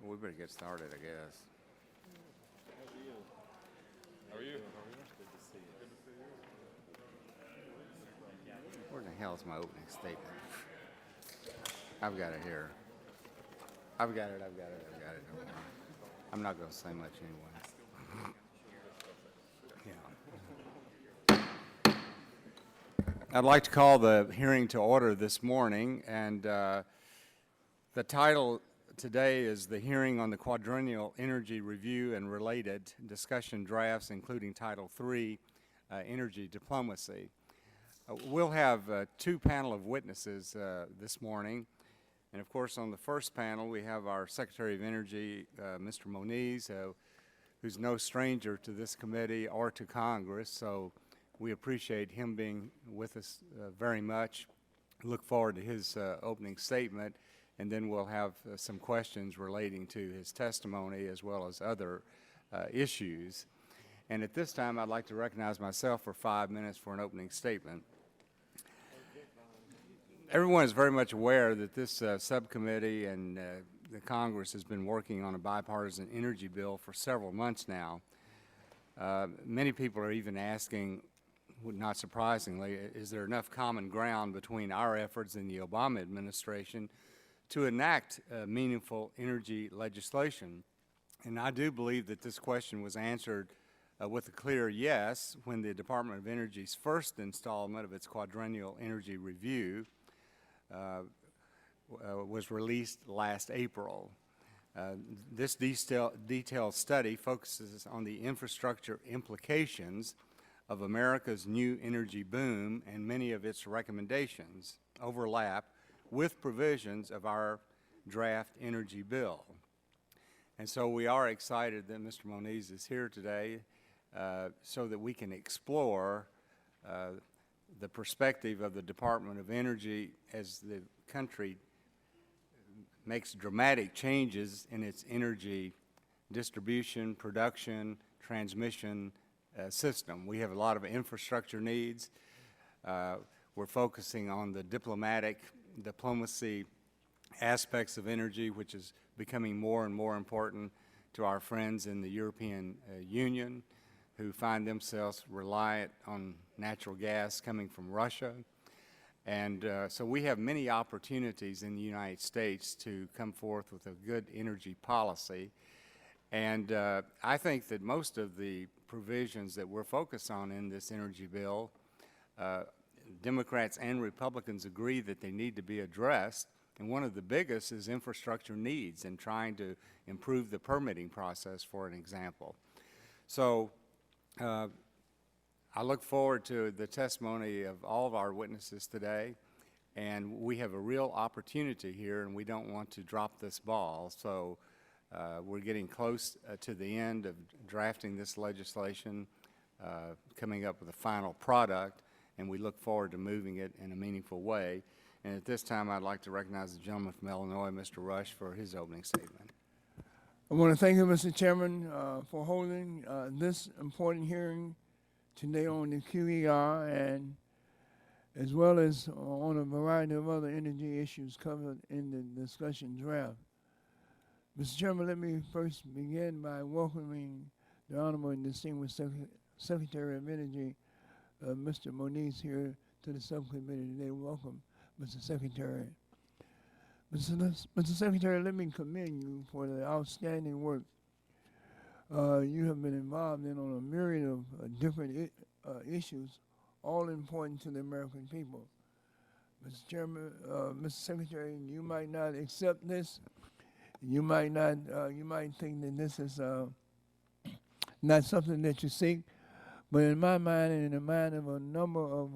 We better get started, I guess. How are you? Where the hell is my opening statement? I've got it here. I've got it. Don't worry. I'm not going to say much anyway. Yeah. I'd like to call the hearing to order this morning, and the title today is the hearing on the Quadrennial Energy Review and related discussion drafts, including Title III, Energy Diplomacy. We'll have two panel of witnesses this morning. And of course, on the first panel, we have our Secretary of Energy, Mr. Moniz, who's no stranger to this committee or to Congress. So we appreciate him being with us very much. Look forward to his opening statement. And then we'll have some questions relating to his testimony as well as other issues. And at this time, I'd like to recognize myself for 5 minutes for an opening statement. Everyone is very much aware that this subcommittee and the Congress has been working on a bipartisan energy bill for several months now. Many people are even asking, not surprisingly, is there enough common ground between our efforts and the Obama administration to enact meaningful energy legislation? And I do believe that this question was answered with a clear yes when the Department of Energy's first installment of its Quadrennial Energy Review was released last April. This detailed study focuses on the infrastructure implications of America's new energy boom, and many of its recommendations overlap with provisions of our draft energy bill. And so we are excited that Mr. Moniz is here today so that we can explore the perspective of the Department of Energy as the country makes dramatic changes in its energy distribution, production, transmission system. We have a lot of infrastructure needs. We're focusing on the diplomacy aspects of energy, which is becoming more and more important to our friends in the European Union, who find themselves reliant on natural gas coming from Russia. And so we have many opportunities in the United States to come forth with a good energy policy. And I think that most of the provisions that we're focused on in this energy bill, Democrats and Republicans agree that they need to be addressed. And one of the biggest is infrastructure needs and trying to improve the permitting process, for an example. So I look forward to the testimony of all of our witnesses today, and we have a real opportunity here, and we don't want to drop this ball. So we're getting close to the end of drafting this legislation, coming up with a final product, and we look forward to moving it in a meaningful way. And at this time, I'd like to recognize the gentleman from Illinois, Mr. Rush, for his opening statement. I want to thank you, Mr. Chairman, for holding this important hearing today on the QER, and as well as on a variety of other energy issues covered in the discussion draft. Mr. Chairman, let me first begin by welcoming the Honorable and Distinguished Secretary of Energy, Mr. Moniz, here to the subcommittee today. Welcome, Mr. Secretary. Mr. Secretary, let me commend you for the outstanding work you have been involved in on a myriad of different issues, all important to the American people. Mr. Chairman, Mr. Secretary, you might not accept this. You might not. You might think that this is not something that you seek. But in my mind and in the mind of a number of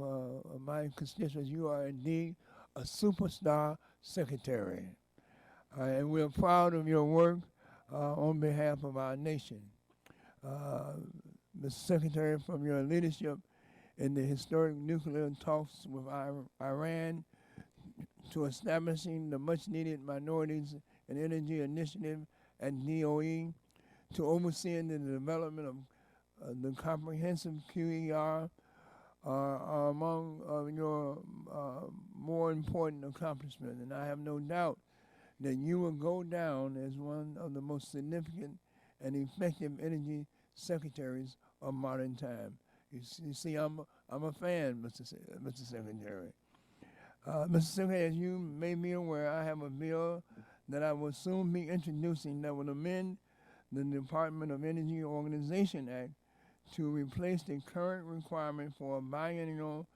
my constituents, you are indeed a superstar secretary. And we're proud of your work on behalf of our nation. Mr. Secretary, from your leadership in the historic nuclear talks with Iran to establishing the much-needed Minorities and Energy Initiative at DOE, to overseeing the development of the comprehensive QER, are among your more important accomplishments. And I have no doubt that you will go down as one of the most significant and effective energy secretaries of modern time. You see, I'm a fan, Mr. Secretary. Mr. Secretary, as you may be aware, I have a bill that I will soon be introducing that will amend the Department of Energy Organization Act to replace the current requirement for a biennial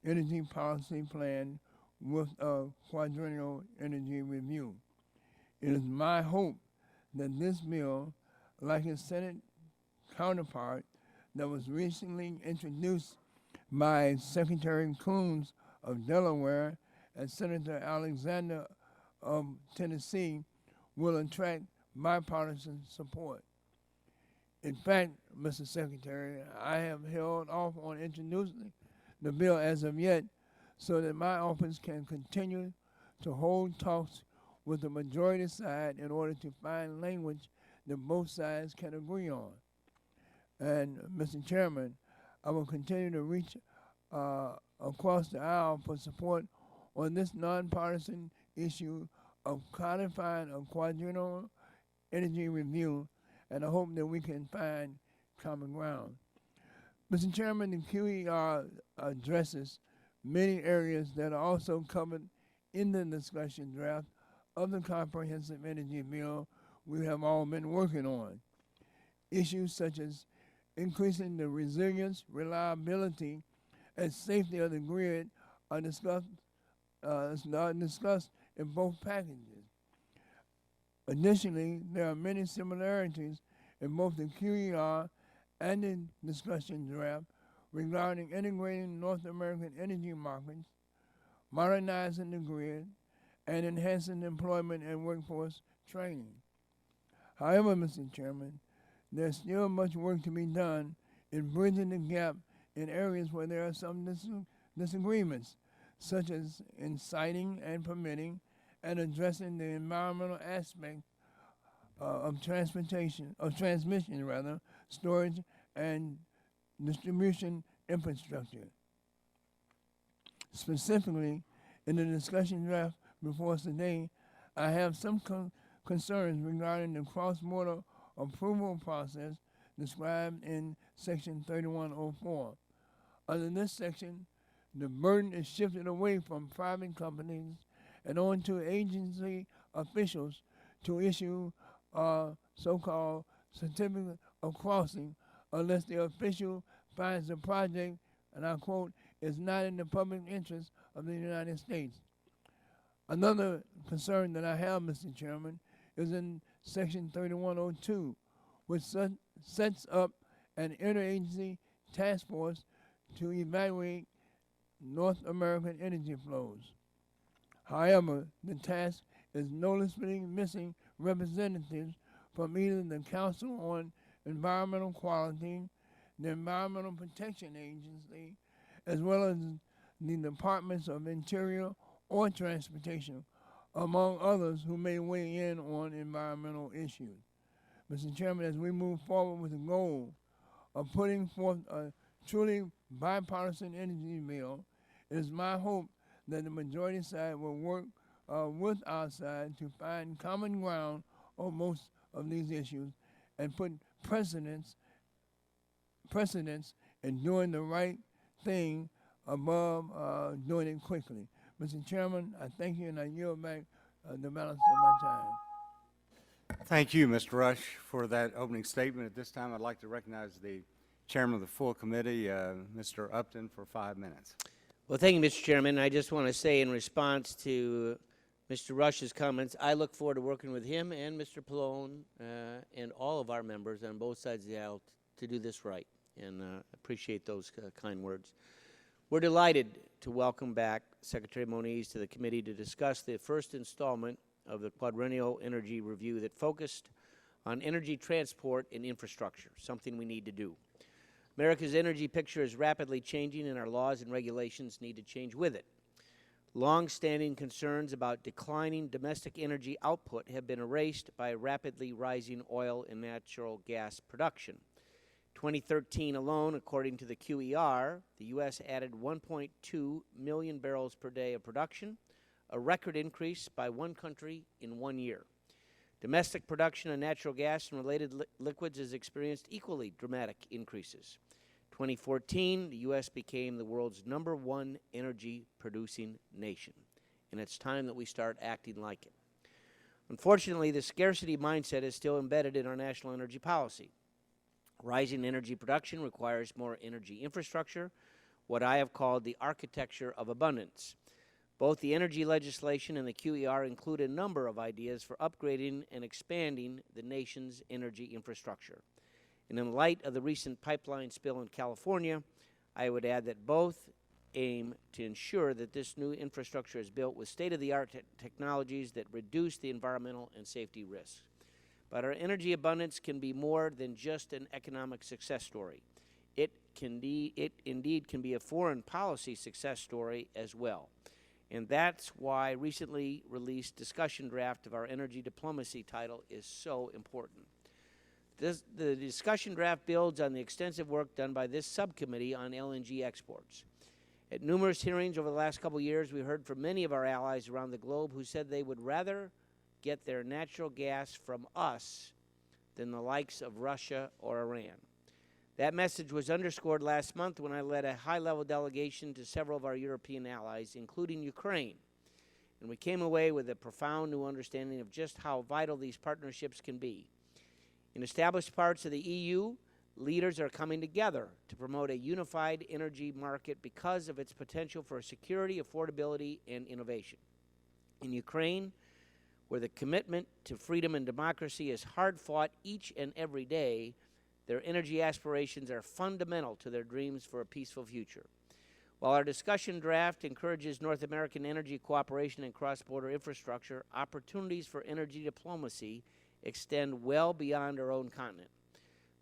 energy policy plan with a quadrennial energy review. It is my hope that this bill, like its Senate counterpart that was recently introduced by Secretary Coons of Delaware and Senator Alexander of Tennessee, will attract bipartisan support. In fact, Mr. Secretary, I have held off on introducing the bill as of yet so that my office can continue to hold talks with the majority side in order to find language that both sides can agree on. And, Mr. Chairman, I will continue to reach across the aisle for support on this nonpartisan issue of codifying a quadrennial energy review, and I hope that we can find common ground. Mr. Chairman, the QER addresses many areas that are also covered in the discussion draft of the comprehensive energy bill we have all been working on. Issues such as increasing the resilience, reliability, and safety of the grid are discussed in both packages. Additionally, there are many similarities in both the QER and the discussion draft regarding integrating North American energy markets, modernizing the grid, and enhancing employment and workforce training. However, Mr. Chairman, there's still much work to be done in bridging the gap in areas where there are some disagreements, such as in siting and permitting and addressing the environmental aspect of transmission, storage, and distribution infrastructure. Specifically, in the discussion draft before us today, I have some concerns regarding the cross-border approval process described in Section 3104. Under this section, the burden is shifted away from private companies and on to agency officials to issue a so-called certificate of crossing unless the official finds the project, and I quote, is not in the public interest of the United States. Another concern that I have, Mr. Chairman, is in Section 3102, which sets up an interagency task force to evaluate North American energy flows. However, the task is noticeably missing representatives from either the Council on Environmental Quality, the Environmental Protection Agency, as well as the Departments of Interior or Transportation, among others who may weigh in on environmental issues. Mr. Chairman, as we move forward with the goal of putting forth a truly bipartisan energy bill, it is my hope that the majority side will work with our side to find common ground on most of these issues and put precedents in doing the right thing above doing it quickly. Mr. Chairman, I thank you and I yield back the balance of my time. Thank you, Mr. Rush, for that opening statement. At this time, I'd like to recognize the chairman of the full committee, Mr. Upton, for 5 minutes. Well, thank you, Mr. Chairman. I just want to say in response to Mr. Rush's comments, I look forward to working with him and Mr. Pallone and all of our members on both sides of the aisle to do this right, and appreciate those kind words. We're delighted to welcome back Secretary Moniz to the committee to discuss the first installment of the Quadrennial Energy Review that focused on energy transport and infrastructure, something we need to do. America's energy picture is rapidly changing, and our laws and regulations need to change with it. Long-standing concerns about declining domestic energy output have been erased by rapidly rising oil and natural gas production. 2013 alone, according to the QER, the U.S. added 1.2 million barrels per day of production, a record increase by one country in 1 year. Domestic production of natural gas and related liquids has experienced equally dramatic increases. 2014, the U.S. became the world's #1 energy producing nation, and it's time that we start acting like it. Unfortunately, the scarcity mindset is still embedded in our national energy policy. Rising energy production requires more energy infrastructure, what I have called the architecture of abundance. Both the energy legislation and the QER include a number of ideas for upgrading and expanding the nation's energy infrastructure. And in light of the recent pipeline spill in California, I would add that both aim to ensure that this new infrastructure is built with state-of-the-art technologies that reduce the environmental and safety risks. But our energy abundance can be more than just an economic success story. It indeed can be a foreign policy success story as well. And that's why recently released discussion draft of our energy diplomacy title is so important. The discussion draft builds on the extensive work done by this subcommittee on LNG exports. At numerous hearings over the last couple of years, we heard from many of our allies around the globe who said they would rather get their natural gas from us than the likes of Russia or Iran. That message was underscored last month when I led a high-level delegation to several of our European allies, including Ukraine. And we came away with a profound new understanding of just how vital these partnerships can be. In established parts of the EU, leaders are coming together to promote a unified energy market because of its potential for security, affordability, and innovation. In Ukraine, where the commitment to freedom and democracy is hard-fought each and every day, their energy aspirations are fundamental to their dreams for a peaceful future. While our discussion draft encourages North American energy cooperation and cross-border infrastructure, opportunities for energy diplomacy extend well beyond our own continent.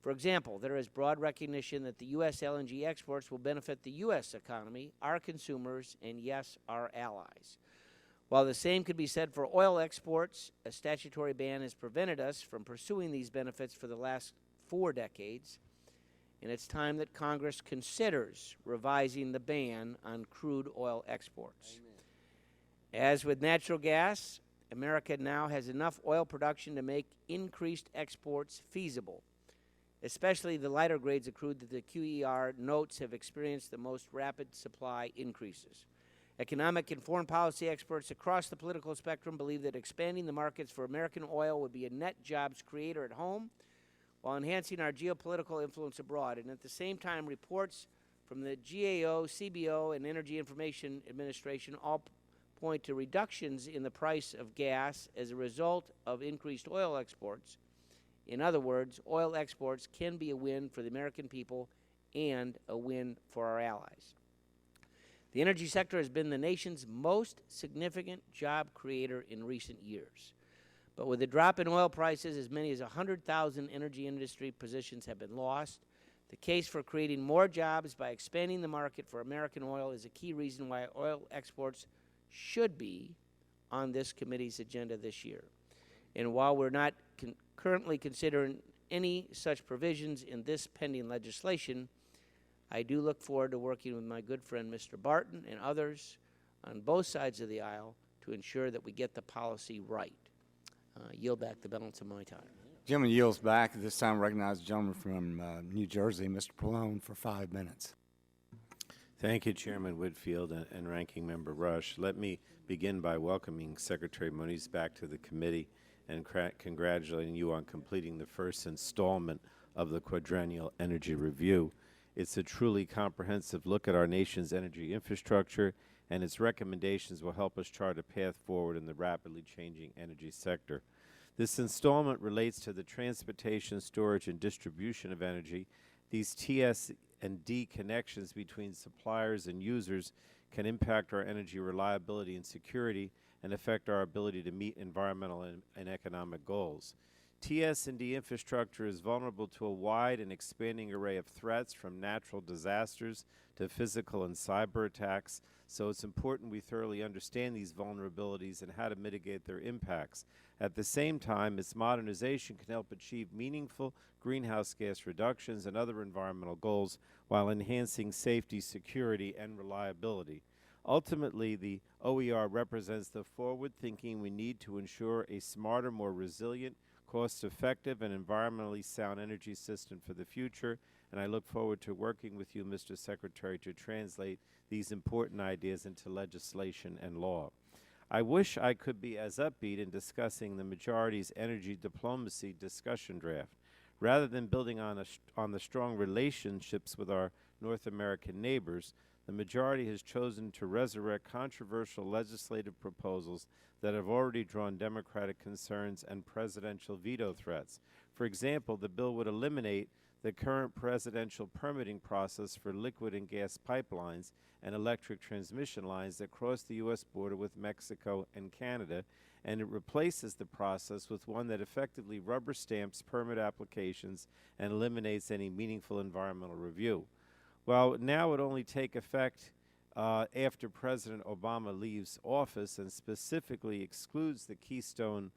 For example, there is broad recognition that the U.S. LNG exports will benefit the U.S. economy, our consumers, and yes, our allies. While the same could be said for oil exports, a statutory ban has prevented us from pursuing these benefits for the last 4 decades, and it's time that Congress considers revising the ban on crude oil exports. Amen. As with natural gas, America now has enough oil production to make increased exports feasible, especially the lighter grades of crude that the QER notes have experienced the most rapid supply increases. Economic and foreign policy experts across the political spectrum believe that expanding the markets for American oil would be a net jobs creator at home while enhancing our geopolitical influence abroad. And at the same time, reports from the GAO, CBO, and Energy Information Administration all point to reductions in the price of gas as a result of increased oil exports. In other words, oil exports can be a win for the American people and a win for our allies. The energy sector has been the nation's most significant job creator in recent years. But with the drop in oil prices, as many as 100,000 energy industry positions have been lost. The case for creating more jobs by expanding the market for American oil is a key reason why oil exports should be on this committee's agenda this year. And while we're not currently considering any such provisions in this pending legislation, I do look forward to working with my good friend Mr. Barton and others on both sides of the aisle to ensure that we get the policy right. Yield back the balance of my time. Gentleman yields back. At this time, recognize the gentleman from New Jersey, Mr. Pallone, for 5 minutes. Thank you, Chairman Whitfield and Ranking Member Rush. Let me begin by welcoming Secretary Moniz back to the committee and congratulating you on completing the first installment of the Quadrennial Energy Review. It's a truly comprehensive look at our nation's energy infrastructure, and its recommendations will help us chart a path forward in the rapidly changing energy sector. This installment relates to the transportation, storage, and distribution of energy. These TS&D connections between suppliers and users can impact our energy reliability and security and affect our ability to meet environmental and economic goals. TS&D infrastructure is vulnerable to a wide and expanding array of threats, from natural disasters to physical and cyber attacks, so it's important we thoroughly understand these vulnerabilities and how to mitigate their impacts. At the same time, its modernization can help achieve meaningful greenhouse gas reductions and other environmental goals while enhancing safety, security, and reliability. Ultimately, the OER represents the forward thinking we need to ensure a smarter, more resilient, cost-effective, and environmentally sound energy system for the future, and I look forward to working with you, Mr. Secretary, to translate these important ideas into legislation and law. I wish I could be as upbeat in discussing the majority's energy diplomacy discussion draft. Rather than building on the strong relationships with our North American neighbors, the majority has chosen to resurrect controversial legislative proposals that have already drawn Democratic concerns and presidential veto threats. For example, the bill would eliminate the current presidential permitting process for liquid and gas pipelines and electric transmission lines that cross the U.S. border with Mexico and Canada, and it replaces the process with one that effectively rubber stamps permit applications and eliminates any meaningful environmental review. Well, now it only take effect after President Obama leaves office and specifically excludes the Keystone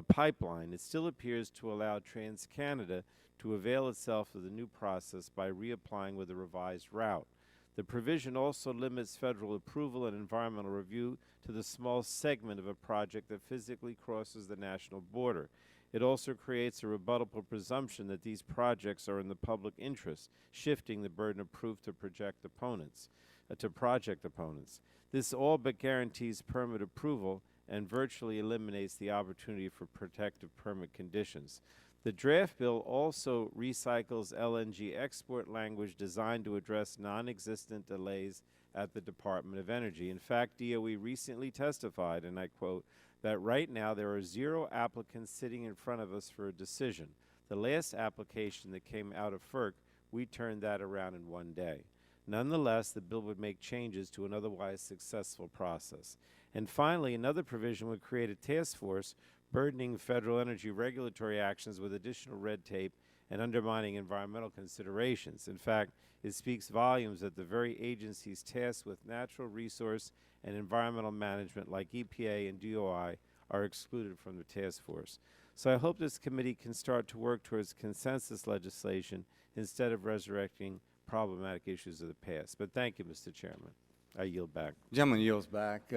pipeline. It still appears to allow TransCanada to avail itself of the new process by reapplying with a revised route. The provision also limits federal approval and environmental review to the small segment of a project that physically crosses the national border. It also creates a rebuttable presumption that these projects are in the public interest, shifting the burden of proof to project opponents, to project opponents. This all but guarantees permit approval and virtually eliminates the opportunity for protective permit conditions. The draft bill also recycles LNG export language designed to address non-existent delays at the Department of Energy. In fact, DOE recently testified, and I quote, that right now there are 0 applicants sitting in front of us for a decision. The last application that came out of FERC, we turned that around in 1 day. Nonetheless, the bill would make changes to an otherwise successful process. And finally, another provision would create a task force burdening federal energy regulatory actions with additional red tape and undermining environmental considerations. In fact, it speaks volumes that the very agencies tasked with natural resource and environmental management like EPA and DOI are excluded from the task force. So I hope this committee can start to work towards consensus legislation instead of resurrecting problematic issues of the past. But thank you, Mr. Chairman. I yield back. Gentleman yields back.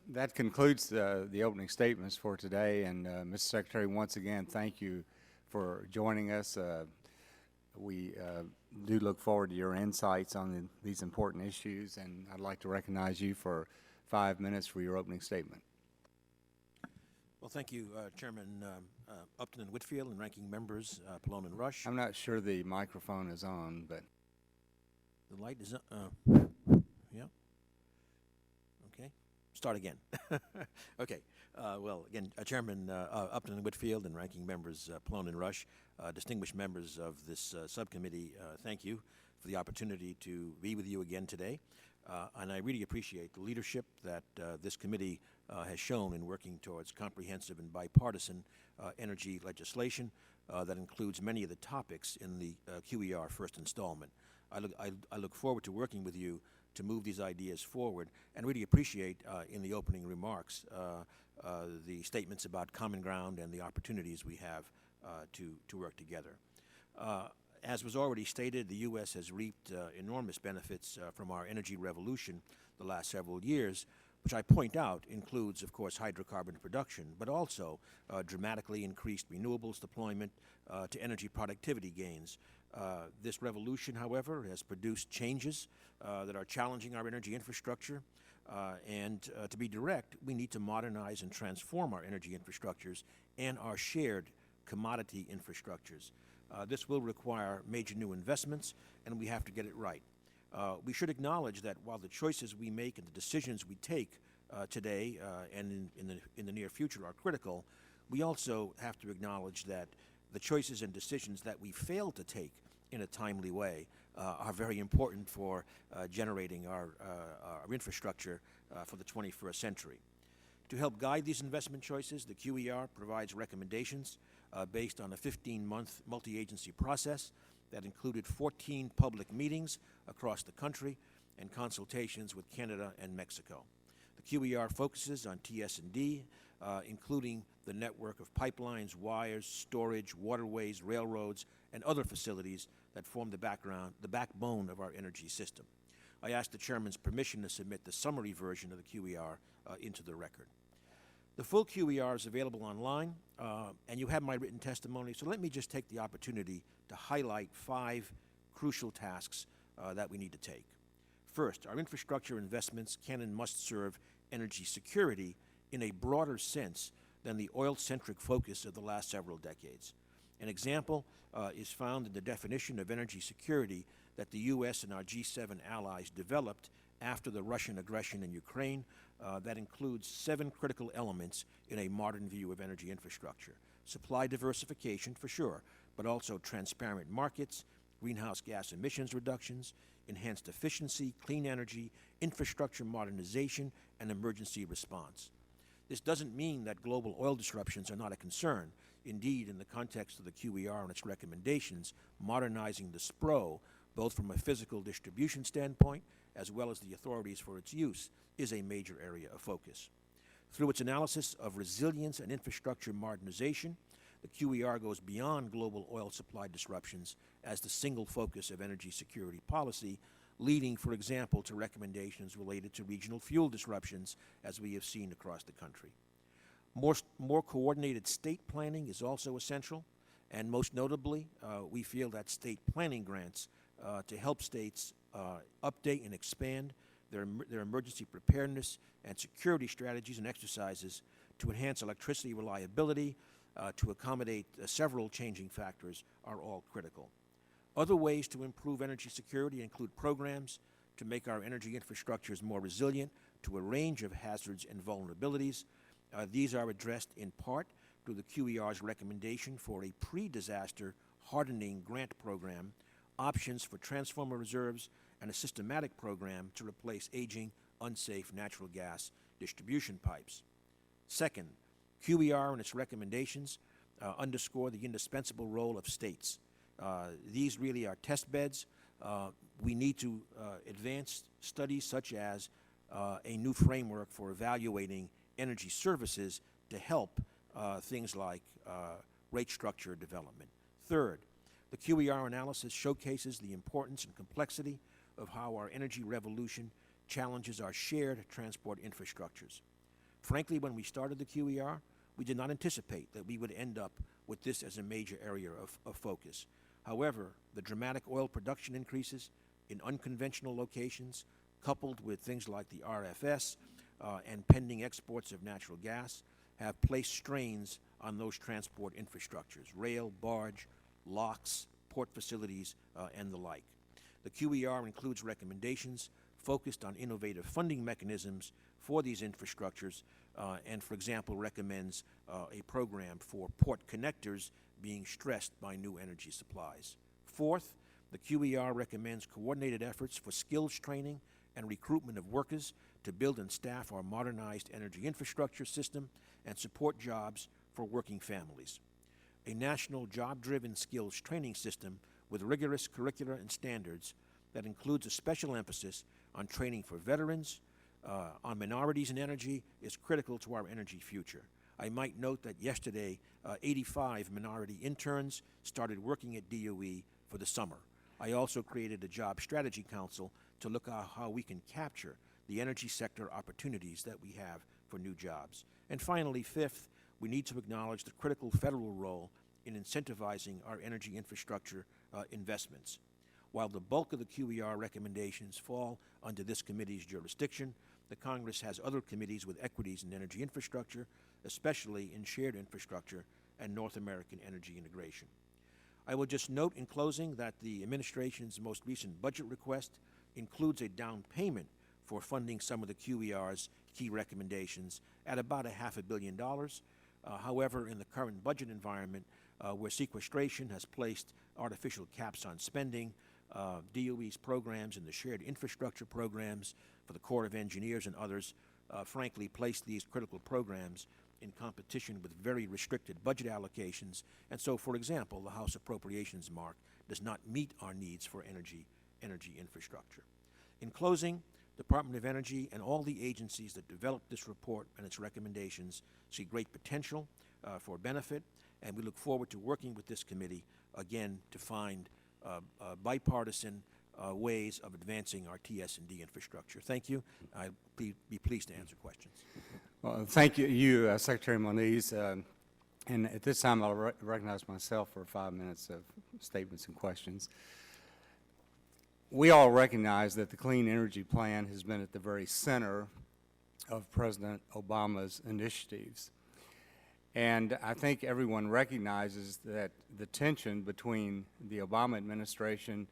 That concludes the opening statements for today. And Mr. Secretary, once again, thank you for joining us. We do look forward to your insights on these important issues, and I'd like to recognize you for 5 minutes for your opening statement. Well, thank you, Chairman Upton and Whitfield, and ranking members Pallone and Rush. I'm not sure the microphone is on, but The light is on. Yeah. Okay. Start again. Okay. Well, again, Chairman Upton and Whitfield, and ranking members Pallone and Rush, distinguished members of this subcommittee, thank you for the opportunity to be with you again today. And I really appreciate the leadership that this committee has shown in working towards comprehensive and bipartisan energy legislation that includes many of the topics in the QER first installment. I look forward to working with you to move these ideas forward, and really appreciate in the opening remarks the statements about common ground and the opportunities we have to work together. As was already stated, the U.S. has reaped enormous benefits from our energy revolution the last several years, which I point out includes, of course, hydrocarbon production, but also dramatically increased renewables deployment to energy productivity gains. This revolution, however, has produced changes that are challenging our energy infrastructure, and to be direct, we need to modernize and transform our energy infrastructures and our shared commodity infrastructures. This will require major new investments, and we have to get it right. We should acknowledge that while the choices we make and the decisions we take today and in the near future are critical, we also have to acknowledge that the choices and decisions that we fail to take in a timely way are very important for generating our infrastructure for the 21st century. To help guide these investment choices, the QER provides recommendations based on a 15-month multi-agency process that included 14 public meetings across the country and consultations with Canada and Mexico. The QER focuses on TS&D, including the network of pipelines, wires, storage, waterways, railroads, and other facilities that form the backbone of our energy system. I ask the Chairman's permission to submit the summary version of the QER into the record. The full QER is available online, and you have my written testimony, so let me just take the opportunity to highlight 5 crucial tasks that we need to take. First, our infrastructure investments can and must serve energy security in a broader sense than the oil-centric focus of the last several decades. An example is found in the definition of energy security that the U.S. and our G7 allies developed after the Russian aggression in Ukraine. That includes 7 critical elements in a modern view of energy infrastructure. Supply diversification, for sure, but also transparent markets, greenhouse gas emissions reductions, enhanced efficiency, clean energy, infrastructure modernization, and emergency response. This doesn't mean that global oil disruptions are not a concern. Indeed, in the context of the QER and its recommendations, modernizing the SPRO, both from a physical distribution standpoint as well as the authorities for its use, is a major area of focus. Through its analysis of resilience and infrastructure modernization, the QER goes beyond global oil supply disruptions as the single focus of energy security policy, leading, for example, to recommendations related to regional fuel disruptions, as we have seen across the country. More coordinated state planning is also essential, and most notably, we feel that state planning grants to help states update and expand their emergency preparedness and security strategies and exercises to enhance electricity reliability, to accommodate several changing factors are all critical. Other ways to improve energy security include programs to make our energy infrastructures more resilient to a range of hazards and vulnerabilities. These are addressed in part through the QER's recommendation for a pre-disaster hardening grant program, options for transformer reserves, and a systematic program to replace aging, unsafe natural gas distribution pipes. Second, QER and its recommendations underscore the indispensable role of states. These really are test beds. We need to advance studies such as a new framework for evaluating energy services to help things like rate structure development. Third, the QER analysis showcases the importance and complexity of how our energy revolution challenges our shared transport infrastructures. Frankly, when we started the QER, we did not anticipate that we would end up with this as a major area of focus. However, the dramatic oil production increases in unconventional locations, coupled with things like the RFS and pending exports of natural gas, have placed strains on those transport infrastructures, rail, barge, locks, port facilities, and the like. The QER includes recommendations focused on innovative funding mechanisms for these infrastructures and, for example, recommends a program for port connectors being stressed by new energy supplies. Fourth, the QER recommends coordinated efforts for skills training and recruitment of workers to build and staff our modernized energy infrastructure system and support jobs for working families. A national job-driven skills training system with rigorous curricula and standards that includes a special emphasis on training for veterans, on minorities in energy, is critical to our energy future. I might note that yesterday, 85 minority interns started working at DOE for the summer. I also created a job strategy council to look at how we can capture the energy sector opportunities that we have for new jobs. And finally, fifth, we need to acknowledge the critical federal role in incentivizing our energy infrastructure investments. While the bulk of the QER recommendations fall under this committee's jurisdiction, the Congress has other committees with equities in energy infrastructure, especially in shared infrastructure and North American energy integration. I will just note in closing that the administration's most recent budget request includes a down payment for funding some of the QER's key recommendations at about $500 million. However, in the current budget environment, where sequestration has placed artificial caps on spending, DOE's programs and the shared infrastructure programs for the Corps of Engineers and others, frankly, place these critical programs in competition with very restricted budget allocations. And so, for example, the House Appropriations mark does not meet our needs for energy infrastructure. In closing, Department of Energy and all the agencies that developed this report and its recommendations see great potential for benefit, and we look forward to working with this committee, again, to find bipartisan ways of advancing our TS&D infrastructure. Thank you. I'd be pleased to answer questions. Well, thank you, Secretary Moniz. And at this time, I'll recognize myself for 5 minutes of statements and questions. We all recognize that the Clean Energy Plan has been at the very center of President Obama's initiatives. And I think everyone recognizes that the tension between the Obama administration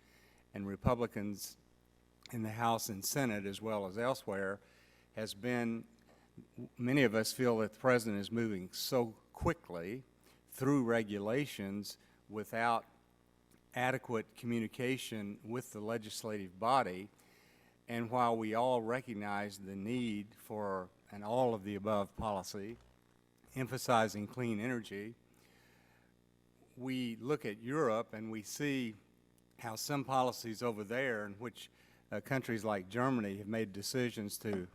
and Republicans in the House and Senate, as well as elsewhere, has been, many of us feel that the President is moving so quickly through regulations without adequate communication with the legislative body. And while we all recognize the need for an all-of-the-above policy, emphasizing clean energy, we look at Europe and we see how some policies over there, in which countries like Germany have made decisions to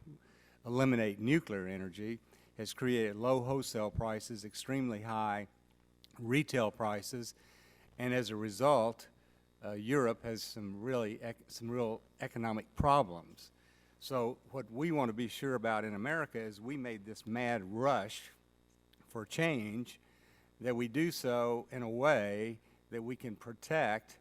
eliminate nuclear energy, has created low wholesale prices, extremely high retail prices, and as a result, Europe has some real economic problems. So what we want to be sure about in America is we made this mad rush for change, that we do so in a way that we can protect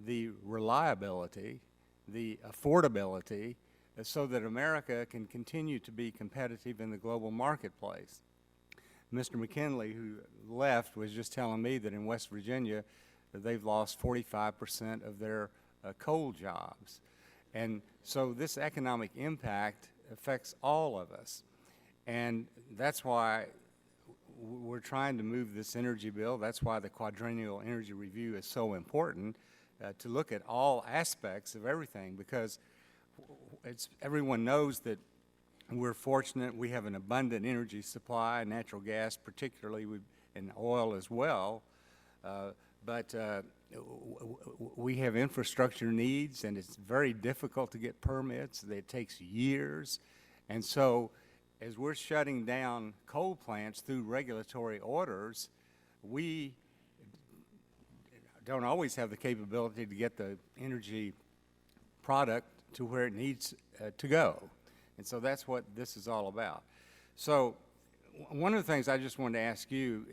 the reliability, the affordability, so that America can continue to be competitive in the global marketplace. Mr. McKinley, who left, was just telling me that in West Virginia, they've lost 45% of their coal jobs. And so this economic impact affects all of us. And that's why we're trying to move this energy bill. That's why the Quadrennial Energy Review is so important, to look at all aspects of everything, because everyone knows that we're fortunate. We have an abundant energy supply, natural gas particularly, and oil as well. But we have infrastructure needs, and it's very difficult to get permits. It takes years. And so as we're shutting down coal plants through regulatory orders, we don't always have the capability to get the energy product to where it needs to go. And so that's what this is all about. So one of the things I just wanted to ask you,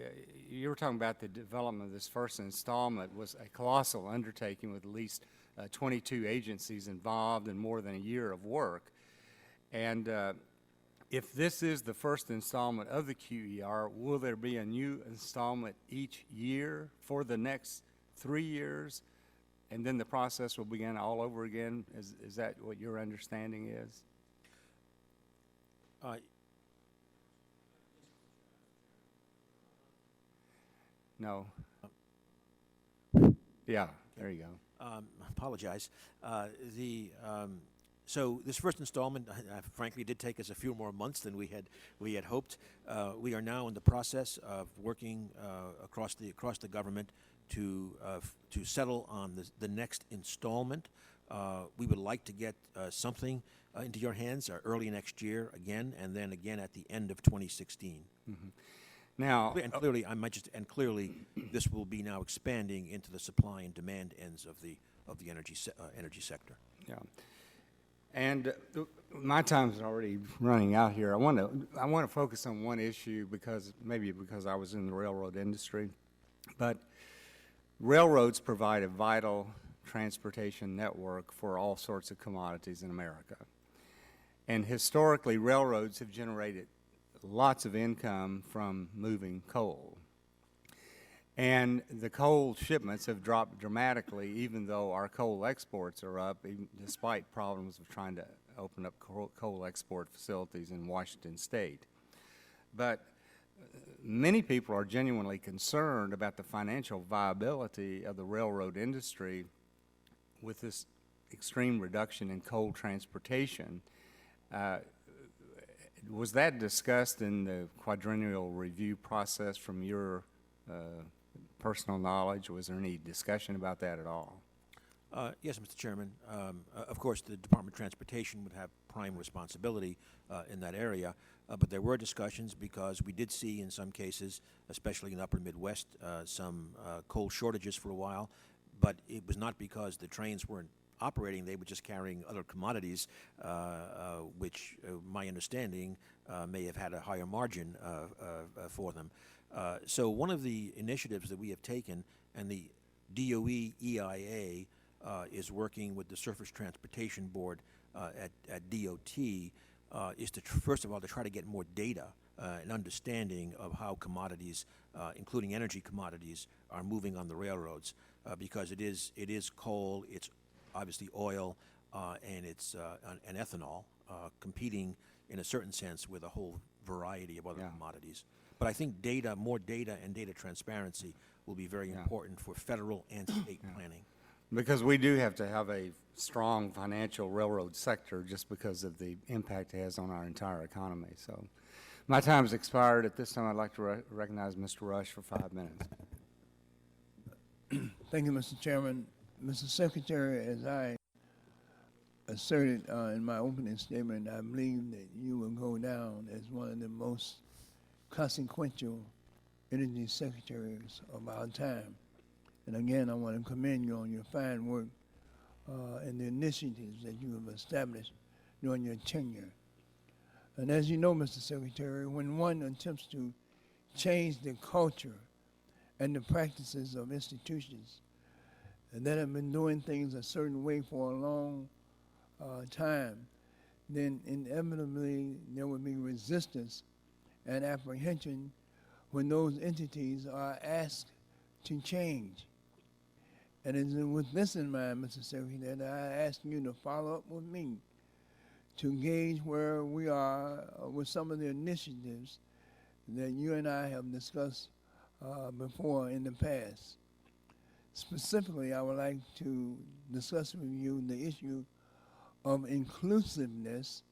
you were talking about the development of this first installment was a colossal undertaking with at least 22 agencies involved and more than a year of work. And if this is the first installment of the QER, will there be a new installment each year for the next 3 years, and then the process will begin all over again? Is that what your understanding is? No. Yeah, there you go. Apologize. So this first installment, frankly, did take us a few more months than we had hoped. We are now in the process of working across the government to settle on the next installment. We would like to get something into your hands early next year again, and then again at the end of 2016. Mm-hmm. Now, and clearly, this will be now expanding into the supply and demand ends of the energy sector. Yeah. And my time's already running out here. I want to focus on one issue, because I was in the railroad industry, but railroads provide a vital transportation network for all sorts of commodities in America. And historically, railroads have generated lots of income from moving coal. And the coal shipments have dropped dramatically, even though our coal exports are up, despite problems of trying to open up coal export facilities in Washington State. But many people are genuinely concerned about the financial viability of the railroad industry with this extreme reduction in coal transportation. Was that discussed in the quadrennial review process from your personal knowledge? Was there any discussion about that at all? Yes, Mr. Chairman. Of course, the Department of Transportation would have prime responsibility in that area, but there were discussions, because we did see in some cases, especially in the upper Midwest, some coal shortages for a while, but it was not because the trains weren't operating, they were just carrying other commodities, which my understanding may have had a higher margin for them. So one of the initiatives that we have taken, and the DOE EIA is working with the Surface Transportation Board at DOT, is to first of all to try to get more data and understanding of how commodities, including energy commodities, are moving on the railroads, because it is coal, it's obviously oil, and it's and ethanol competing in a certain sense with a whole variety of other commodities. But I think more data and data transparency will be very important for federal and state planning. Because we do have to have a strong financial railroad sector just because of the impact it has on our entire economy. So my time's expired. At this time, I'd like to recognize Mr. Rush for 5 minutes. Thank you, Mr. Chairman. Mr. Secretary, as I asserted in my opening statement, I believe that you will go down as one of the most consequential energy secretaries of our time. And again, I want to commend you on your fine work and the initiatives that you have established during your tenure. And as you know, Mr. Secretary, when one attempts to change the culture and the practices of institutions that have been doing things a certain way for a long time, then inevitably there will be resistance and apprehension when those entities are asked to change. And it's with this in mind, Mr. Secretary, that I ask you to follow up with me to gauge where we are with some of the initiatives that you and I have discussed before in the past. Specifically, I would like to discuss with you the issue of inclusiveness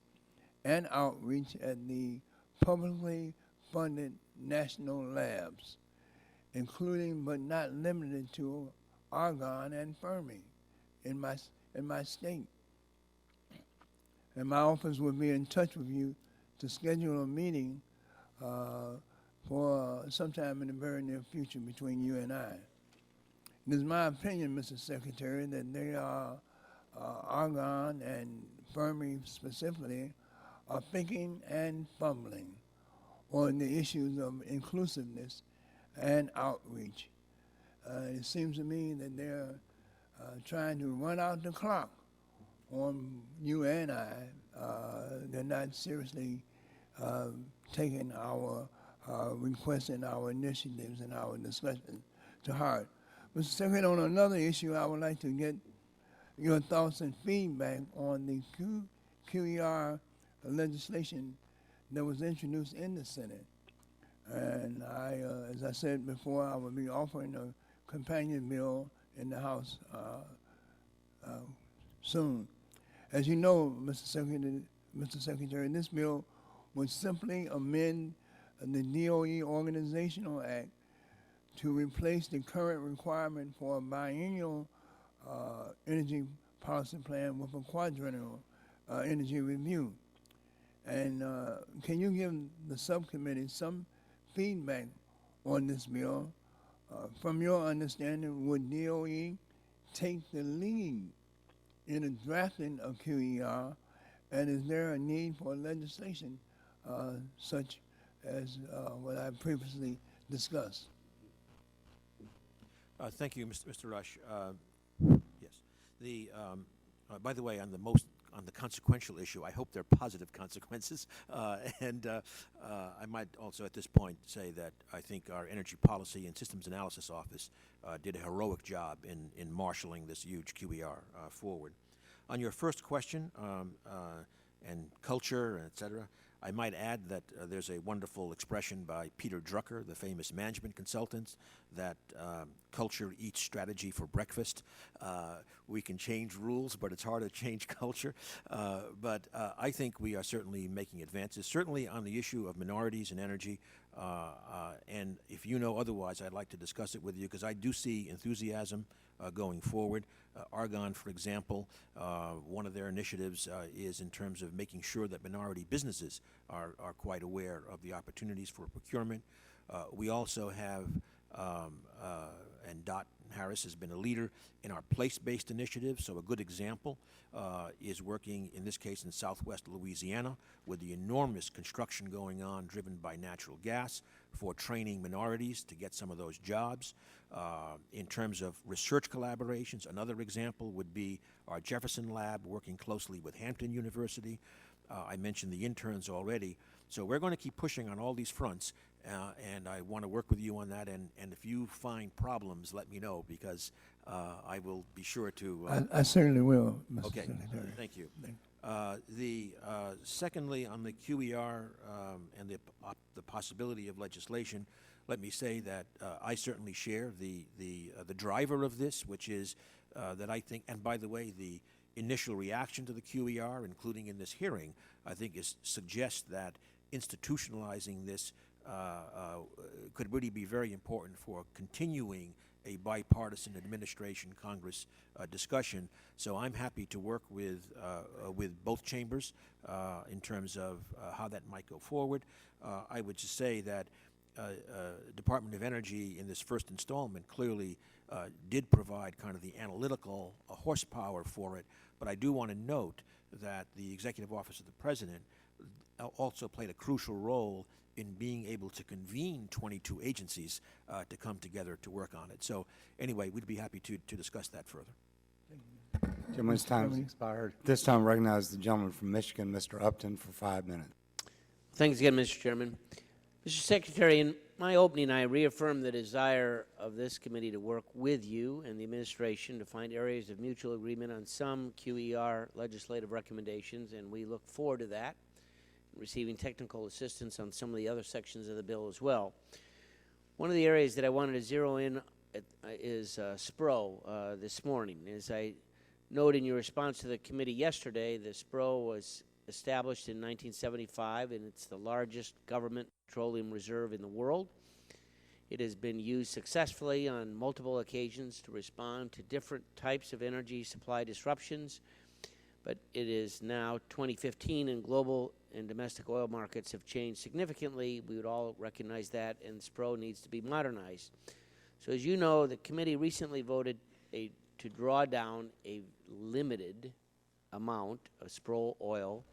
and outreach at the publicly funded national labs, including but not limited to Argonne and Fermi in my state. And my office will be in touch with you to schedule a meeting for sometime in the very near future between you and I. It is my opinion, Mr. Secretary, that they are, Argonne and Fermi specifically, are thinking and fumbling on the issues of inclusiveness and outreach. It seems to me that they're trying to run out the clock on you and I. They're not seriously taking our requests and our initiatives and our discussions to heart. Mr. Secretary, on another issue, I would like to get your thoughts and feedback on the QER legislation that was introduced in the Senate. And I, as I said before, I will be offering a companion bill in the House soon. As you know, Mr. Secretary, this bill would simply amend the DOE Organizational Act to replace the current requirement for a biennial energy policy plan with a quadrennial energy review. And can you give the subcommittee some feedback on this bill? From your understanding, would DOE take the lead in the drafting of QER, and is there a need for legislation such as what I previously discussed? Thank you, Mr. Rush. Yes. By the way, on the consequential issue, I hope they're positive consequences. And I might also at this point say that I think our Energy Policy and Systems Analysis Office did a heroic job in marshaling this huge QER forward. On your first question, and culture, et cetera, I might add that there's a wonderful expression by Peter Drucker, the famous management consultant, that culture eats strategy for breakfast. We can change rules, but it's hard to change culture. But I think we are certainly making advances, certainly on the issue of minorities and energy. And if you know otherwise, I'd like to discuss it with you, because I do see enthusiasm going forward. Argonne, for example, one of their initiatives is in terms of making sure that minority businesses are quite aware of the opportunities for procurement. We also have, and DOT Harris has been a leader in our place-based initiative. So a good example is working, in this case, in southwest Louisiana, with the enormous construction going on driven by natural gas for training minorities to get some of those jobs. In terms of research collaborations, another example would be our Jefferson Lab working closely with Hampton University. I mentioned the interns already. So we're going to keep pushing on all these fronts, and I want to work with you on that. And if you find problems, let me know, because I will be sure to. I certainly will, Mr. Okay, Secretary. thank you. Secondly, on the QER and the possibility of legislation, let me say that I certainly share the driver of this, which is that I think, and by the way, the initial reaction to the QER, including in this hearing, I think suggests that institutionalizing this could really be very important for continuing a bipartisan administration Congress discussion. So I'm happy to work with both chambers in terms of how that might go forward. I would just say that Department of Energy in this first installment clearly did provide kind of the analytical horsepower for it, but I do want to note that the Executive Office of the President also played a crucial role in being able to convene 22 agencies to come together to work on it. So anyway, we'd be happy to discuss that further. Gentleman's time has expired. This time, recognize the gentleman from Michigan, Mr. Upton, for 5 minutes. Thanks again, Mr. Chairman. Mr. Secretary, in my opening, I reaffirmed the desire of this committee to work with you and the administration to find areas of mutual agreement on some QER legislative recommendations, and we look forward to that, receiving technical assistance on some of the other sections of the bill as well. One of the areas that I wanted to zero in at, is SPRO this morning. As I noted in your response to the committee yesterday, the SPRO was established in 1975, and it's the largest government petroleum reserve in the world. It has been used successfully on multiple occasions to respond to different types of energy supply disruptions, but it is now 2015, and global and domestic oil markets have changed significantly. We would all recognize that, and SPRO needs to be modernized. So as you know, the committee recently voted to draw down a limited amount of SPRO oil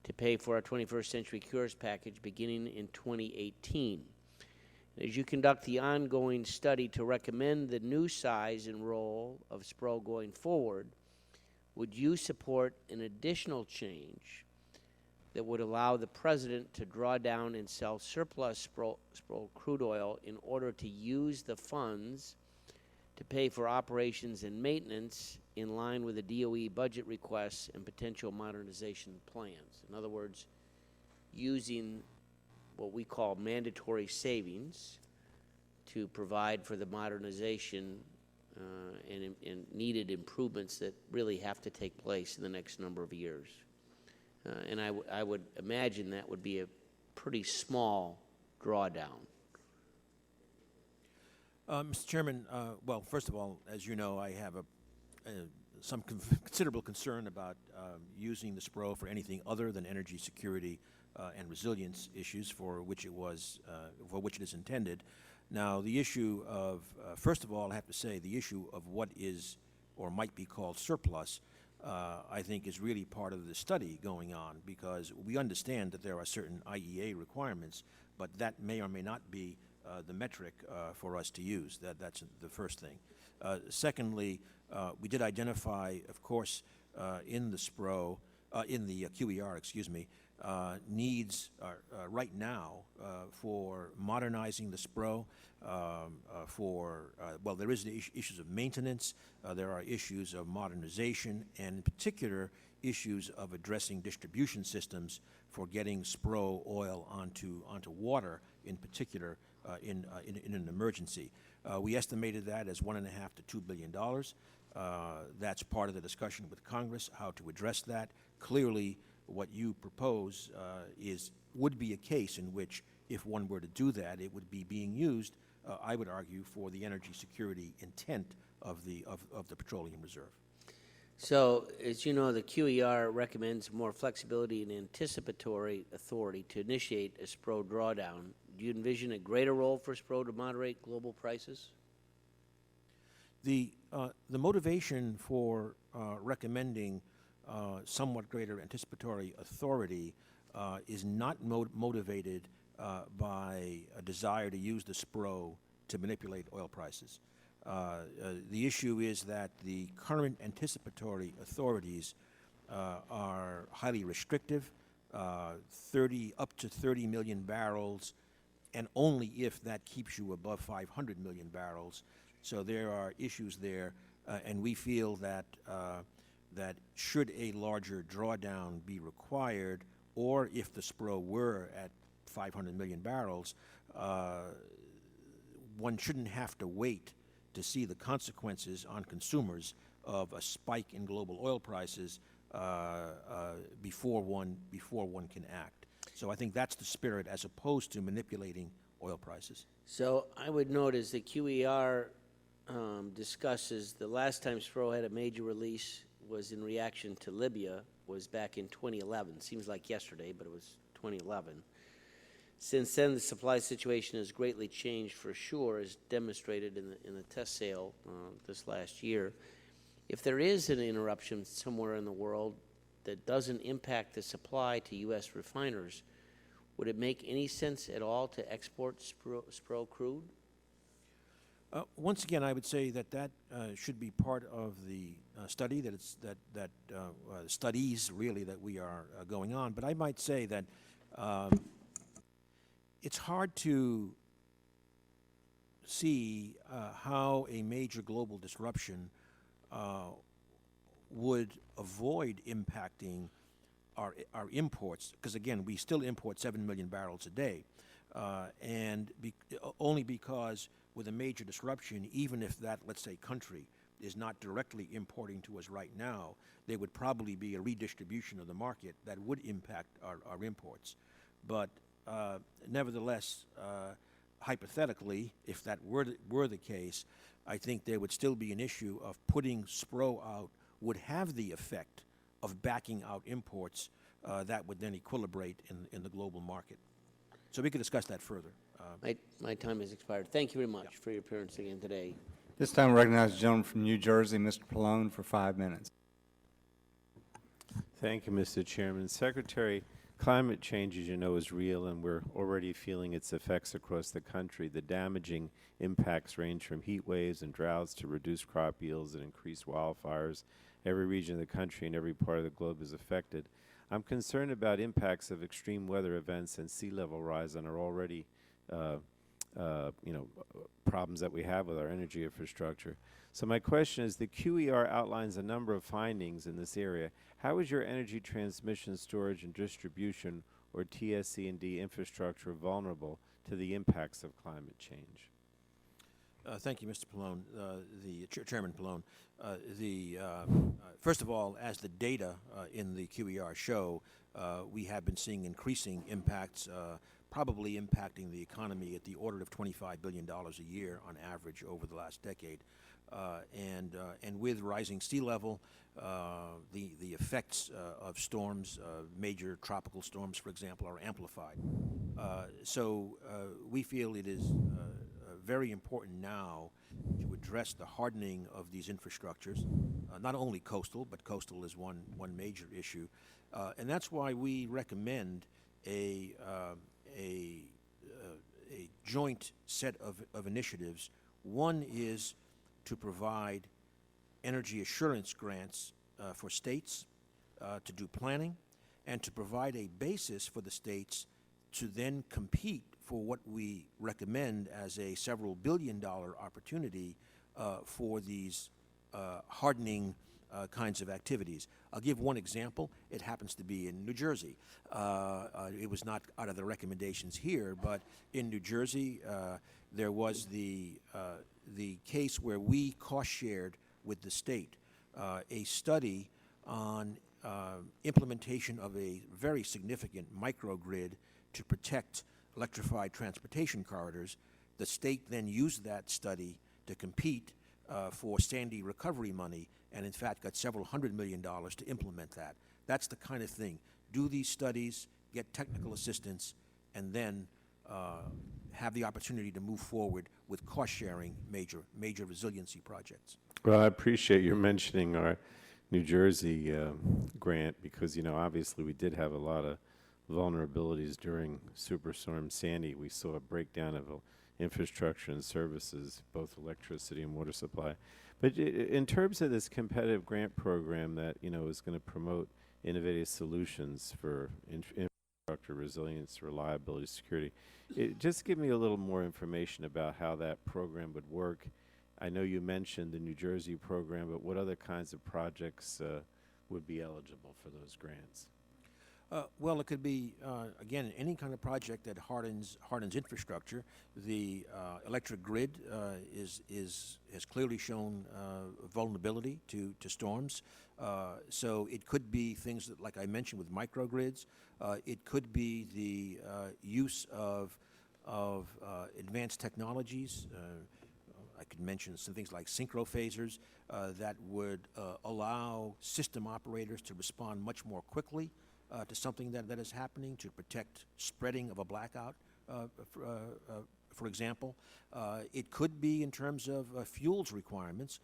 to pay for our 21st Century Cures package beginning in 2018. As you conduct the ongoing study to recommend the new size and role of SPRO going forward, would you support an additional change that would allow the President to draw down and sell surplus SPRO crude oil in order to use the funds to pay for operations and maintenance in line with the DOE budget requests and potential modernization plans? In other words, using what we call mandatory savings to provide for the modernization and needed improvements that really have to take place in the next number of years. And I would imagine that would be a pretty small drawdown. Mr. Chairman, well, first of all, as you know, I have some considerable concern about using the SPRO for anything other than energy security and resilience issues for which it is intended. Now, the issue of, first of all, I have to say, the issue of what is or might be called surplus, I think is really part of the study going on, because we understand that there are certain IEA requirements, but that may or may not be the metric for us to use. That's the first thing. Secondly, we did identify, of course, in the SPRO, in the QER, excuse me, needs right now for modernizing the SPRO, well, there is the issues of maintenance, there are issues of modernization, and in particular, issues of addressing distribution systems for getting SPRO oil onto water, in particular, in an emergency. We estimated that as $1.5 to $2 billion. That's part of the discussion with Congress, how to address that. Clearly, what you propose would be a case in which, if one were to do that, it would be being used, I would argue, for the energy security intent of the petroleum reserve. So, as you know, the QER recommends more flexibility and anticipatory authority to initiate a SPRO drawdown. Do you envision a greater role for SPRO to moderate global prices? The motivation for recommending somewhat greater anticipatory authority is not motivated by a desire to use the SPRO to manipulate oil prices. The issue is that the current anticipatory authorities are highly restrictive, 30 up to 30 million barrels, and only if that keeps you above 500 million barrels. So there are issues there, and we feel that that should a larger drawdown be required, or if the SPRO were at 500 million barrels, one shouldn't have to wait to see the consequences on consumers of a spike in global oil prices before one can act. So I think that's the spirit, as opposed to manipulating oil prices. So I would note as the QER discusses, the last time SPRO had a major release was in reaction to Libya, was back in 2011. Seems like yesterday, but it was 2011. Since then, the supply situation has greatly changed for sure, as demonstrated in the test sale this last year. If there is an interruption somewhere in the world that doesn't impact the supply to U.S. refiners, would it make any sense at all to export SPRO crude? Once again, I would say that should be part of the study, studies really that we are going on. But I might say that it's hard to see how a major global disruption would avoid impacting our imports, because again, we still import 7 million barrels a day, and only because with a major disruption, even if that, let's say, country is not directly importing to us right now, there would probably be a redistribution of the market that would impact our imports. But nevertheless, hypothetically, if that were the case, I think there would still be an issue of putting SPRO out would have the effect of backing out imports that would then equilibrate in the global market. So we could discuss that further. My time has expired. Thank you very much for your appearance again today. This time I recognize the gentleman from New Jersey, Mr. Pallone, for 5 minutes. Thank you, Mr. Chairman. Secretary, climate change, as you know, is real, and we're already feeling its effects across the country. The damaging impacts range from heat waves and droughts to reduced crop yields and increased wildfires. Every region of the country and every part of the globe is affected. I'm concerned about impacts of extreme weather events and sea level rise on our already problems that we have with our energy infrastructure. So my question is, the QER outlines a number of findings in this area. How is your energy transmission, storage, and distribution, or TSC&D infrastructure, vulnerable to the impacts of climate change? Thank you, Mr. Pallone, Chairman Pallone. First of all, as the data in the QER show, we have been seeing increasing impacts, probably impacting the economy at the order of $25 billion a year on average over the last decade. And with rising sea level, the effects of storms, major tropical storms, for example, are amplified. So we feel it is very important now to address the hardening of these infrastructures, not only coastal, but coastal is one major issue. And that's why we recommend a joint set of initiatives. One is to provide energy assurance grants for states to do planning, and to provide a basis for the states to then compete for what we recommend as a several billion-dollar opportunity for these hardening kinds of activities. I'll give one example. It happens to be in New Jersey. It was not out of the recommendations here, but in New Jersey, there was the case where we cost-shared with the state a study on implementation of a very significant microgrid to protect electrified transportation corridors. The state then used that study to compete for Sandy recovery money, and in fact got several $100 million to implement that. That's the kind of thing. Do these studies, get technical assistance, and then have the opportunity to move forward with cost-sharing major resiliency projects. Well, I appreciate your mentioning our New Jersey grant because, you know, obviously we did have a lot of vulnerabilities during Superstorm Sandy. We saw a breakdown of infrastructure and services, both electricity and water supply. But in terms of this competitive grant program that, you know, is going to promote innovative solutions for infrastructure resilience, reliability, security, just give me a little more information about how that program would work. I know you mentioned the New Jersey program, but what other kinds of projects would be eligible for those grants? Well, it could be, again, any kind of project that hardens infrastructure. The electric grid has clearly shown vulnerability to storms. So it could be things that, like I mentioned, with microgrids. It could be the use of advanced technologies. I could mention some things like synchrophasers that would allow system operators to respond much more quickly to something that is happening, to protect spreading of a blackout, for example. It could be in terms of fuels requirements.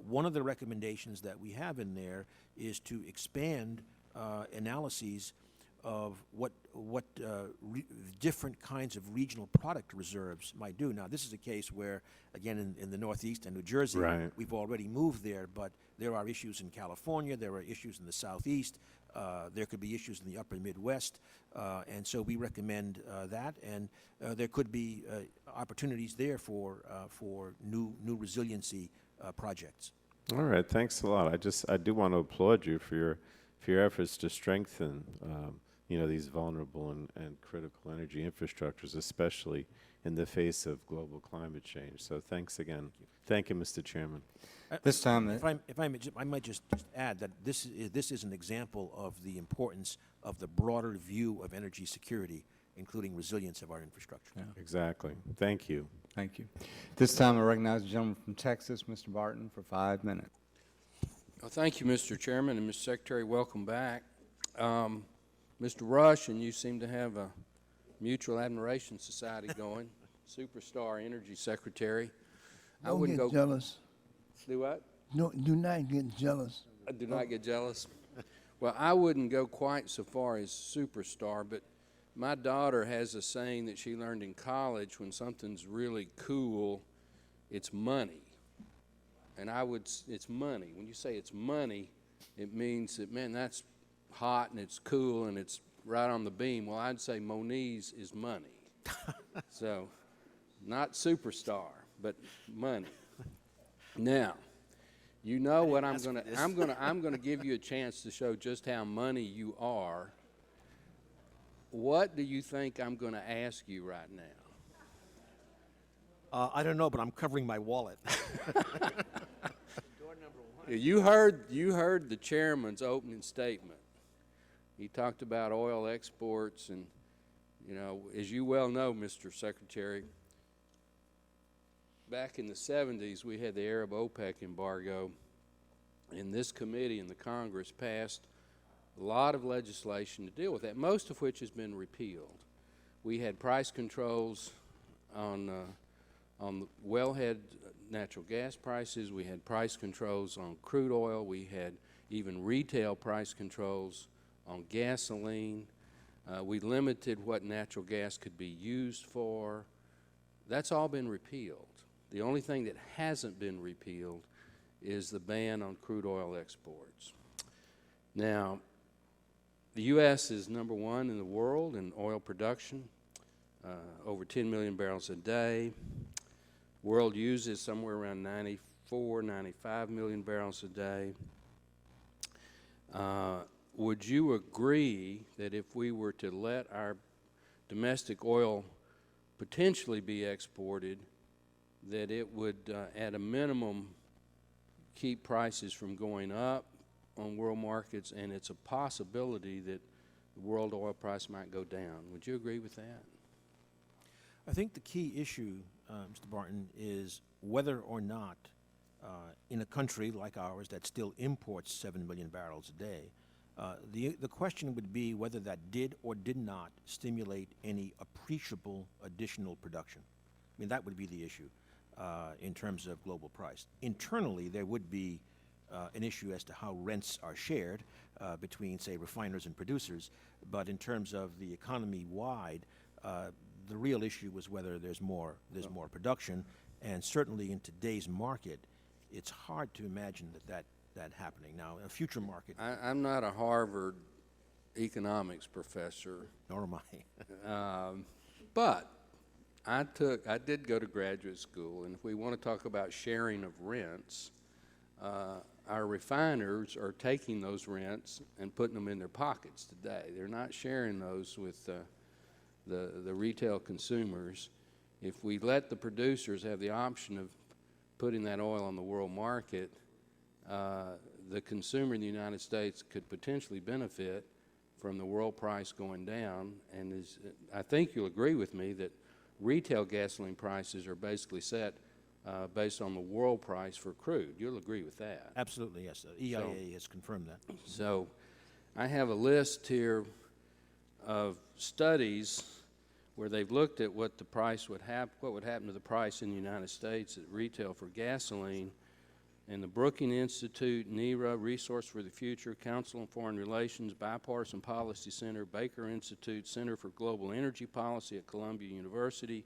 One of the recommendations that we have in there is to expand analyses of what different kinds of regional product reserves might do. Now, this is a case where, again, in the Northeast and New Jersey, Right. we've already moved there, but there are issues in California, there are issues in the Southeast, there could be issues in the upper Midwest, and so we recommend that, and there could be opportunities there for new resiliency projects. All right, thanks a lot. I do want to applaud you for your efforts to strengthen you know, these vulnerable and critical energy infrastructures, especially in the face of global climate change. So thanks again. Thank you, Mr. Chairman. This time, If I might just add that this is an example of the importance of the broader view of energy security, including resilience of our infrastructure. Yeah. Exactly. Thank you. thank you. This time, I recognize the gentleman from Texas, Mr. Barton, for 5 minutes. Well, thank you, Mr. Chairman, and Mr. Secretary, welcome back. Mr. Rush and you seem to have a mutual admiration society going. Superstar Energy Secretary. I Don't wouldn't get go jealous. do what? No, do not get jealous. I do not get jealous. Well, I wouldn't go quite so far as superstar, but my daughter has a saying that she learned in college: when something's really cool, it's money. And it's money. When you say it's money, it means that, man, that's hot and it's cool and it's right on the beam. Well, I'd say Moniz is money. So, not superstar, but money. Now, you know what I'm gonna give you a chance to show just how money you are. What do you think I'm gonna ask you right now? I don't know, but I'm covering my wallet. You heard the chairman's opening statement. He talked about oil exports, and you know, as you well know, Mr. Secretary, back in the 70s we had the Arab OPEC embargo, and this committee and the Congress passed a lot of legislation to deal with that, most of which has been repealed. We had price controls on the wellhead natural gas prices. We had price controls on crude oil. We had even retail price controls on gasoline. We limited what natural gas could be used for. That's all been repealed. The only thing that hasn't been repealed is the ban on crude oil exports. Now, the U.S. is number one in the world in oil production, over 10 million barrels a day. World uses somewhere around 94, 95 million barrels a day. Would you agree that if we were to let our domestic oil potentially be exported, that it would, at a minimum, keep prices from going up on world markets, and it's a possibility that the world oil price might go down? Would you agree with that? I think the key issue, Mr. Barton, is whether or not in a country like ours that still imports 7 million barrels a day, The question would be whether that did or did not stimulate any appreciable additional production. I mean, that would be the issue in terms of global price. Internally, there would be an issue as to how rents are shared between, say, refiners and producers, but in terms of the economy-wide, the real issue was whether there's more production, and certainly in today's market, it's hard to imagine that happening. Now, in a future market, I'm not a Harvard economics professor, nor am I. but I did go to graduate school, and if we want to talk about sharing of rents, our refiners are taking those rents and putting them in their pockets today. They're not sharing those with the retail consumers. If we let the producers have the option of putting that oil on the world market, the consumer in the United States could potentially benefit from the world price going down. And I think you'll agree with me that retail gasoline prices are basically set based on the world price for crude. You'll agree with that. Absolutely, yes. The EIA has confirmed that. So I have a list here of studies where they've looked at what would happen to the price in the United States at retail for gasoline. And the Brookings Institute, NERA, Resource for the Future, Council on Foreign Relations, Bipartisan Policy Center, Baker Institute, Center for Global Energy Policy at Columbia University,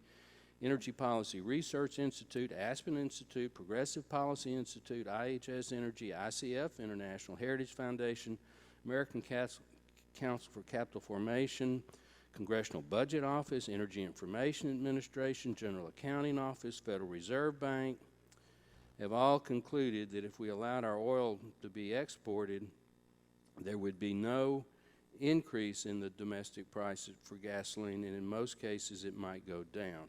Energy Policy Research Institute, Aspen Institute, Progressive Policy Institute, IHS Energy, ICF, International Heritage Foundation, American Council for Capital Formation, Congressional Budget Office, Energy Information Administration, General Accounting Office, Federal Reserve Bank, have all concluded that if we allowed our oil to be exported, there would be no increase in the domestic price for gasoline, and in most cases it might go down.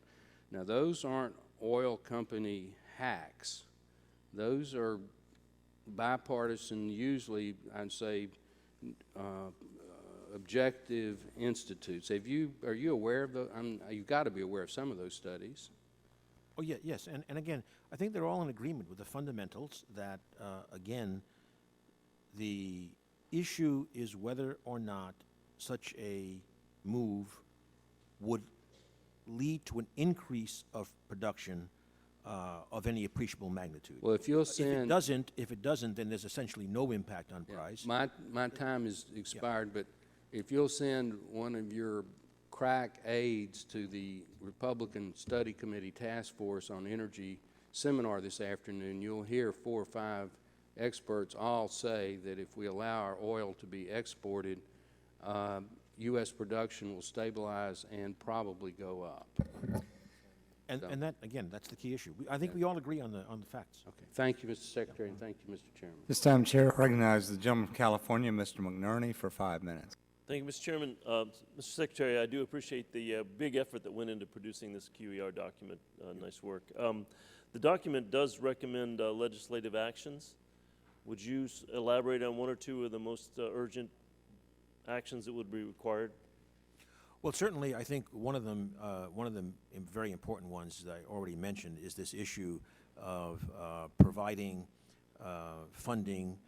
Now, those aren't oil company hacks. Those are bipartisan, usually, I'd say, objective institutes. Are you aware of those? You've got to be aware of some of those studies. Oh, yeah, yes, and again, I think they're all in agreement with the fundamentals that, again, the issue is whether or not such a move would lead to an increase of production of any appreciable magnitude. Well, if you'll send... If it doesn't, then there's essentially no impact on price. My time is expired, but if you'll send one of your crack aides to the Republican Study Committee Task Force on Energy seminar this afternoon, you'll hear 4 or 5 experts all say that if we allow our oil to be exported, U.S. production will stabilize and probably go up. And that, again, that's the key issue. I think we all agree on the facts. Okay. Thank you, Mr. Secretary, and thank you, Mr. Chairman. This time, Chair recognizes the gentleman from California, Mr. McNerney, for 5 minutes. Thank you, Mr. Chairman. Mr. Secretary, I do appreciate the big effort that went into producing this QER document. Nice work. The document does recommend legislative actions. Would you elaborate on 1 or 2 of the most urgent actions that would be required? Well, certainly, I think one of them very important ones that I already mentioned is this issue of providing funding,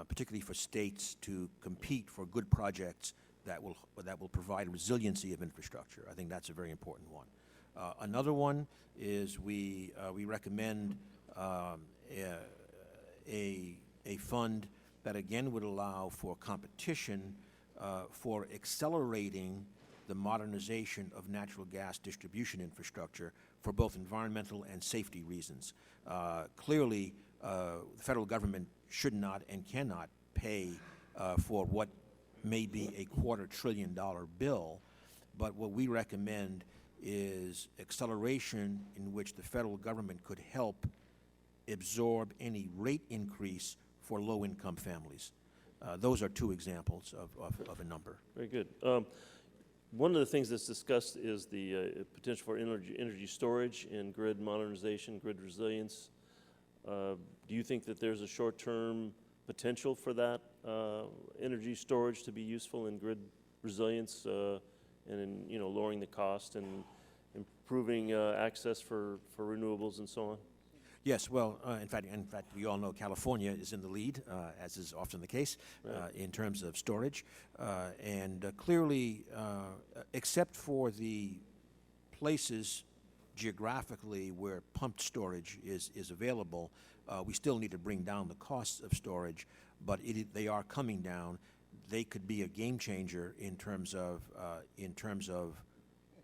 particularly for states to compete for good projects that will provide resiliency of infrastructure. I think that's a very important one. Another one is we recommend a fund that again would allow for competition for accelerating the modernization of natural gas distribution infrastructure for both environmental and safety reasons. Clearly, the federal government should not and cannot pay for what may be a $250 billion bill, but what we recommend is acceleration in which the federal government could help absorb any rate increase for low-income families. Those are 2 examples of a number. Very good. One of the things that's discussed is the potential for energy storage and grid modernization, grid resilience. Do you think that there's a short-term potential for that energy storage to be useful in grid resilience and in lowering the cost and improving access for renewables and so on? Yes, well, in fact, we all know California is in the lead, as is often the case, in terms of storage. And clearly, except for the places geographically where pumped storage is available, we still need to bring down the costs of storage, but they are coming down. They could be a game changer in terms of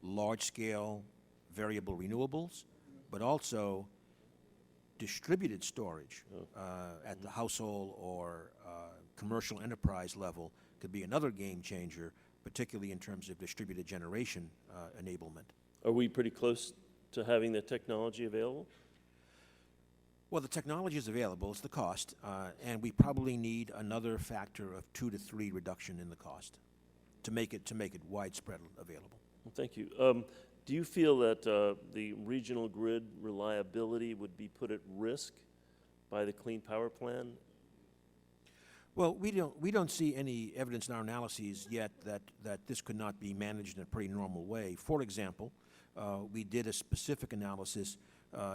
large-scale variable renewables, but also distributed storage at the household or commercial enterprise level could be another game changer, particularly in terms of distributed generation enablement. Are we pretty close to having the technology available? Well, the technology is available. It's the cost, and we probably need another factor of 2 to 3 reduction in the cost to make it widespread available. Well, thank you. Do you feel that the regional grid reliability would be put at risk by the Clean Power Plan? Well, we don't see any evidence in our analyses yet that this could not be managed in a pretty normal way. For example, we did a specific analysis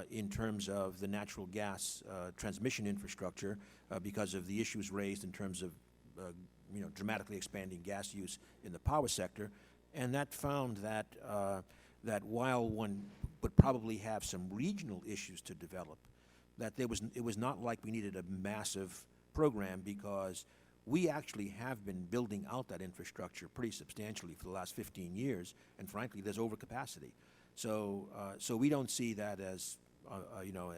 in terms of the natural gas transmission infrastructure because of the issues raised in terms of dramatically expanding gas use in the power sector, and that found that that while one would probably have some regional issues to develop, that it was not like we needed a massive program, because we actually have been building out that infrastructure pretty substantially for the last 15 years, and frankly, there's overcapacity. So we don't see that as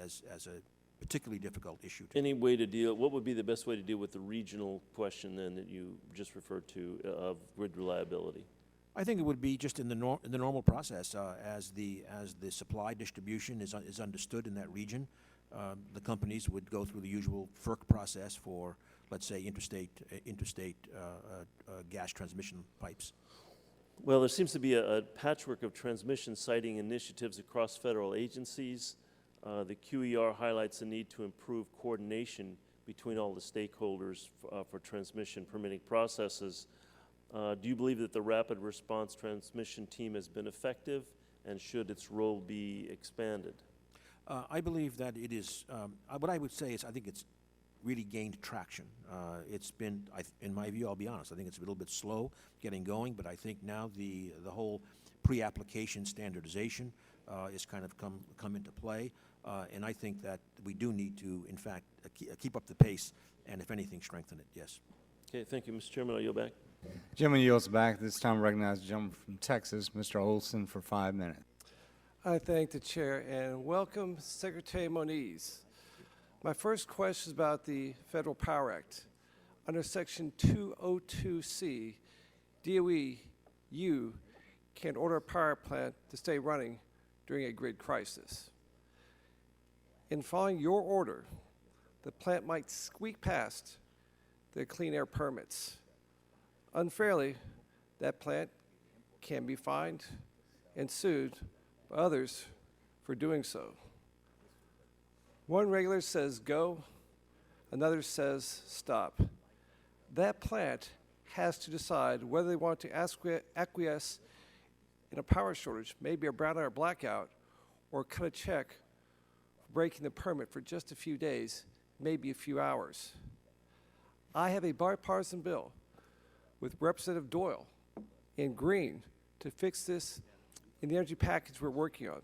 as a particularly difficult issue. Any way to deal? What would be the best way to deal with the regional question then that you just referred to of grid reliability? I think it would be just in the normal process as the supply distribution is understood in that region. The companies would go through the usual FERC process for, let's say, interstate gas transmission pipes. Well, there seems to be a patchwork of transmission siting initiatives across federal agencies. The QER highlights the need to improve coordination between all the stakeholders for transmission permitting processes. Do you believe that the rapid response transmission team has been effective, and should its role be expanded? I believe that it is, what I would say is I think it's really gained traction. It's been, in my view, I'll be honest, I think it's a little bit slow getting going, but I think now the whole pre-application standardization is kind of come into play, and I think that we do need to, in fact, keep up the pace, and if anything, strengthen it, yes. Okay, thank you, Mr. Chairman. I'll yield back. Gentleman yields back. This time recognize the gentleman from Texas, Mr. Olson, for 5 minutes. I thank the chair and welcome Secretary Moniz. My first question is about the Federal Power Act. Under Section 202C, DOE can order a power plant to stay running during a grid crisis. In following your order, the plant might squeak past the clean air permits. Unfairly, that plant can be fined and sued by others for doing so. One regulator says go, another says stop. That plant has to decide whether they want to acquiesce in a power shortage, maybe a brownout or blackout, or cut a check for breaking the permit for just a few days, maybe a few hours. I have a bipartisan bill with Representative Doyle and Green to fix this in the energy package we're working on.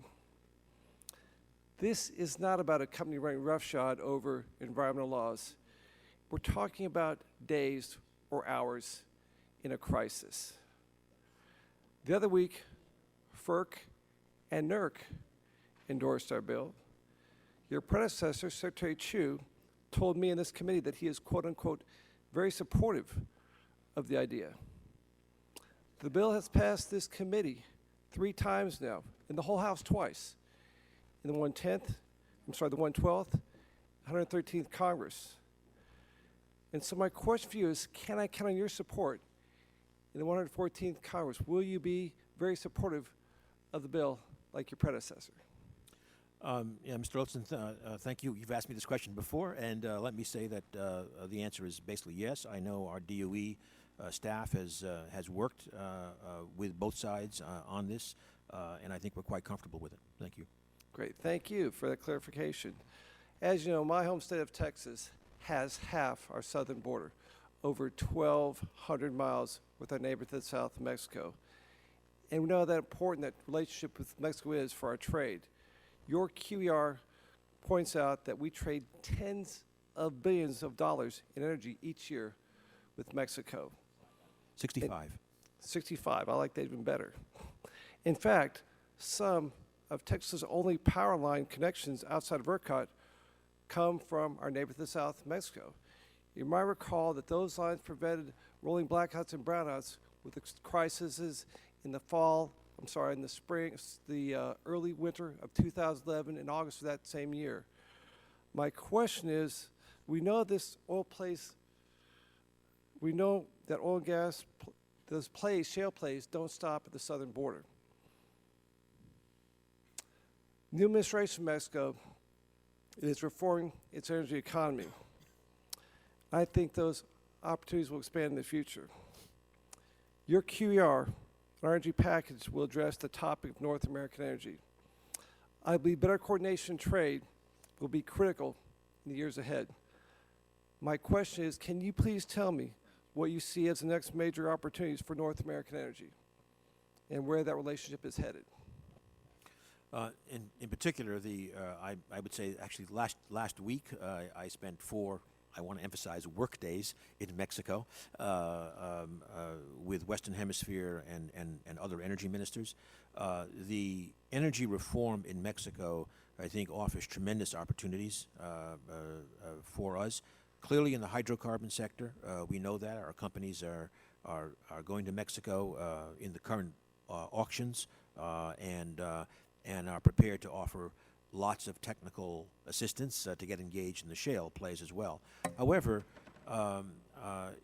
This is not about a company running roughshod over environmental laws. We're talking about days or hours in a crisis. The other week, FERC and NERC endorsed our bill. Your predecessor, Secretary Chu, told me in this committee that he is, quote unquote, very supportive of the idea. The bill has passed this committee 3 times now, in the whole House twice, in the 112th, 113th Congress. And so my question for you is, can I count on your support in the 114th Congress? Will you be very supportive of the bill like your predecessor? Yeah, Mr. Olson, thank you. You've asked me this question before, and let me say that the answer is basically yes. I know our DOE staff has worked with both sides on this, and I think we're quite comfortable with it. Thank you. Great, thank you for that clarification. As you know, my home state of Texas has half our southern border, over 1,200 miles with our neighbor to the south of Mexico. And we know that important that relationship with Mexico is for our trade. Your QER points out that we trade tens of billions of dollars in energy each year with Mexico. 65. 65, I like that even better. In fact, some of Texas' only power line connections outside of ERCOT come from our neighbor to the south, Mexico. You might recall that those lines prevented rolling blackouts and brownouts with crises in the in the spring, the early winter of 2011 and August of that same year. My question is, we know that oil and gas, those plays, shale plays, don't stop at the southern border. New administration in Mexico is reforming its energy economy. I think those opportunities will expand in the future. Your QER, our energy package, will address the topic of North American energy. I believe better coordination and trade will be critical in the years ahead. My question is, can you please tell me what you see as the next major opportunities for North American energy and where that relationship is headed? In particular, I would say actually last week I spent 4, I want to emphasize, work days in Mexico with Western Hemisphere and other energy ministers. The energy reform in Mexico, I think, offers tremendous opportunities for us. Clearly in the hydrocarbon sector, we know that our companies are going to Mexico in the current auctions and are prepared to offer lots of technical assistance to get engaged in the shale plays as well. However,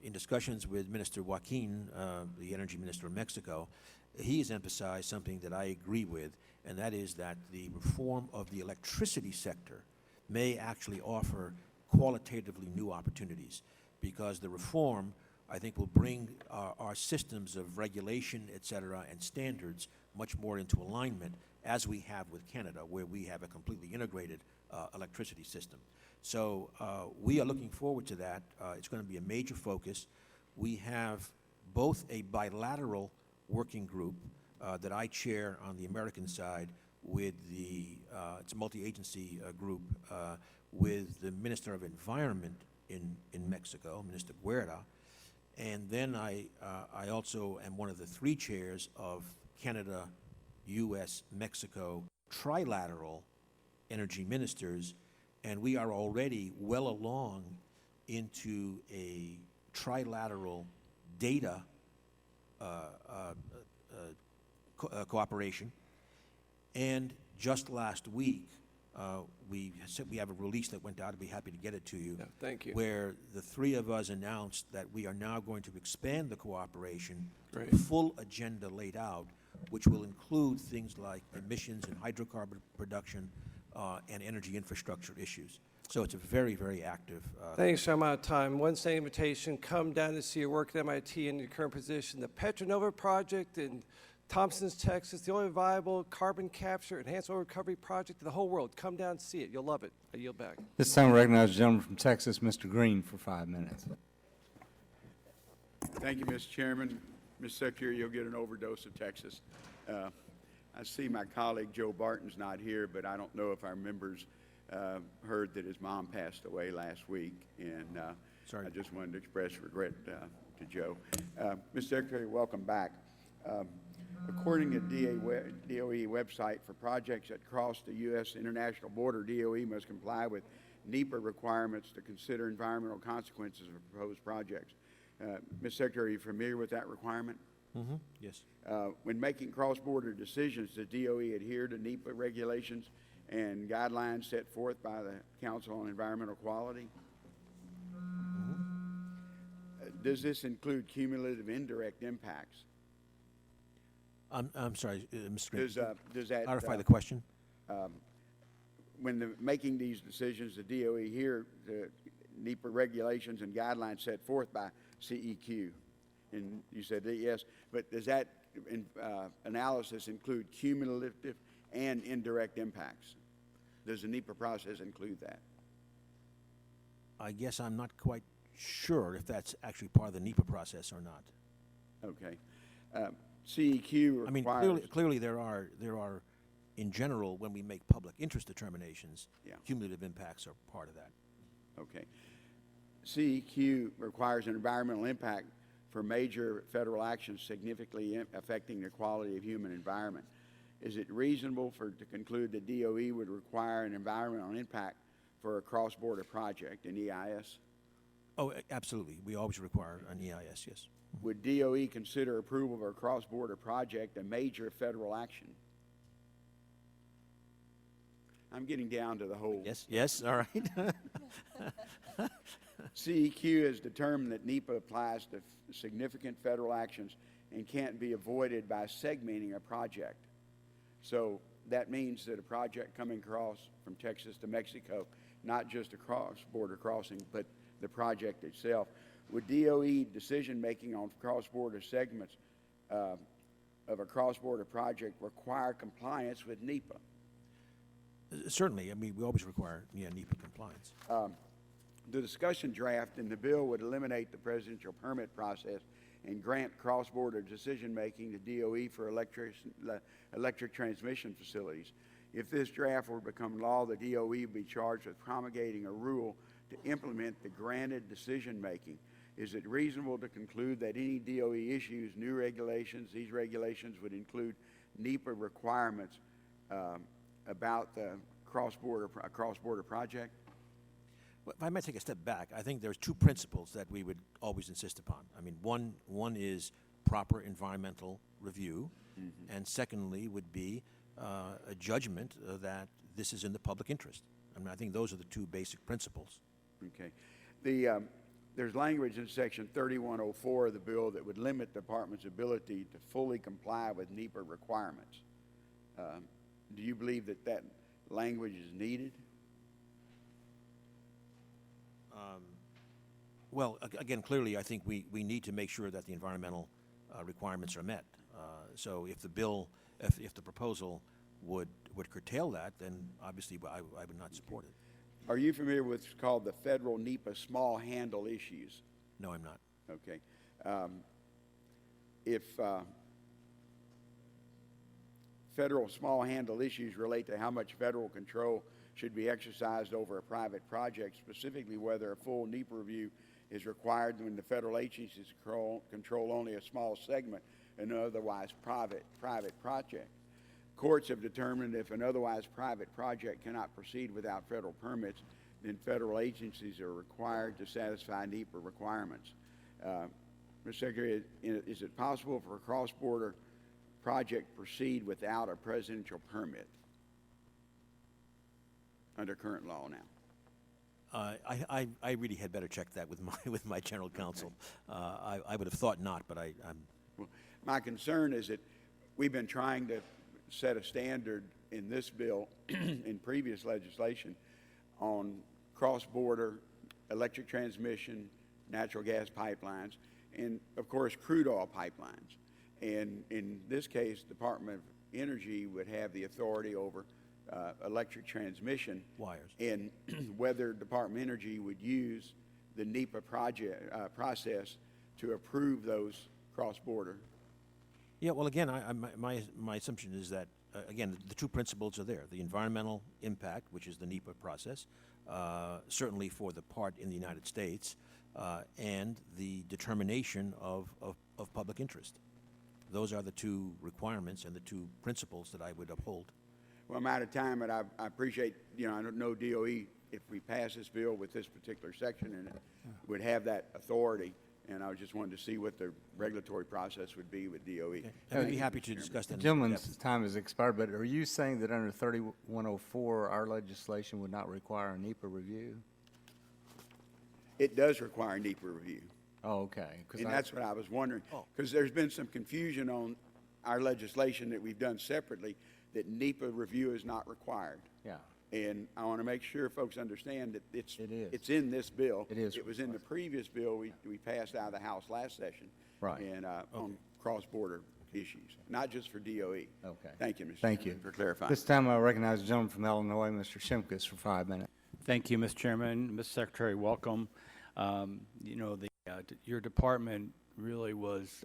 in discussions with Minister Joaquin, the energy minister of Mexico, he has emphasized something that I agree with, and that is that the reform of the electricity sector may actually offer qualitatively new opportunities, because the reform, I think, will bring our systems of regulation, et cetera, and standards much more into alignment, as we have with Canada, where we have a completely integrated electricity system. So we are looking forward to that. It's going to be a major focus. We have both a bilateral working group that I chair on the American side with it's a multi-agency group with the Minister of Environment in Mexico, Minister Guerra. And then I also am one of the 3 chairs of Canada, U.S., Mexico trilateral energy ministers, and we are already well along into a trilateral data cooperation. And just last week, we have a release that went out. I'd be happy to get it to you. Yeah, thank you. Where the 3 of us announced that we are now going to expand the cooperation, Great. to a full agenda laid out, which will include things like emissions and hydrocarbon production and energy infrastructure issues. So it's a very, very active. Thanks, I'm out of time. One standing invitation, come down to see your work at MIT in your current position. The Petronova project in Thompson's, Texas, the only viable carbon capture enhanced oil recovery project in the whole world. Come down and see it. You'll love it. I yield back. This time I recognize the gentleman from Texas, Mr. Green, for 5 minutes. Thank you, Mr. Chairman. Mr. Secretary, you'll get an overdose of Texas. I see my colleague Joe Barton's not here, but I don't know if our members heard that his mom passed away last week, and Sorry. I just wanted to express regret to Joe. Mr. Secretary, welcome back. According to DOE website, for projects that cross the U.S. international border, DOE must comply with NEPA requirements to consider environmental consequences of proposed projects. Ms. Secretary, are you familiar with that requirement? Mm-hmm. Yes. When making cross-border decisions, does DOE adhere to NEPA regulations and guidelines set forth by the Council on Environmental Quality? Does this include cumulative indirect impacts? I'm sorry, Mr. Green. Does that clarify the question? When making these decisions, the DOE adhere to NEPA regulations and guidelines set forth by CEQ? And you said that yes, but does that analysis include cumulative and indirect impacts? Does the NEPA process include that? I guess I'm not quite sure if that's actually part of the NEPA process or not. Okay. CEQ I mean, requires. clearly there are, in general, when we make public interest determinations, Yeah. cumulative impacts are part of that. Okay. CEQ requires an environmental impact for major federal actions significantly affecting the quality of human environment. Is it reasonable to conclude that DOE would require an environmental impact for a cross-border project, an EIS? Oh, absolutely. We always require an EIS, yes. Would DOE consider approval of a cross-border project a major federal action? I'm getting down to the whole. Yes, all right. CEQ has determined that NEPA applies to significant federal actions and can't be avoided by segmenting a project. So that means that a project coming across from Texas to Mexico, not just a cross-border crossing, but the project itself. Would DOE decision-making on cross-border segments of a cross-border project require compliance with NEPA? Certainly. I mean, we always require NEPA compliance. The discussion draft in the bill would eliminate the presidential permit process and grant cross-border decision-making to DOE for electric transmission facilities. If this draft were to become law, the DOE would be charged with promulgating a rule to implement the granted decision-making. Is it reasonable to conclude that any DOE issues new regulations, these regulations would include NEPA requirements about the cross-border project? Well, if I might take a step back, I think there's two principles that we would always insist upon. I mean, one is proper environmental review, and secondly would be a judgment that this is in the public interest. I mean, I think those are the two basic principles. Okay. There's language in Section 3104 of the bill that would limit the department's ability to fully comply with NEPA requirements. Do you believe that that language is needed? Well, again, clearly, I think we need to make sure that the environmental requirements are met. So if the bill, if the proposal would curtail that, then obviously I would not support it. Are you familiar with what's called the federal NEPA small handle issues? No, I'm not. Okay. If federal small handle issues relate to how much federal control should be exercised over a private project, specifically whether a full NEPA review is required when the federal agencies control only a small segment in an otherwise private project. Courts have determined if an otherwise private project cannot proceed without federal permits, then federal agencies are required to satisfy NEPA requirements. Mr. Secretary, is it possible for a cross-border project to proceed without a presidential permit under current law now? I really had better check that with my general counsel. I would have thought not, but I'm. Well, my concern is that we've been trying to set a standard in this bill in previous legislation on cross-border electric transmission, natural gas pipelines, and of course crude oil pipelines. And in this case, Department of Energy would have the authority over electric transmission Wires. and whether Department of Energy would use the NEPA process to approve those cross-border. Yeah, well, again, my assumption is that, again, the two principles are there. The environmental impact, which is the NEPA process, certainly for the part in the United States, and the determination of public interest. Those are the two requirements and the two principles that I would uphold. Well, I'm out of time, but I appreciate, I don't know DOE, if we pass this bill with this particular section in it, would have that authority. And I just wanted to see what the regulatory process would be with DOE. I'd be happy to discuss that. The gentleman's time has expired, but are you saying that under 3104, our legislation would not require a NEPA review? It does require a NEPA review. Oh, okay. And that's what I was wondering. Because there's been some confusion on our legislation that we've done separately, that NEPA review is not required. Yeah. And I want to make sure folks understand that It is. it's in this bill. It is It was in the previous bill we passed out of the House last session. Right. And on cross-border issues, not just for DOE. Okay. Thank you, Mr. Thank Chairman, you. for clarifying. This time I recognize the gentleman from Illinois, Mr. Shimkus, for 5 minutes. Thank you, Mr. Chairman. Mr. Secretary, welcome. You know, your department really was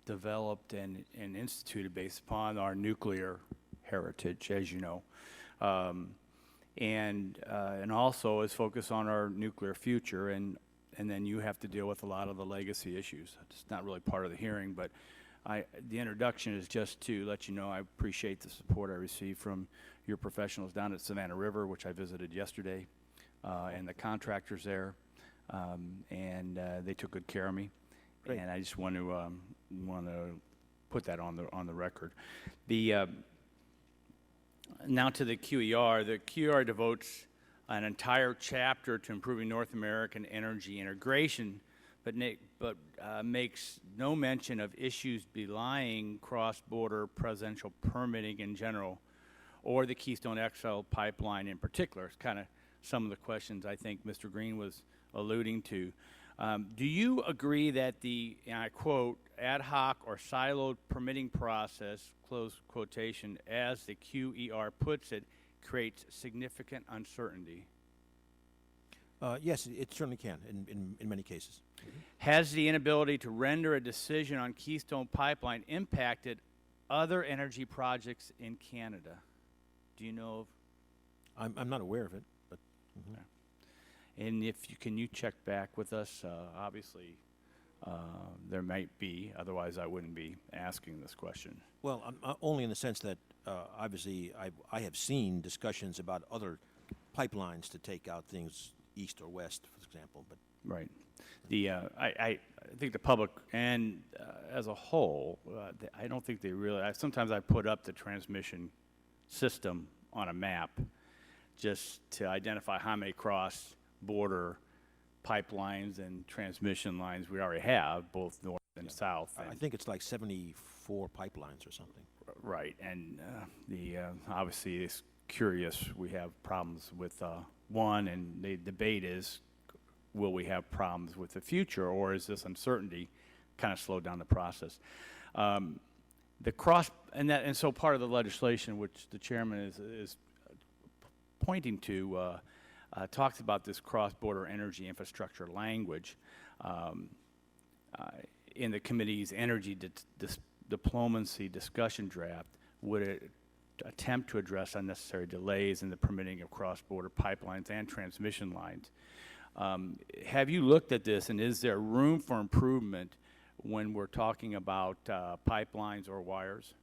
developed and instituted based upon our nuclear heritage, as you know, and also is focused on our nuclear future, and then you have to deal with a lot of the legacy issues. It's not really part of the hearing, but the introduction is just to let you know I appreciate the support I received from your professionals down at Savannah River, which I visited yesterday, and the contractors there, and they took good care of me. Great. And I just want to put that on the record. Now to the QER. The QER devotes an entire chapter to improving North American energy integration, but makes no mention of issues belying cross-border presidential permitting in general, or the Keystone XL pipeline in particular. It's kind of some of the questions I think Mr. Green was alluding to. Do you agree that the, and I quote, ad hoc or siloed permitting process, close quotation, as the QER puts it, creates significant uncertainty? Yes, it certainly can in many cases. Has the inability to render a decision on Keystone Pipeline impacted other energy projects in Canada? Do you know of? I'm not aware of it, but. Okay. And can you check back with us? Obviously, there might be. Otherwise, I wouldn't be asking this question. Well, only in the sense that obviously I have seen discussions about other pipelines to take out things east or west, for example. But right. I think the public and as a whole, I don't think they really. Sometimes I put up the transmission system on a map just to identify how many cross-border pipelines and transmission lines we already have, both north and south. I think it's like 74 pipelines or something. Right, and obviously it's curious. We have problems with one, and the debate is, will we have problems with the future, or is this uncertainty kind of slow down the process? So part of the legislation, which the chairman is pointing to, talks about this cross-border energy infrastructure language in the committee's energy diplomacy discussion draft. Would it attempt to address unnecessary delays in the permitting of cross-border pipelines and transmission lines? Have you looked at this, and is there room for improvement when we're talking about pipelines or wires?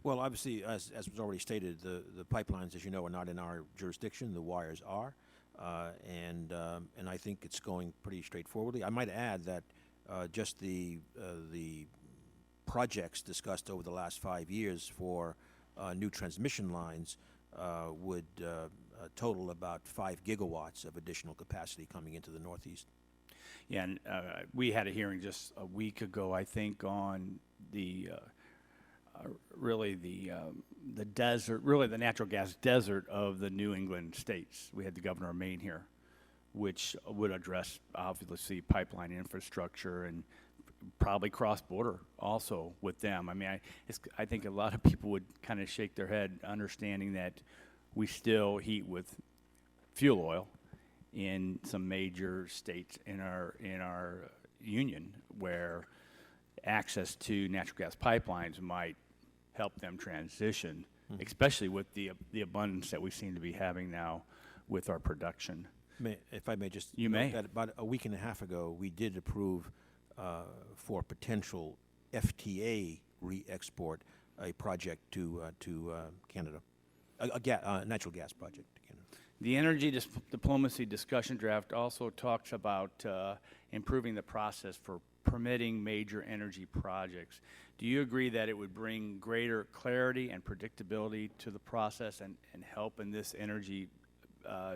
Well, obviously, as was already stated, the pipelines, as you know, are not in our jurisdiction. The wires are, and I think it's going pretty straightforwardly. I might add that just the projects discussed over the last 5 years for new transmission lines would total about 5 gigawatts of additional capacity coming into the Northeast. Yeah, and we had a hearing just a week ago, I think, on the desert, really the natural gas desert of the New England states. We had the governor of Maine here, which would address, obviously, pipeline infrastructure and probably cross-border also with them. I mean, I think a lot of people would kind of shake their head understanding that we still heat with fuel oil in some major states in our union, where access to natural gas pipelines might help them transition, especially with the abundance that we seem to be having now with our production. If I may just you note may. That about a week and a half ago, we did approve for potential FTA re-export a project to Canada, a natural gas project to Canada. The energy diplomacy discussion draft also talks about improving the process for permitting major energy projects. Do you agree that it would bring greater clarity and predictability to the process and help in this energy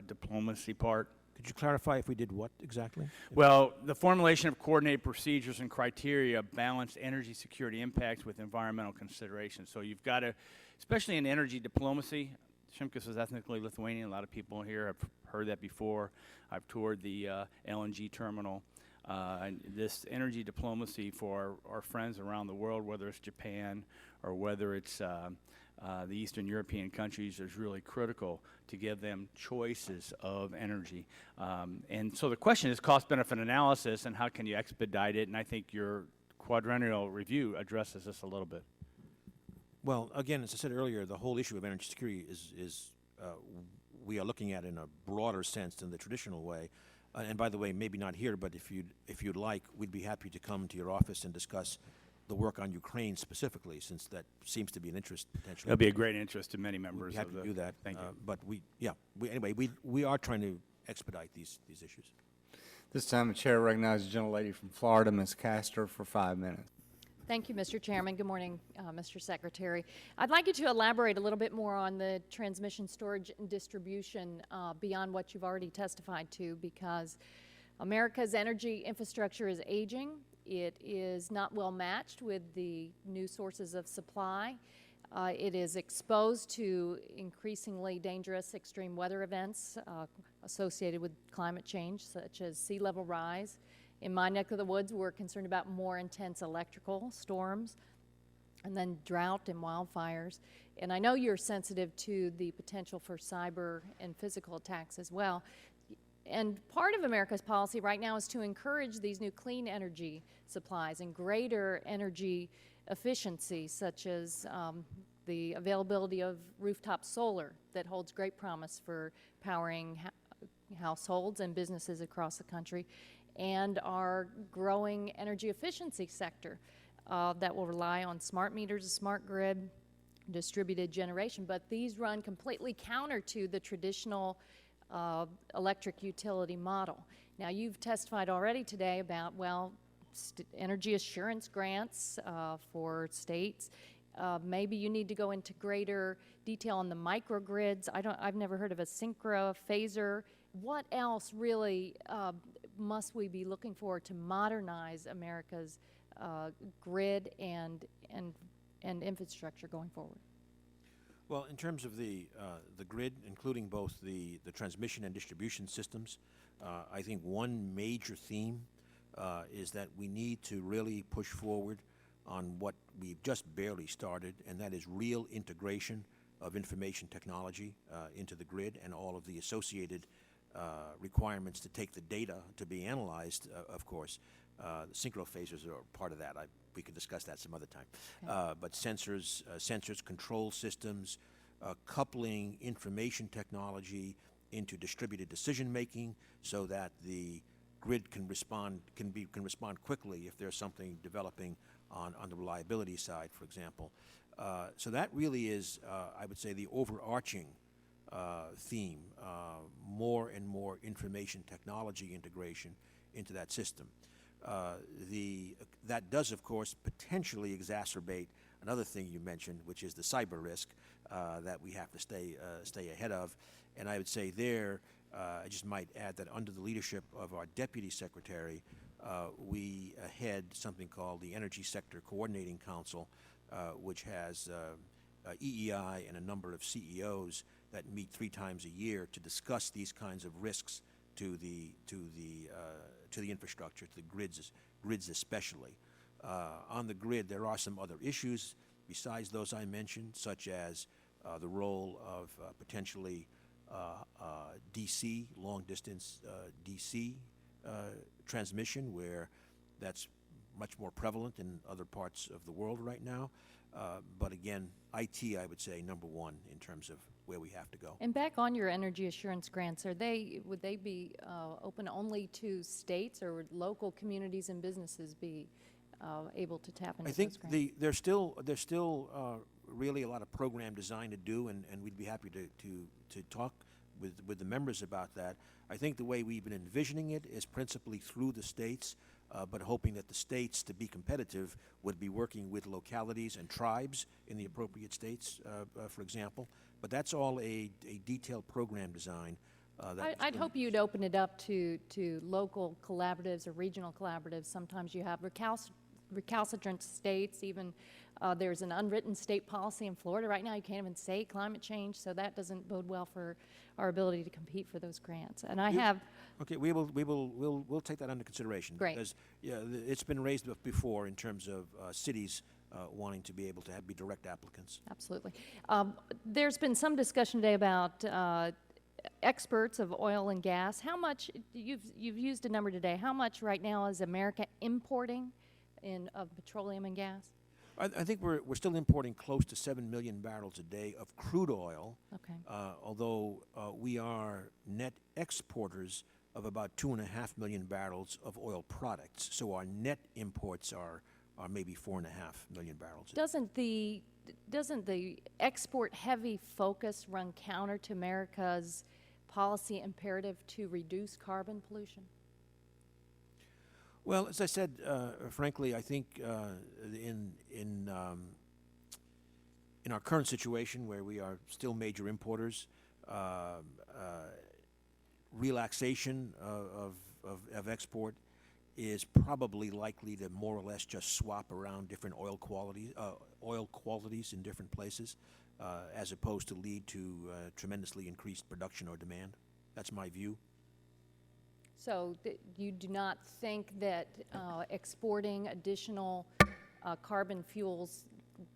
diplomacy part? Could you clarify if we did what exactly? Well, the formulation of coordinated procedures and criteria balance energy security impacts with environmental considerations. So you've got to, especially in energy diplomacy, Shimkus is ethnically Lithuanian. A lot of people here have heard that before. I've toured the LNG terminal. And this energy diplomacy for our friends around the world, whether it's Japan or whether it's the Eastern European countries is really critical to give them choices of energy. And so the question is cost-benefit analysis and how can you expedite it, and I think your quadrennial review addresses this a little bit. Well, again, as I said earlier, the whole issue of energy security we are looking at in a broader sense than the traditional way. And by the way, maybe not here, but if you'd like, we'd be happy to come to your office and discuss the work on Ukraine specifically, since that seems to be an interest potentially. It'll be a great interest to many We'd members be happy of the. to do that. Thank you. But anyway, we are trying to expedite these issues. This time, the chair recognizes the gentlelady from Florida, Ms. Castor, for 5 minutes. Thank you, Mr. Chairman. Good morning, Mr. Secretary. I'd like you to elaborate a little bit more on the transmission, storage, and distribution beyond what you've already testified to, because America's energy infrastructure is aging. It is not well matched with the new sources of supply. It is exposed to increasingly dangerous extreme weather events associated with climate change, such as sea level rise. In my neck of the woods, we're concerned about more intense electrical storms, and then drought and wildfires. And I know you're sensitive to the potential for cyber and physical attacks as well. And part of America's policy right now is to encourage these new clean energy supplies and greater energy efficiency, such as the availability of rooftop solar that holds great promise for powering households and businesses across the country, and our growing energy efficiency sector that will rely on smart meters, a smart grid, distributed generation. But these run completely counter to the traditional electric utility model. Now, you've testified already today about, well, energy assurance grants for states. Maybe you need to go into greater detail on the microgrids. I've never heard of a synchro phaser. What else really must we be looking for to modernize America's grid and infrastructure going forward? Well, in terms of the grid, including both the transmission and distribution systems, I think one major theme is that we need to really push forward on what we've just barely started, and that is real integration of information technology into the grid and all of the associated requirements to take the data to be analyzed, of course. The synchro phasers are part of that. We could discuss that some other time. Okay. But sensors, control systems, coupling information technology into distributed decision making, so that the grid can respond quickly if there's something developing on the reliability side, for example. So that really is, I would say, the overarching theme, more and more information technology integration into that system. That does, of course, potentially exacerbate another thing you mentioned, which is the cyber risk that we have to stay ahead of. And I would say there, I just might add that under the leadership of our Deputy Secretary, we head something called the Energy Sector Coordinating Council, which has EEI and a number of CEOs that meet 3 times a year to discuss these kinds of risks to the infrastructure, to the grids especially. On the grid, there are some other issues besides those I mentioned, such as the role of potentially DC, long-distance DC transmission, where that's much more prevalent in other parts of the world right now. But again, IT, I would say, number one in terms of where we have to go. And back on your energy assurance grants, would they be open only to states, or would local communities and businesses be able to tap into those grants? I think there's still really a lot of program design to do, and we'd be happy to talk with the members about that. I think the way we've been envisioning it is principally through the states, but hoping that the states, to be competitive, would be working with localities and tribes in the appropriate states, for example. But that's all a detailed program design. I'd hope you'd open it up to local collaboratives or regional collaboratives. Sometimes you have recalcitrant states, even there's an unwritten state policy in Florida right now. You can't even say climate change, so that doesn't bode well for our ability to compete for those grants. And Okay, we'll take that under consideration. Great. Because it's been raised before in terms of cities wanting to be able to be direct applicants. Absolutely. There's been some discussion today about experts of oil and gas. How much, you've used a number today, how much right now is America importing of petroleum and gas? I think we're still importing close to 7 million barrels a day of crude oil, Okay. although we are net exporters of about 2.5 million barrels of oil products. So our net imports are maybe 4.5 million barrels. Doesn't the export-heavy focus run counter to America's policy imperative to reduce carbon pollution? Well, as I said, frankly, I think in our current situation, where we are still major importers, relaxation of export is probably likely to more or less just swap around different oil qualities in different places, as opposed to lead to tremendously increased production or demand. That's my view. So you do not think that exporting additional carbon fuels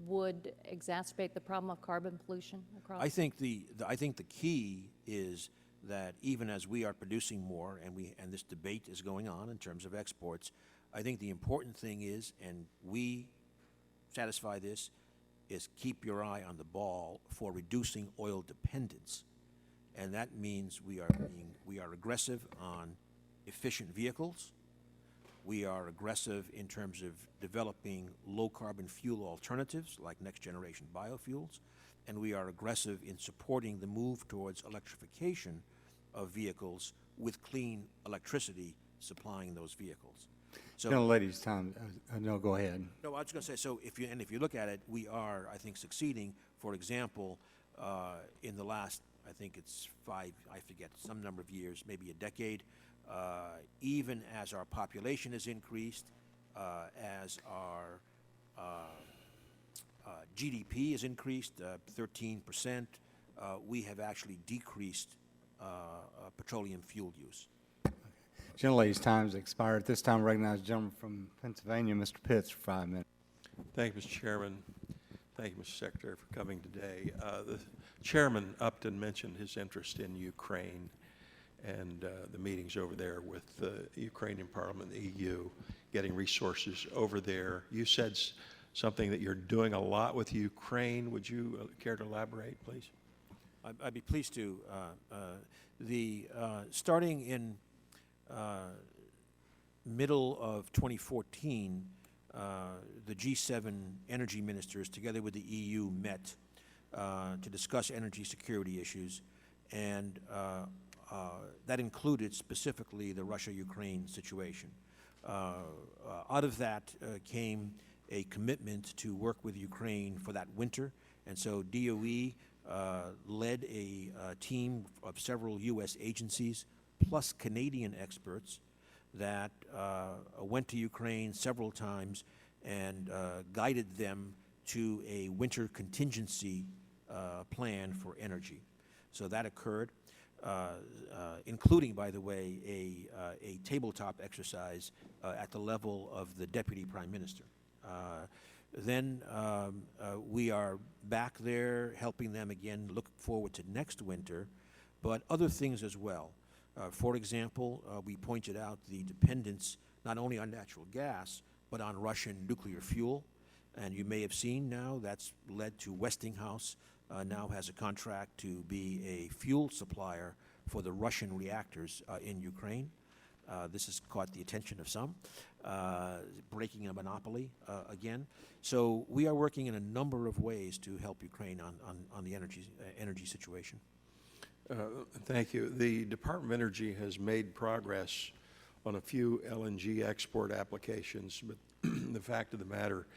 would exacerbate the problem of carbon pollution across? I think the key is that even as we are producing more, and this debate is going on in terms of exports, I think the important thing is, and we satisfy this, is keep your eye on the ball for reducing oil dependence, and that means we are aggressive on efficient vehicles. We are aggressive in terms of developing low-carbon fuel alternatives like next-generation biofuels, and we are aggressive in supporting the move towards electrification of vehicles with clean electricity supplying those vehicles. So, ladies, time. No, go ahead. no, I was going to say, so if you look at it, we are, I think, succeeding. For example, in the last, I think it's some number of years, maybe a decade, even as our population has increased, as our GDP has increased 13%, we have actually decreased petroleum fuel use. Gentlelady's time's expired. At this time, I recognize the gentleman from Pennsylvania, Mr. Pitts, for 5 minutes. Thank you, Mr. Chairman. Thank you, Mr. Secretary, for coming today. The Chairman Upton mentioned his interest in Ukraine and the meetings over there with the Ukrainian Parliament, the EU, getting resources over there. You said something that you're doing a lot with Ukraine. Would you care to elaborate, please? I'd be pleased to. Starting in middle of 2014, the G7 energy ministers, together with the EU, met to discuss energy security issues, and that included specifically the Russia-Ukraine situation. Out of that came a commitment to work with Ukraine for that winter, and so DOE led a team of several U.S. agencies plus Canadian experts that went to Ukraine several times and guided them to a winter contingency plan for energy. So that occurred, including, by the way, a tabletop exercise at the level of the Deputy Prime Minister. Then we are back there helping them again, look forward to next winter, but other things as well. For example, we pointed out the dependence not only on natural gas, but on Russian nuclear fuel. And you may have seen now that's led to Westinghouse now has a contract to be a fuel supplier for the Russian reactors in Ukraine. This has caught the attention of some, breaking a monopoly again. So we are working in a number of ways to help Ukraine on the energy situation. Thank you. The Department of Energy has made progress on a few LNG export applications, but the fact of the matter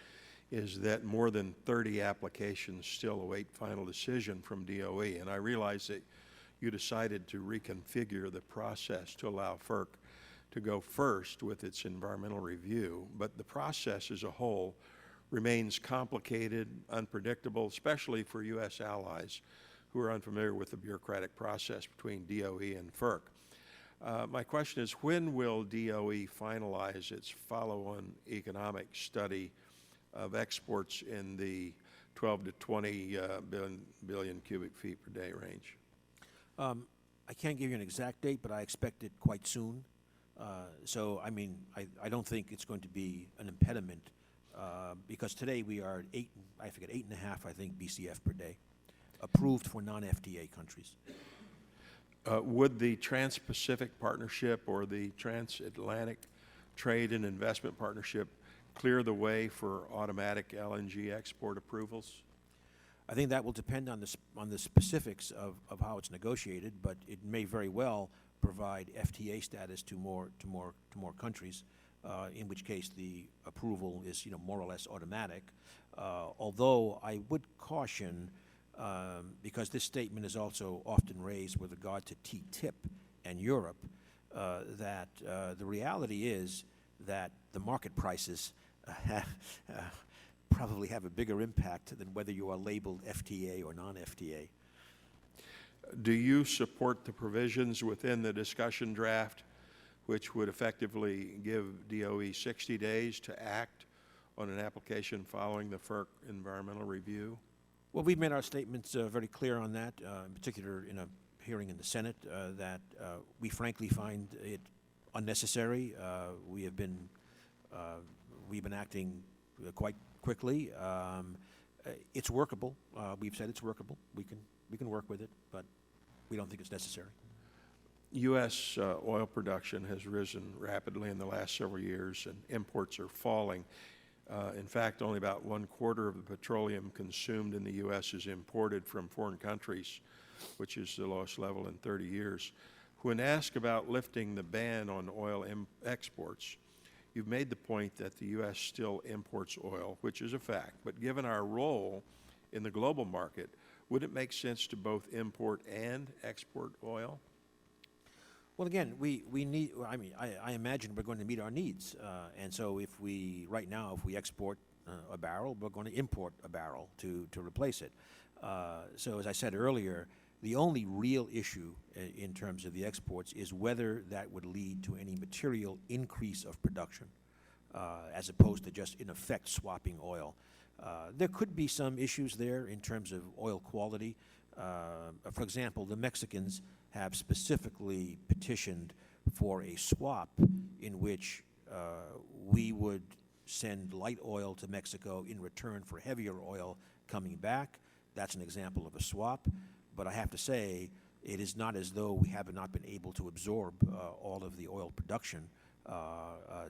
is that more than 30 applications still await final decision from DOE. And I realize that you decided to reconfigure the process to allow FERC to go first with its environmental review, but the process as a whole remains complicated, unpredictable, especially for U.S. allies who are unfamiliar with the bureaucratic process between DOE and FERC. My question is, when will DOE finalize its follow-on economic study of exports in the 12 to 20 billion cubic feet per day range? I can't give you an exact date, but I expect it quite soon. So, I mean, I don't think it's going to be an impediment because today we are at 8.5, I think, BCF per day, approved for non-FTA countries. Would the Trans-Pacific Partnership or the Transatlantic Trade and Investment Partnership clear the way for automatic LNG export approvals? I think that will depend on the specifics of how it's negotiated, but it may very well provide FTA status to more countries, in which case the approval is more or less automatic. Although I would caution, because this statement is also often raised with regard to TTIP and Europe, that the reality is that the market prices probably have a bigger impact than whether you are labeled FTA or non-FTA. Do you support the provisions within the discussion draft which would effectively give DOE 60 days to act on an application following the FERC environmental review? Well, we've made our statements very clear on that, in particular in a hearing in the Senate, that we frankly find it unnecessary. We've been acting quite quickly. It's workable. We've said it's workable. We can work with it, but we don't think it's necessary. U.S. Oil production has risen rapidly in the last several years, and imports are falling. In fact, only about 1/4 of the petroleum consumed in the U.S. is imported from foreign countries, which is the lowest level in 30 years. When asked about lifting the ban on oil exports, you've made the point that the U.S. still imports oil, which is a fact. But given our role in the global market, would it make sense to both import and export oil? Well, again, we need, I imagine we're going to meet our needs. And so right now, if we export a barrel, we're going to import a barrel to replace it. So as I said earlier, the only real issue in terms of the exports is whether that would lead to any material increase of production, as opposed to just, in effect, swapping oil. There could be some issues there in terms of oil quality. For example, the Mexicans have specifically petitioned for a swap in which we would send light oil to Mexico in return for heavier oil coming back. That's an example of a swap. But I have to say, it is not as though we have not been able to absorb all of the oil production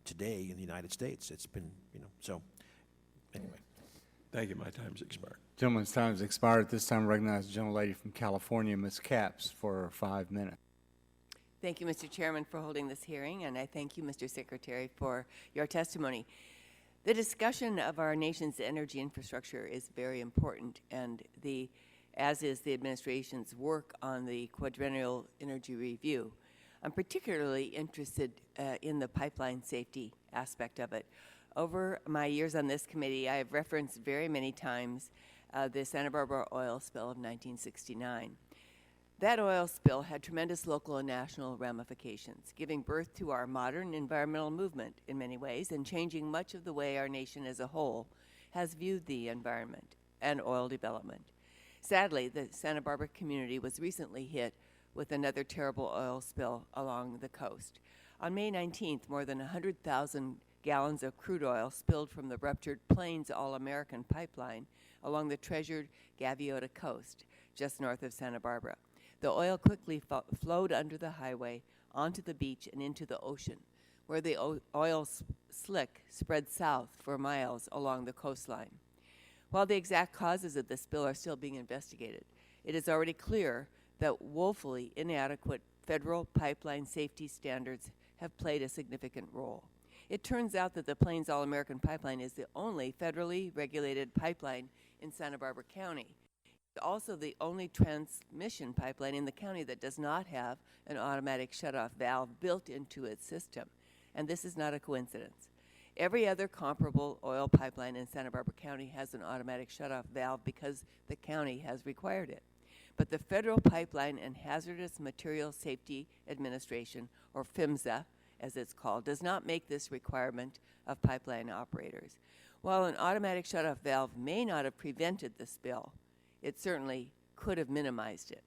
today in the United States. It's been, so anyway. Thank you. My time's expired. Gentleman's time has expired. At this time, I recognize the gentlelady from California, Ms. Capps, for 5 minutes. Thank you, Mr. Chairman, for holding this hearing, and I thank you, Mr. Secretary, for your testimony. The discussion of our nation's energy infrastructure is very important, and as is the administration's work on the Quadrennial Energy Review. I'm particularly interested in the pipeline safety aspect of it. Over my years on this committee, I have referenced very many times the Santa Barbara oil spill of 1969. That oil spill had tremendous local and national ramifications, giving birth to our modern environmental movement in many ways and changing much of the way our nation as a whole has viewed the environment and oil development. Sadly, the Santa Barbara community was recently hit with another terrible oil spill along the coast. On May 19th, more than 100,000 gallons of crude oil spilled from the ruptured Plains All-American pipeline along the treasured Gaviota coast, just north of Santa Barbara. The oil quickly flowed under the highway, onto the beach, and into the ocean, where the oil slick spread south for miles along the coastline. While the exact causes of the spill are still being investigated, it is already clear that woefully inadequate federal pipeline safety standards have played a significant role. It turns out that the Plains All-American Pipeline is the only federally regulated pipeline in Santa Barbara County. It's also the only transmission pipeline in the county that does not have an automatic shutoff valve built into its system. And this is not a coincidence. Every other comparable oil pipeline in Santa Barbara County has an automatic shutoff valve because the county has required it. But the Federal Pipeline and Hazardous Materials Safety Administration, or PHMSA, as it's called, does not make this requirement of pipeline operators. While an automatic shutoff valve may not have prevented the spill, it certainly could have minimized it.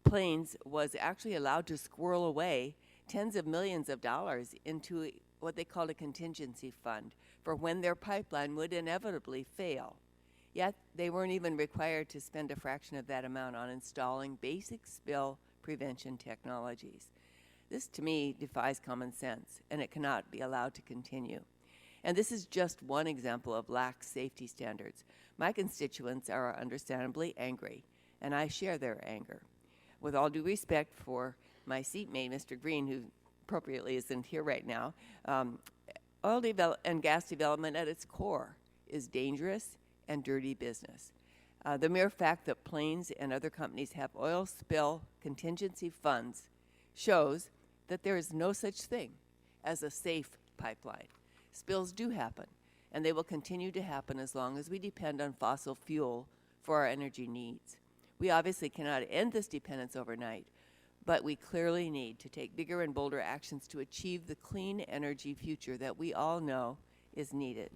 Plains was actually allowed to squirrel away tens of millions of dollars into what they called a contingency fund for when their pipeline would inevitably fail. Yet they weren't even required to spend a fraction of that amount on installing basic spill prevention technologies. This, to me, defies common sense, and it cannot be allowed to continue. And this is just one example of lax safety standards. My constituents are understandably angry, and I share their anger. With all due respect for my seatmate, Mr. Green, who appropriately isn't here right now, oil and gas development at its core is dangerous and dirty business. The mere fact that Plains and other companies have oil spill contingency funds shows that there is no such thing as a safe pipeline. Spills do happen, and they will continue to happen as long as we depend on fossil fuel for our energy needs. We obviously cannot end this dependence overnight, but we clearly need to take bigger and bolder actions to achieve the clean energy future that we all know is needed.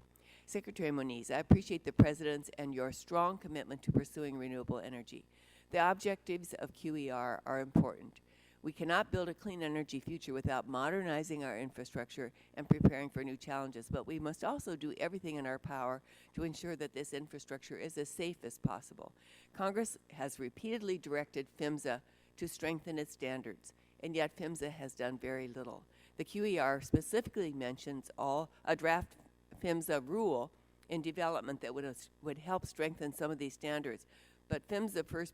Secretary Moniz, I appreciate the President's and your strong commitment to pursuing renewable energy. The objectives of QER are important. We cannot build a clean energy future without modernizing our infrastructure and preparing for new challenges, but we must also do everything in our power to ensure that this infrastructure is as safe as possible. Congress has repeatedly directed PHMSA to strengthen its standards, and yet PHMSA has done very little. The QER specifically mentions a draft PHMSA rule in development that would help strengthen some of these standards. But PHMSA first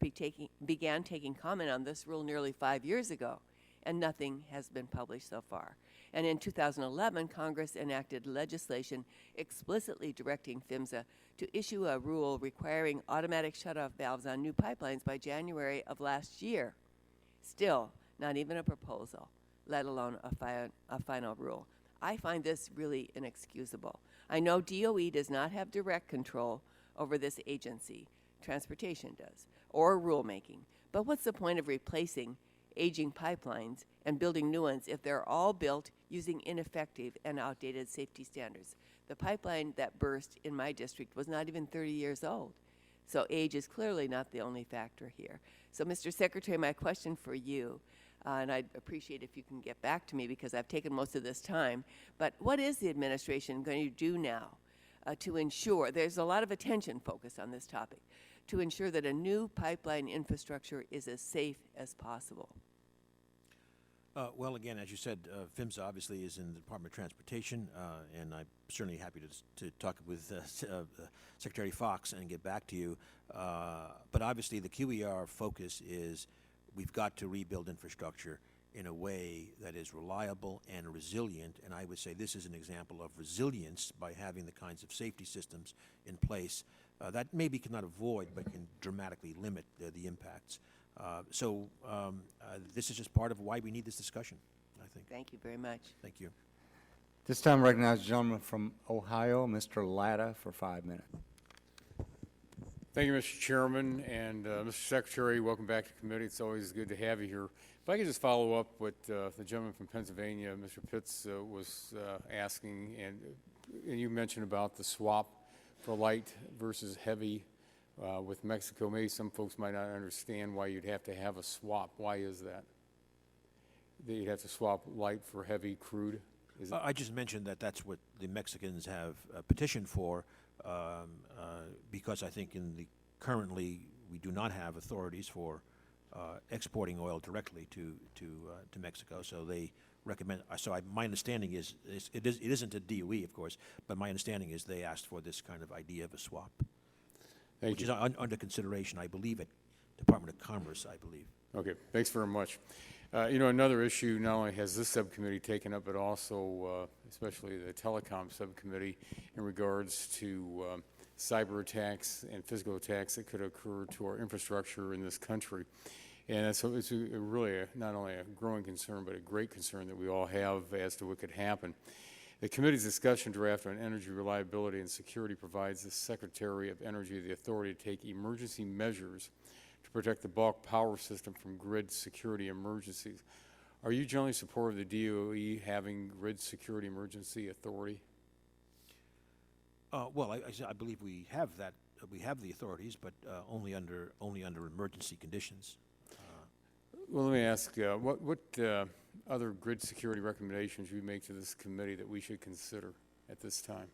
began taking comment on this rule nearly 5 years ago, and nothing has been published so far. And in 2011, Congress enacted legislation explicitly directing PHMSA to issue a rule requiring automatic shutoff valves on new pipelines by January of last year. Still, not even a proposal, let alone a final rule. I find this really inexcusable. I know DOE does not have direct control over this agency. Transportation does, or rulemaking. But what's the point of replacing aging pipelines and building new ones if they're all built using ineffective and outdated safety standards? The pipeline that burst in my district was not even 30 years old. So age is clearly not the only factor here. So, Mr. Secretary, my question for you, and I'd appreciate if you can get back to me because I've taken most of this time, but what is the administration going to do now to ensure, there's a lot of attention focused on this topic, to ensure that a new pipeline infrastructure is as safe as possible? Well, again, as you said, PHMSA obviously is in the Department of Transportation, and I'm certainly happy to talk with Secretary Fox and get back to you. But obviously the QER focus is we've got to rebuild infrastructure in a way that is reliable and resilient, and I would say this is an example of resilience by having the kinds of safety systems in place that maybe cannot avoid but can dramatically limit the impacts. So this is just part of why we need this discussion, I think. Thank you very much. Thank you. This time I recognize the gentleman from Ohio, Mr. Latta, for 5 minutes. Thank you, Mr. Chairman, and Mr. Secretary, welcome back to committee. It's always good to have you here. If I could just follow up what the gentleman from Pennsylvania, Mr. Pitts, was asking, and you mentioned about the swap for light versus heavy with Mexico. Maybe some folks might not understand why you'd have to have a swap. Why is that? That you'd have to swap light for heavy crude? I just mentioned that that's what the Mexicans have petitioned for, because I think currently we do not have authorities for exporting oil directly to Mexico. So they recommend. My understanding is it isn't a DOE, of course, but my understanding is they asked for this kind of idea of a swap, which is under consideration, I believe, at Department of Commerce, I believe. Okay, thanks very much. Another issue not only has this subcommittee taken up, but also especially the telecom subcommittee in regards to cyber attacks and physical attacks that could occur to our infrastructure in this country. And so it's really not only a growing concern, but a great concern that we all have as to what could happen. The committee's discussion draft on energy reliability and security provides the Secretary of Energy the authority to take emergency measures to protect the bulk power system from grid security emergencies. Are you generally supportive of the DOE having grid security emergency authority? I just mentioned that that's what the Mexicans have petitioned for, because I think currently we do not have authorities for exporting oil directly to Mexico. So they recommend. My understanding is Well, I believe we have that. We have the authorities, but only under emergency conditions. Well, let me ask, what other grid security recommendations you make to this committee that we should consider at this time?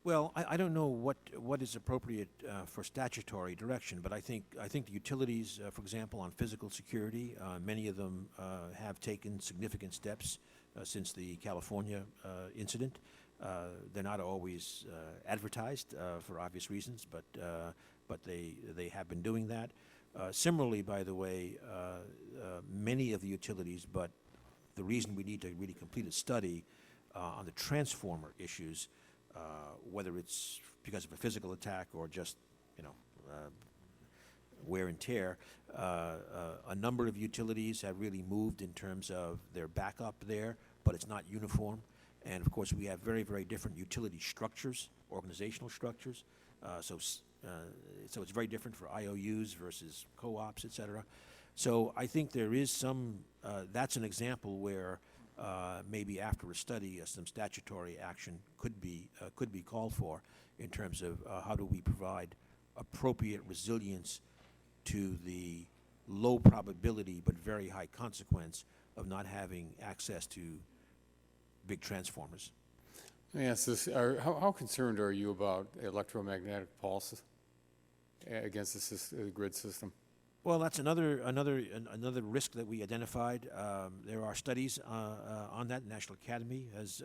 Well, I don't know what is appropriate for statutory direction, but I think the utilities, for example, on physical security, many of them have taken significant steps since the California incident. They're not always advertised for obvious reasons, but they have been doing that. Similarly, by the way, many of the utilities, but the reason we need to really complete a study on the transformer issues, whether it's because of a physical attack or just, wear and tear, a number of utilities have really moved in terms of their backup there, but it's not uniform. And of course, we have very, very different utility structures, organizational structures. So it's very different for IOUs versus co-ops, et cetera. So I think there is some, that's an example where maybe after a study, some statutory action could be called for in terms of how do we provide appropriate resilience to the low probability but very high consequence of not having access to big transformers. Let me ask this, how concerned are you about electromagnetic pulses against the grid system? Well, that's another risk that we identified. There are studies on that. The National Academy has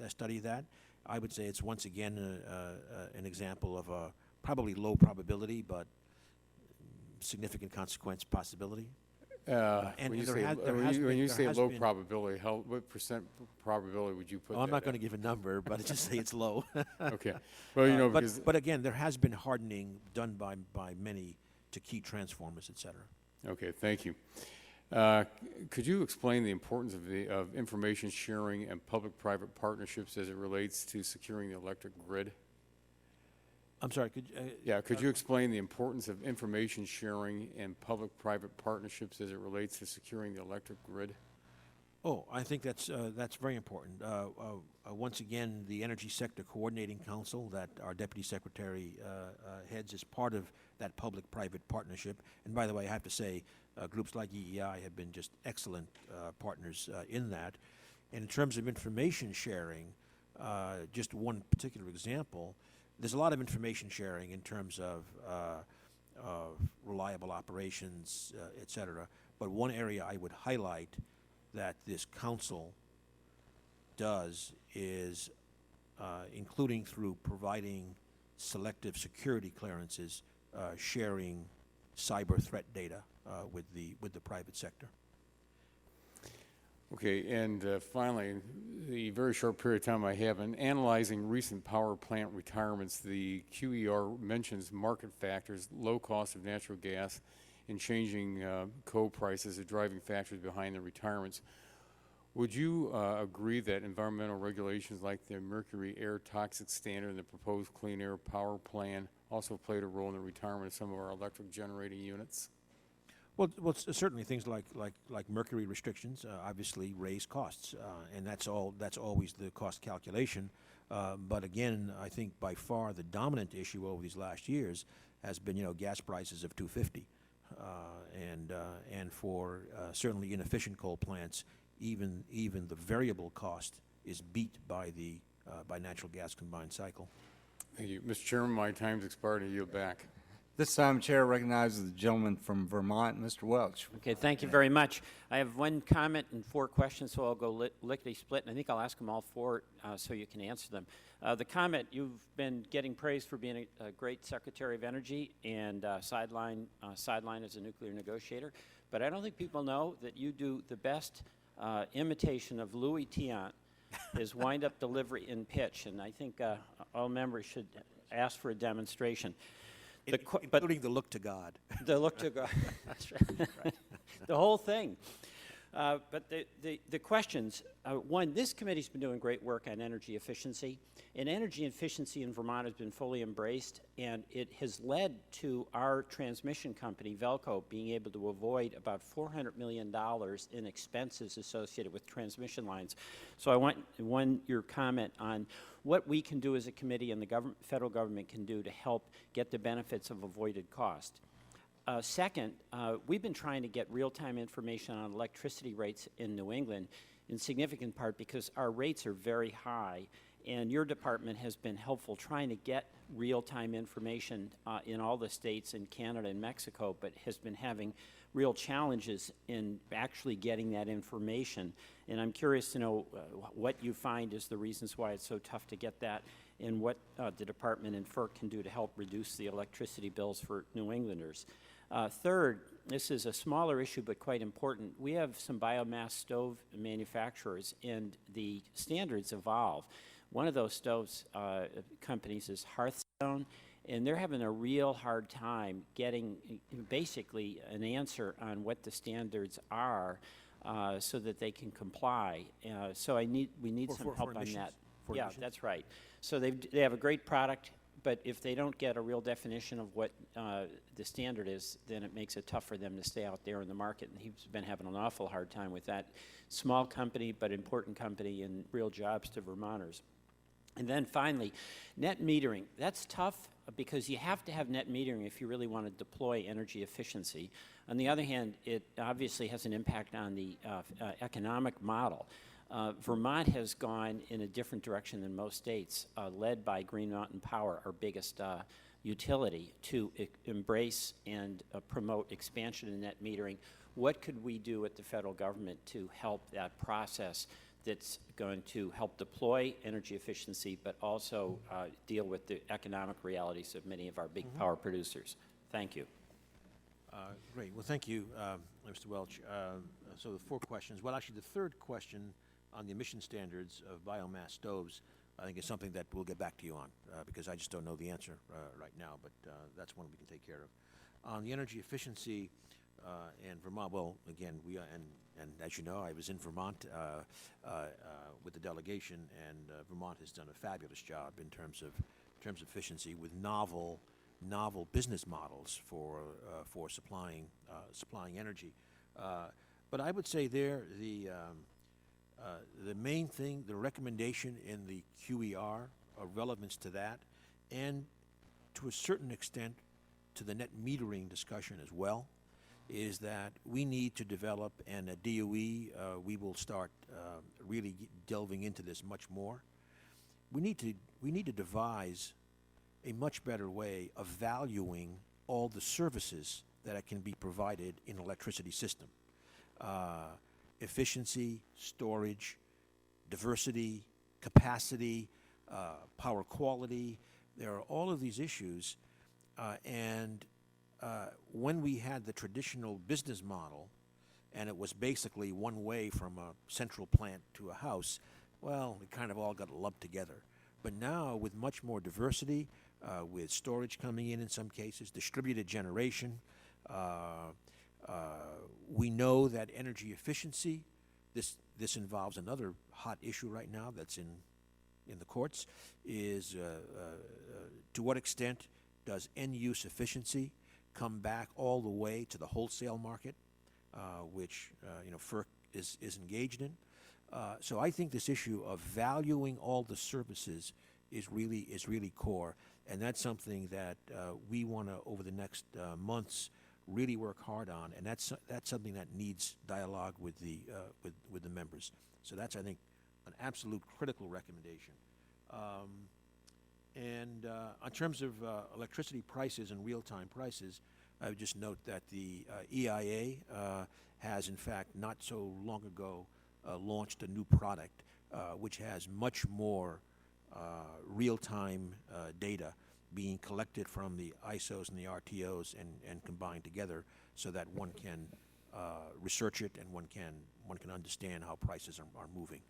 studied that. I would say it's once again an example of a probably low probability but significant consequence possibility. When you say low probability, what percent probability would you put? Well, I'm not going to give a number, but just say it's low. Okay. Well, because but again, there has been hardening done by many to key transformers, et cetera. Okay, thank you. Could you explain the importance of information sharing and public-private partnerships as it relates to securing the electric grid? I'm sorry, could you explain the importance of information sharing and public-private partnerships as it relates to securing the electric grid? Oh, I think that's very important. Once again, the Energy Sector Coordinating Council that our Deputy Secretary heads is part of that public-private partnership. And by the way, I have to say, groups like EEI have been just excellent partners in that. And in terms of information sharing, just one particular example, there's a lot of information sharing in terms of reliable operations, et cetera. But one area I would highlight that this council does is, including through providing selective security clearances, sharing cyber threat data with the private sector. Okay, and finally, the very short period of time I have, in analyzing recent power plant retirements, the QER mentions market factors, low cost of natural gas, and changing coal prices as driving factors behind the retirements. Would you agree that environmental regulations like the Mercury Air Toxic Standard and the proposed Clean Air Power Plan also played a role in the retirement of some of our electric generating units? Well, certainly things like mercury restrictions obviously raise costs, and that's always the cost calculation. But again, I think by far the dominant issue over these last years has been gas prices of $2.50, and for certainly inefficient coal plants, even the variable cost is beat by the by natural gas combined cycle. Thank you, Mr. Chairman. My time's expired. I yield back. This time, Chair recognizes the gentleman from Vermont, Mr. Welch. Okay, thank you very much. I have one comment and 4 questions, so I'll go lickety-split, and I think I'll ask them all 4 so you can answer them. The comment, you've been getting praise for being a great Secretary of Energy and sideline as a nuclear negotiator, but I don't think people know that you do the best imitation of Louis Tiant, his wind-up delivery in pitch, and I think all members should ask for a demonstration. Including the look to God. The look to God. That's right. The whole thing. But the questions, one, this committee's been doing great work on energy efficiency, and energy efficiency in Vermont has been fully embraced, and it has led to our transmission company, Velco, being able to avoid about $400 million in expenses associated with transmission lines. So I want your comment on what we can do as a committee and the federal government can do to help get the benefits of avoided cost. Second, we've been trying to get real-time information on electricity rates in New England, in significant part because our rates are very high, and your department has been helpful trying to get real-time information in all the states in Canada and Mexico, but has been having real challenges in actually getting that information. And I'm curious to know what you find is the reasons why it's so tough to get that, and what the department and FERC can do to help reduce the electricity bills for New Englanders. Third, this is a smaller issue but quite important. We have some biomass stove manufacturers, and the standards evolve. One of those stoves companies is Hearthstone, and they're having a real hard time getting basically an answer on what the standards are so that they can comply. So we need some help on that. Yeah, that's right. So they have a great product, but if they don't get a real definition of what the standard is, then it makes it tough for them to stay out there in the market. And he's been having an awful hard time with that. Small company, but important company, and real jobs to Vermonters. And then finally, net metering. That's tough because you have to have net metering if you really want to deploy energy efficiency. On the other hand, it obviously has an impact on the economic model. Vermont has gone in a different direction than most states, led by Green Mountain Power, our biggest utility, to embrace and promote expansion in net metering. What could we do at the federal government to help that process that's going to help deploy energy efficiency, but also deal with the economic realities of many of our big power producers? Thank you. Great. Well, thank you, Mr. Welch. So the 4 questions. Well, actually, the third question on the emission standards of biomass stoves, I think is something that we'll get back to you on because I just don't know the answer right now, but that's one we can take care of. On the energy efficiency in Vermont, well, again, and as you know, I was in Vermont with the delegation, and Vermont has done a fabulous job in terms of efficiency with novel business models for supplying energy. But I would say there the main thing, the recommendation in the QER of relevance to that, and to a certain extent to the net metering discussion as well, is that we need to develop, and at DOE we will start really delving into this much more. We need to devise a much better way of valuing all the services that can be provided in an electricity system. Efficiency, storage, diversity, capacity, power quality. There are all of these issues, and when we had the traditional business model, and it was basically one way from a central plant to a house, well, it kind of all got lumped together. But now, with much more diversity, with storage coming in some cases, distributed generation, we know that energy efficiency, this involves another hot issue right now that's in the courts, is to what extent does end-use efficiency come back all the way to the wholesale market, which FERC is engaged in. So I think this issue of valuing all the services is really core, and that's something that we want to, over the next months, really work hard on, and that's something that needs dialogue with the members. So that's, I think, an absolute critical recommendation. And in terms of electricity prices and real-time prices, I would just note that the EIA has, in fact, not so long ago, launched a new product which has much more real-time data being collected from the ISOs and the RTOs and combined together, so that one can research it and one can understand how prices are moving.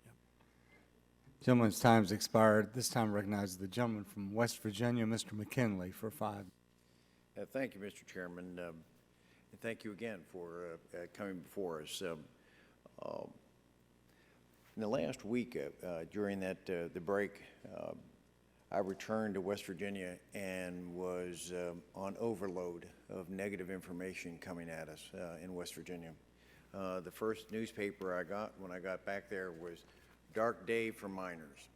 Yeah. Gentleman's time's expired. This time recognize the gentleman from West Virginia, Mr. McKinley, for 5. Thank you, Mr. Chairman. Thank you again for coming before us. In the last week, during the break, I returned to West Virginia and was on overload of negative information coming at us in West Virginia. The first newspaper I got when I got back there was Dark Day for Miners.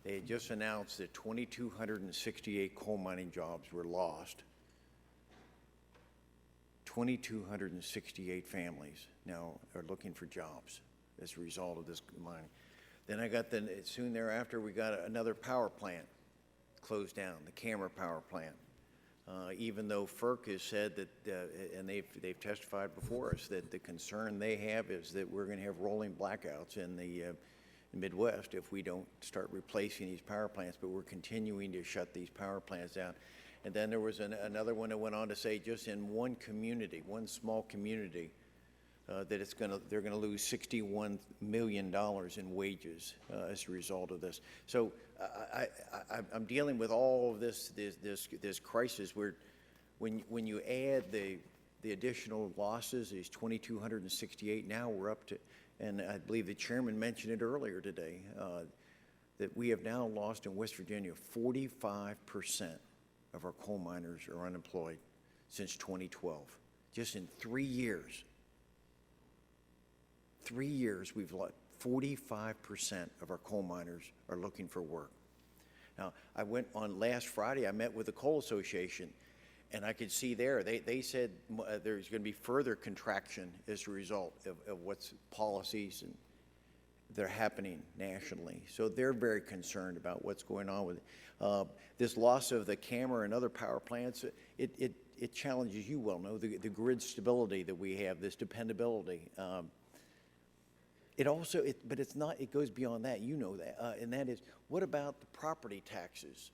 They had just announced that 2,268 coal mining jobs were lost. 2,268 families now are looking for jobs as a result of this mining. Then soon thereafter, we got another power plant closed down, the Camera Power Plant. Even though FERC has said that, and they've testified before us, that the concern they have is that we're going to have rolling blackouts in the Midwest if we don't start replacing these power plants, but we're continuing to shut these power plants down. And then there was another one that went on to say just in one community, one small community, that they're going to lose $61 million in wages as a result of this. So I'm dealing with all of this crisis where when you add the additional losses, these 2,268, now we're up to, and I believe the chairman mentioned it earlier today, that we have now lost in West Virginia 45% of our coal miners are unemployed since 2012. Just in 3 years. 3 years, we've lost 45% of our coal miners are looking for work. Now, I went on last Friday, I met with the Coal Association, and I could see there, they said there's going to be further contraction as a result of what's policies and they're happening nationally. So they're very concerned about what's going on with it. This loss of the Camera and other power plants, it challenges, you well know, the grid stability that we have, this dependability. It also, but it's not, it goes beyond that, you know that, and that is, what about the property taxes?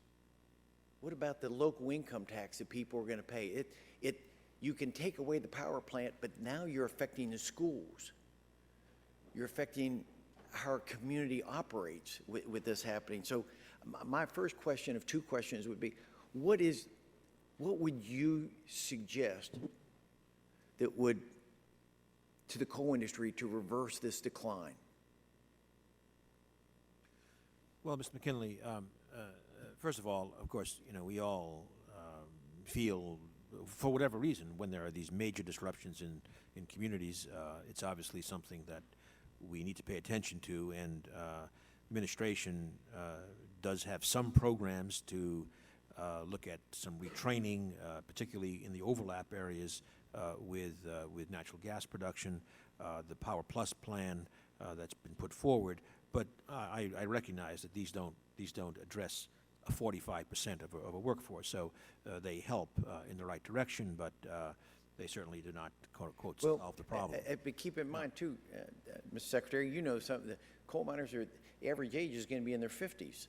What about the local income tax that people are going to pay? You can take away the power plant, but now you're affecting the schools. You're affecting how our community operates with this happening. So my first question of two questions would be, what would you suggest that would, to the coal industry, to reverse this decline? Well, Mr. McKinley, first of all, of course, you know, we all feel, for whatever reason, when there are these major disruptions in communities, it's obviously something that we need to pay attention to, and administration does have some programs to look at some retraining, particularly in the overlap areas with natural gas production, the Power Plus plan that's been put forward. But I recognize that these don't address 45% of a workforce. So they help in the right direction, but they certainly do not, quote unquote, solve the problem. But keep in mind, too, Mr. Secretary, you know something. The coal miners, the average age is going to be in their 50s.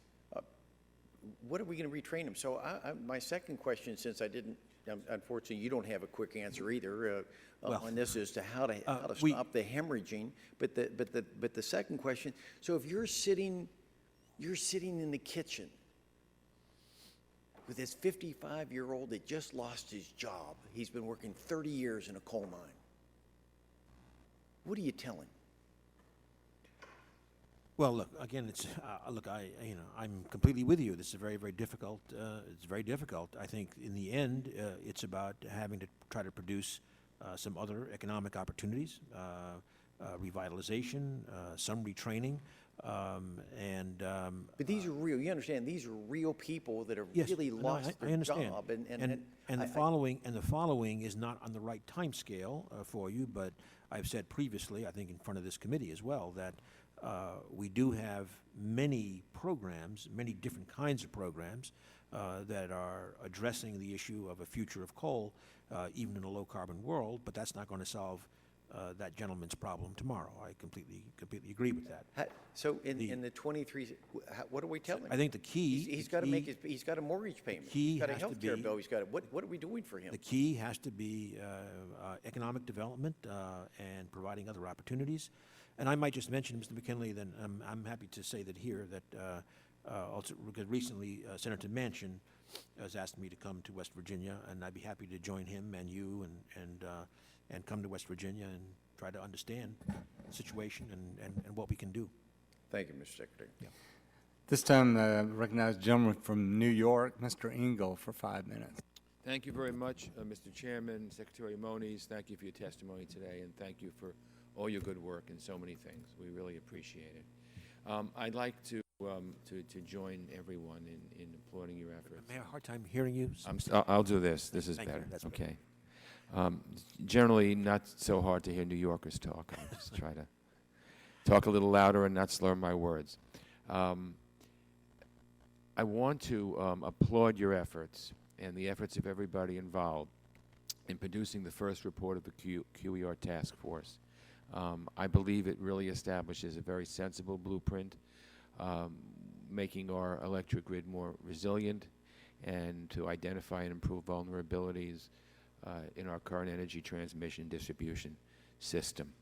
What are we going to retrain them? So my second question, since I didn't, unfortunately, you don't have a quick answer either on this as to how to stop the hemorrhaging. But the second question, so if you're sitting in the kitchen with this 55-year-old that just lost his job, he's been working 30 years in a coal mine, what do you tell him? Well, look, again, it's I'm completely with you. This is very, very difficult. It's very difficult. I think in the end, it's about having to try to produce some other economic opportunities, revitalization, some retraining, but these are real. You understand? These are real people that have really lost their job. And the following is not on the right time scale for you, but I've said previously, I think in front of this committee as well, that we do have many programs, many different kinds of programs that are addressing the issue of a future of coal, even in a low-carbon world, but that's not going to solve that gentleman's problem tomorrow. I completely agree with that. So in the 23, what do we tell him? I think the key... He's got to make he's got a mortgage payment. He's got a health care bill. He's got what are we doing for him? The key has to be economic development and providing other opportunities. And I might just mention, Mr. McKinley, then I'm happy to say that here that also because recently Senator Manchin has asked me to come to West Virginia, and I'd be happy to join him and you and come to West Virginia and try to understand the situation and what we can do. Thank you, Mr. Secretary. Yeah. This time, recognize the gentleman from New York, Mr. Engel, for 5 minutes. Thank you very much, Mr. Chairman, Secretary Moniz. Thank you for your testimony today, and thank you for all your good work in so many things. We really appreciate it. I'd like to join everyone in applauding your efforts. I have a hard time hearing you. I'll do this. This is Thank you. better. That's okay. Generally, not so hard to hear New Yorkers talk. I'll just try to talk a little louder and not slur my words. I want to applaud your efforts and the efforts of everybody involved in producing the first report of the QER task force. I believe it really establishes a very sensible blueprint, making our electric grid more resilient and to identify and improve vulnerabilities in our current energy transmission distribution system.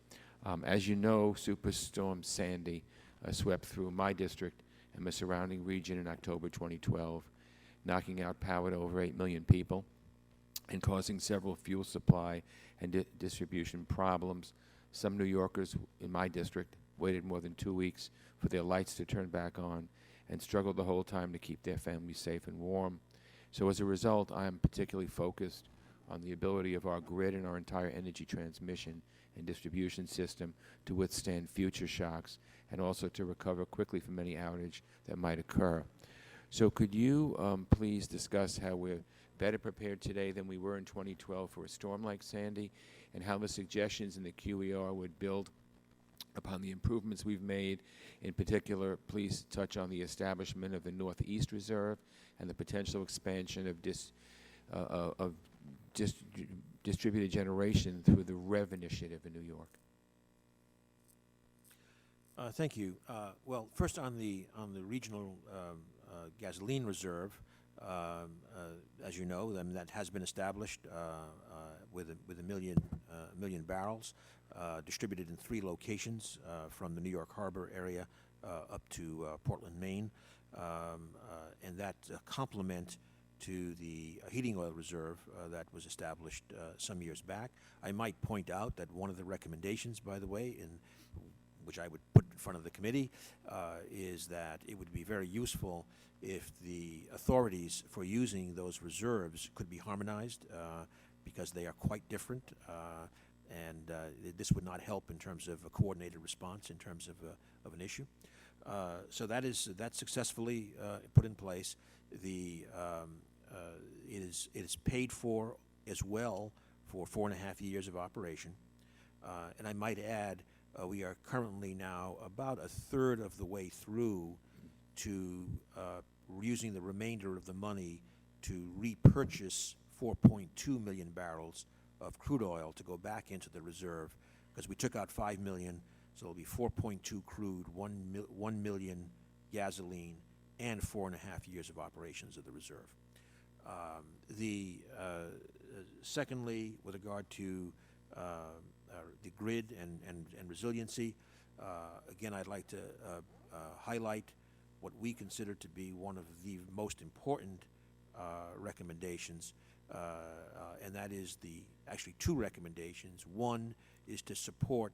As you know, Superstorm Sandy swept through my district and the surrounding region in October 2012, knocking out power to over 8 million people and causing several fuel supply and distribution problems. Some New Yorkers in my district waited more than 2 weeks for their lights to turn back on and struggled the whole time to keep their families safe and warm. So as a result, I am particularly focused on the ability of our grid and our entire energy transmission and distribution system to withstand future shocks and also to recover quickly from any outage that might occur. So could you please discuss how we're better prepared today than we were in 2012 for a storm like Sandy, and how the suggestions in the QER would build upon the improvements we've made? In particular, please touch on the establishment of the Northeast Reserve and the potential expansion of distributed generation through the REV initiative in New York. Thank you. Well, first on the regional gasoline reserve, as you know, that has been established with a million barrels, distributed in 3 locations from the New York Harbor area up to Portland, Maine, and that complement to the heating oil reserve that was established some years back. I might point out that one of the recommendations, by the way, which I would put in front of the committee, is that it would be very useful if the authorities for using those reserves could be harmonized, because they are quite different, and this would not help in terms of a coordinated response in terms of an issue. So that's successfully put in place. It is paid for as well for 4.5 years of operation, and I might add, we are currently now about a third of the way through to using the remainder of the money to repurchase 4.2 million barrels of crude oil to go back into the reserve, because we took out 5 million, so it'll be 4.2 crude, 1 million gasoline, and 4.5 years of operations of the reserve. Secondly, with regard to the grid and resiliency, again, I'd like to highlight what we consider to be one of the most important recommendations, and that is actually 2 recommendations. One is to support,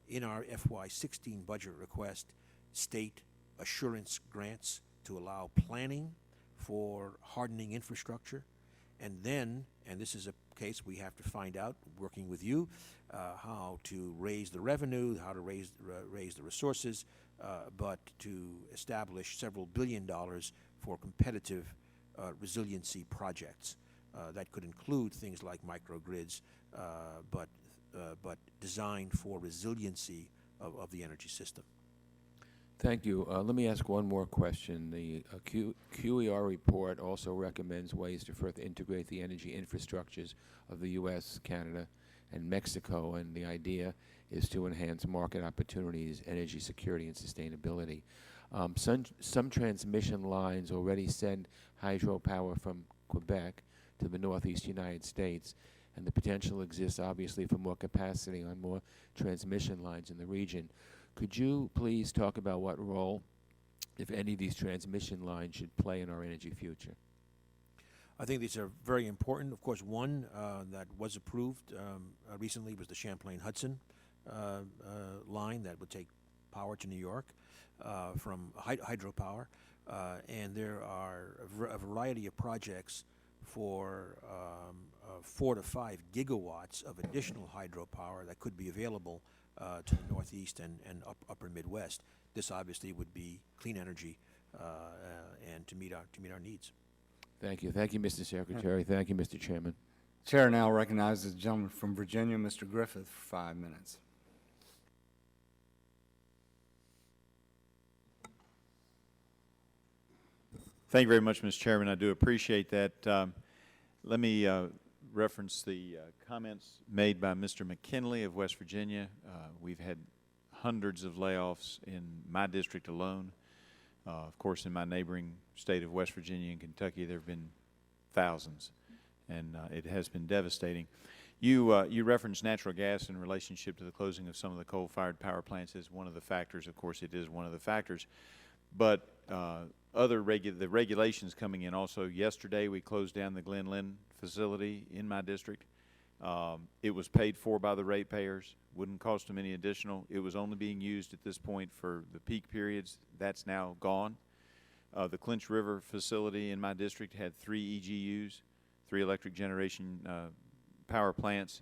in our FY16 budget request, state assurance grants to allow planning for hardening infrastructure, and then, and this is a case we have to find out, working with you, how to raise the revenue, how to raise the resources, but to establish several $billion for competitive resiliency projects. That could include things like microgrids, but designed for resiliency of the energy system. Thank you. Let me ask one more question. The QER report also recommends ways to further integrate the energy infrastructures of the U.S., Canada, and Mexico, and the idea is to enhance market opportunities, energy security, and sustainability. Some transmission lines already send hydropower from Quebec to the Northeast United States, and the potential exists, obviously, for more capacity on more transmission lines in the region. Could you please talk about what role, if any, these transmission lines should play in our energy future? I think these are very important. Of course, one that was approved recently was the Champlain Hudson line that would take power to New York from hydropower. And there are a variety of projects for 4 to 5 gigawatts of additional hydropower that could be available to the Northeast and upper Midwest. This obviously would be clean energy and to meet our needs. Thank you. Thank you, Mr. Secretary. Thank you, Mr. Chairman. Chair now recognizes the gentleman from Virginia, Mr. Griffith, for 5 minutes. Thank you very much, Mr. Chairman. I do appreciate that. Let me reference the comments made by Mr. McKinley of West Virginia. We've had hundreds of layoffs in my district alone. Of course, in my neighboring state of West Virginia and Kentucky, there have been thousands, and it has been devastating. You referenced natural gas in relationship to the closing of some of the coal-fired power plants as one of the factors. Of course, it is one of the factors. But the regulations coming in also. Yesterday, we closed down the Glen Lynn facility in my district. It was paid for by the ratepayers. Wouldn't cost them any additional. It was only being used at this point for the peak periods. That's now gone. The Clinch River facility in my district had 3 EGUs, 3 electric generation power plants.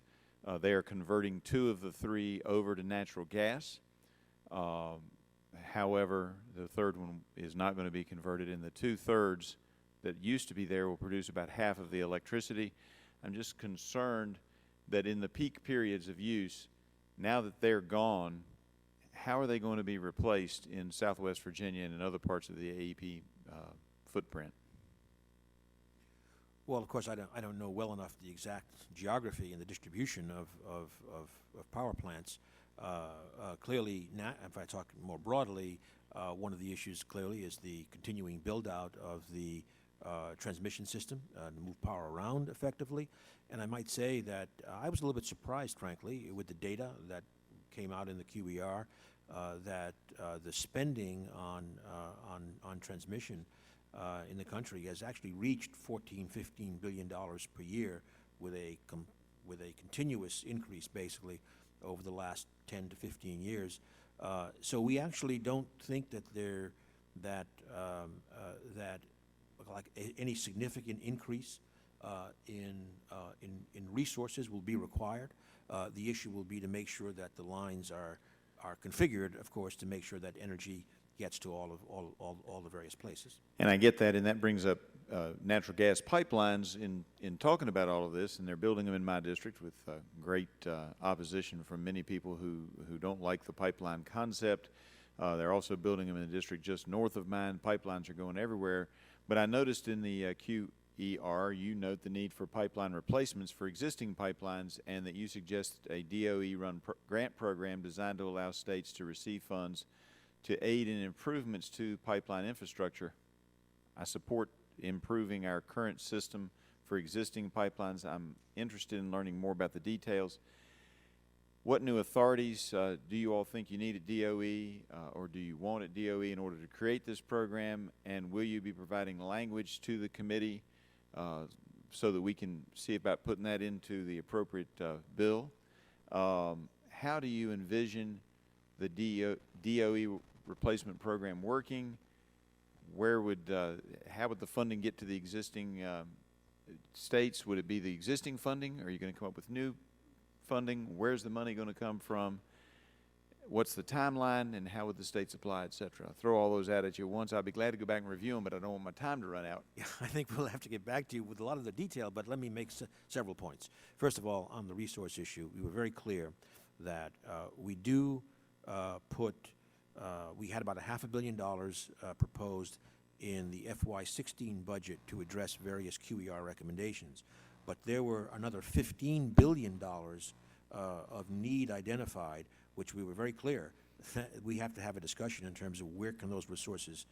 They are converting 2 of the 3 over to natural gas. However, the 3rd one is not going to be converted, and the 2/3 that used to be there will produce about half of the electricity. I'm just concerned that in the peak periods of use, now that they're gone, how are they going to be replaced in Southwest Virginia and in other parts of the AEP footprint? Well, of course, I don't know well enough the exact geography and the distribution of power plants. Clearly, if I talk more broadly, one of the issues clearly is the continuing build-out of the transmission system to move power around effectively. And I might say that I was a little bit surprised, frankly, with the data that came out in the QER that the spending on transmission in the country has actually reached $14–15 billion per year with a continuous increase, basically, over the last 10 to 15 years. So we actually don't think that any significant increase in resources will be required. The issue will be to make sure that the lines are configured, of course, to make sure that energy gets to all the various places. And I get that, and that brings up natural gas pipelines in talking about all of this, and they're building them in my district with great opposition from many people who don't like the pipeline concept. They're also building them in the district just north of mine. Pipelines are going everywhere. But I noticed in the QER, you note the need for pipeline replacements for existing pipelines, and that you suggest a DOE-run grant program designed to allow states to receive funds to aid in improvements to pipeline infrastructure. I support improving our current system for existing pipelines. I'm interested in learning more about the details. What new authorities do you all think you need at DOE, or do you want at DOE in order to create this program? And will you be providing language to the committee so that we can see about putting that into the appropriate bill? How do you envision the DOE replacement program working? How would the funding get to the existing states? Would it be the existing funding? Are you going to come up with new funding? Where's the money going to come from? What's the timeline, and how would the states apply, et cetera? I'll throw all those out at you once. I'll be glad to go back and review them, but I don't want my time to run out. Yeah, I think we'll have to get back to you with a lot of the detail, but let me make several points. First of all, on the resource issue, we were very clear that we do we had about $500 million proposed in the FY16 budget to address various QER recommendations. But there were another $15 billion of need identified, which we were very clear that we have to have a discussion in terms of where can those resources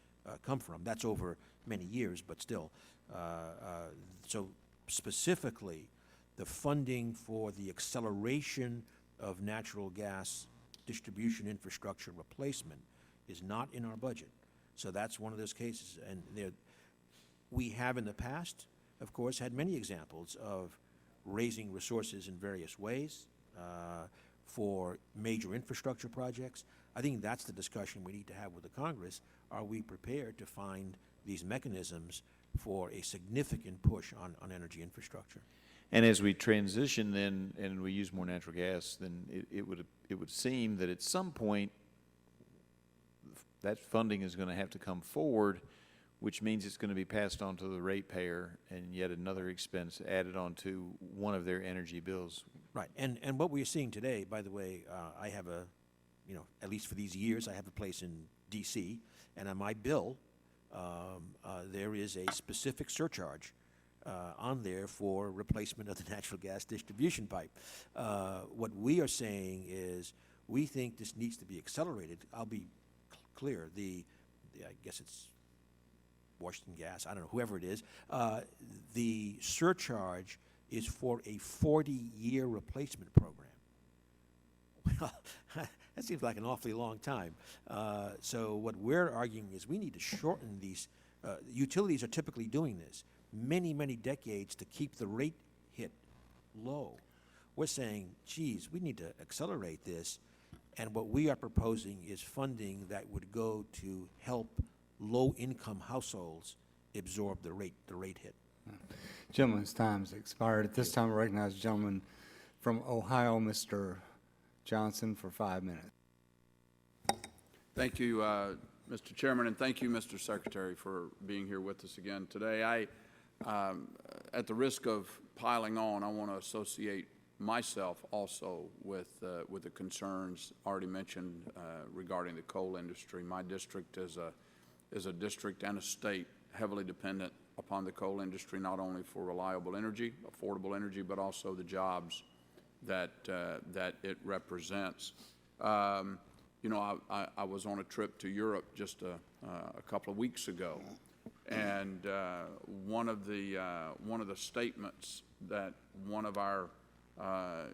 come from. That's over many years, but still. So specifically, the funding for the acceleration of natural gas distribution infrastructure replacement is not in our budget. So that's one of those cases. And we have in the past of course, had many examples of raising resources in various ways for major infrastructure projects. I think that's the discussion we need to have with the Congress. Are we prepared to find these mechanisms for a significant push on energy infrastructure? And as we transition then, and we use more natural gas, then it would seem that at some point that funding is going to have to come forward, which means it's going to be passed on to the ratepayer and yet another expense added on to one of their energy bills. Right, and what we're seeing today, by the way, I have at least for these years, I have a place in D.C., and on my bill, there is a specific surcharge on there for replacement of the natural gas distribution pipe. What we are saying is we think this needs to be accelerated. I'll be clear. I guess it's Washington Gas, I don't know, whoever it is, the surcharge is for a 40-year replacement program. Well, that seems like an awfully long time. So what we're arguing is we need to shorten these. Utilities are typically doing this many, many decades to keep the rate hit low. We're saying, geez, we need to accelerate this, and what we are proposing is funding that would go to help low-income households absorb the rate hit. Gentleman's time's expired. At this time, I recognize the gentleman from Ohio, Mr. Johnson, for 5 minutes. Thank you, Mr. Chairman, and thank you, Mr. Secretary, for being here with us again today. At the risk of piling on, I want to associate myself also with the concerns already mentioned regarding the coal industry. My district is a district and a state heavily dependent upon the coal industry, not only for reliable energy, affordable energy, but also the jobs that it represents. You know, I was on a trip to Europe just a couple of weeks ago, and one of the statements that one of our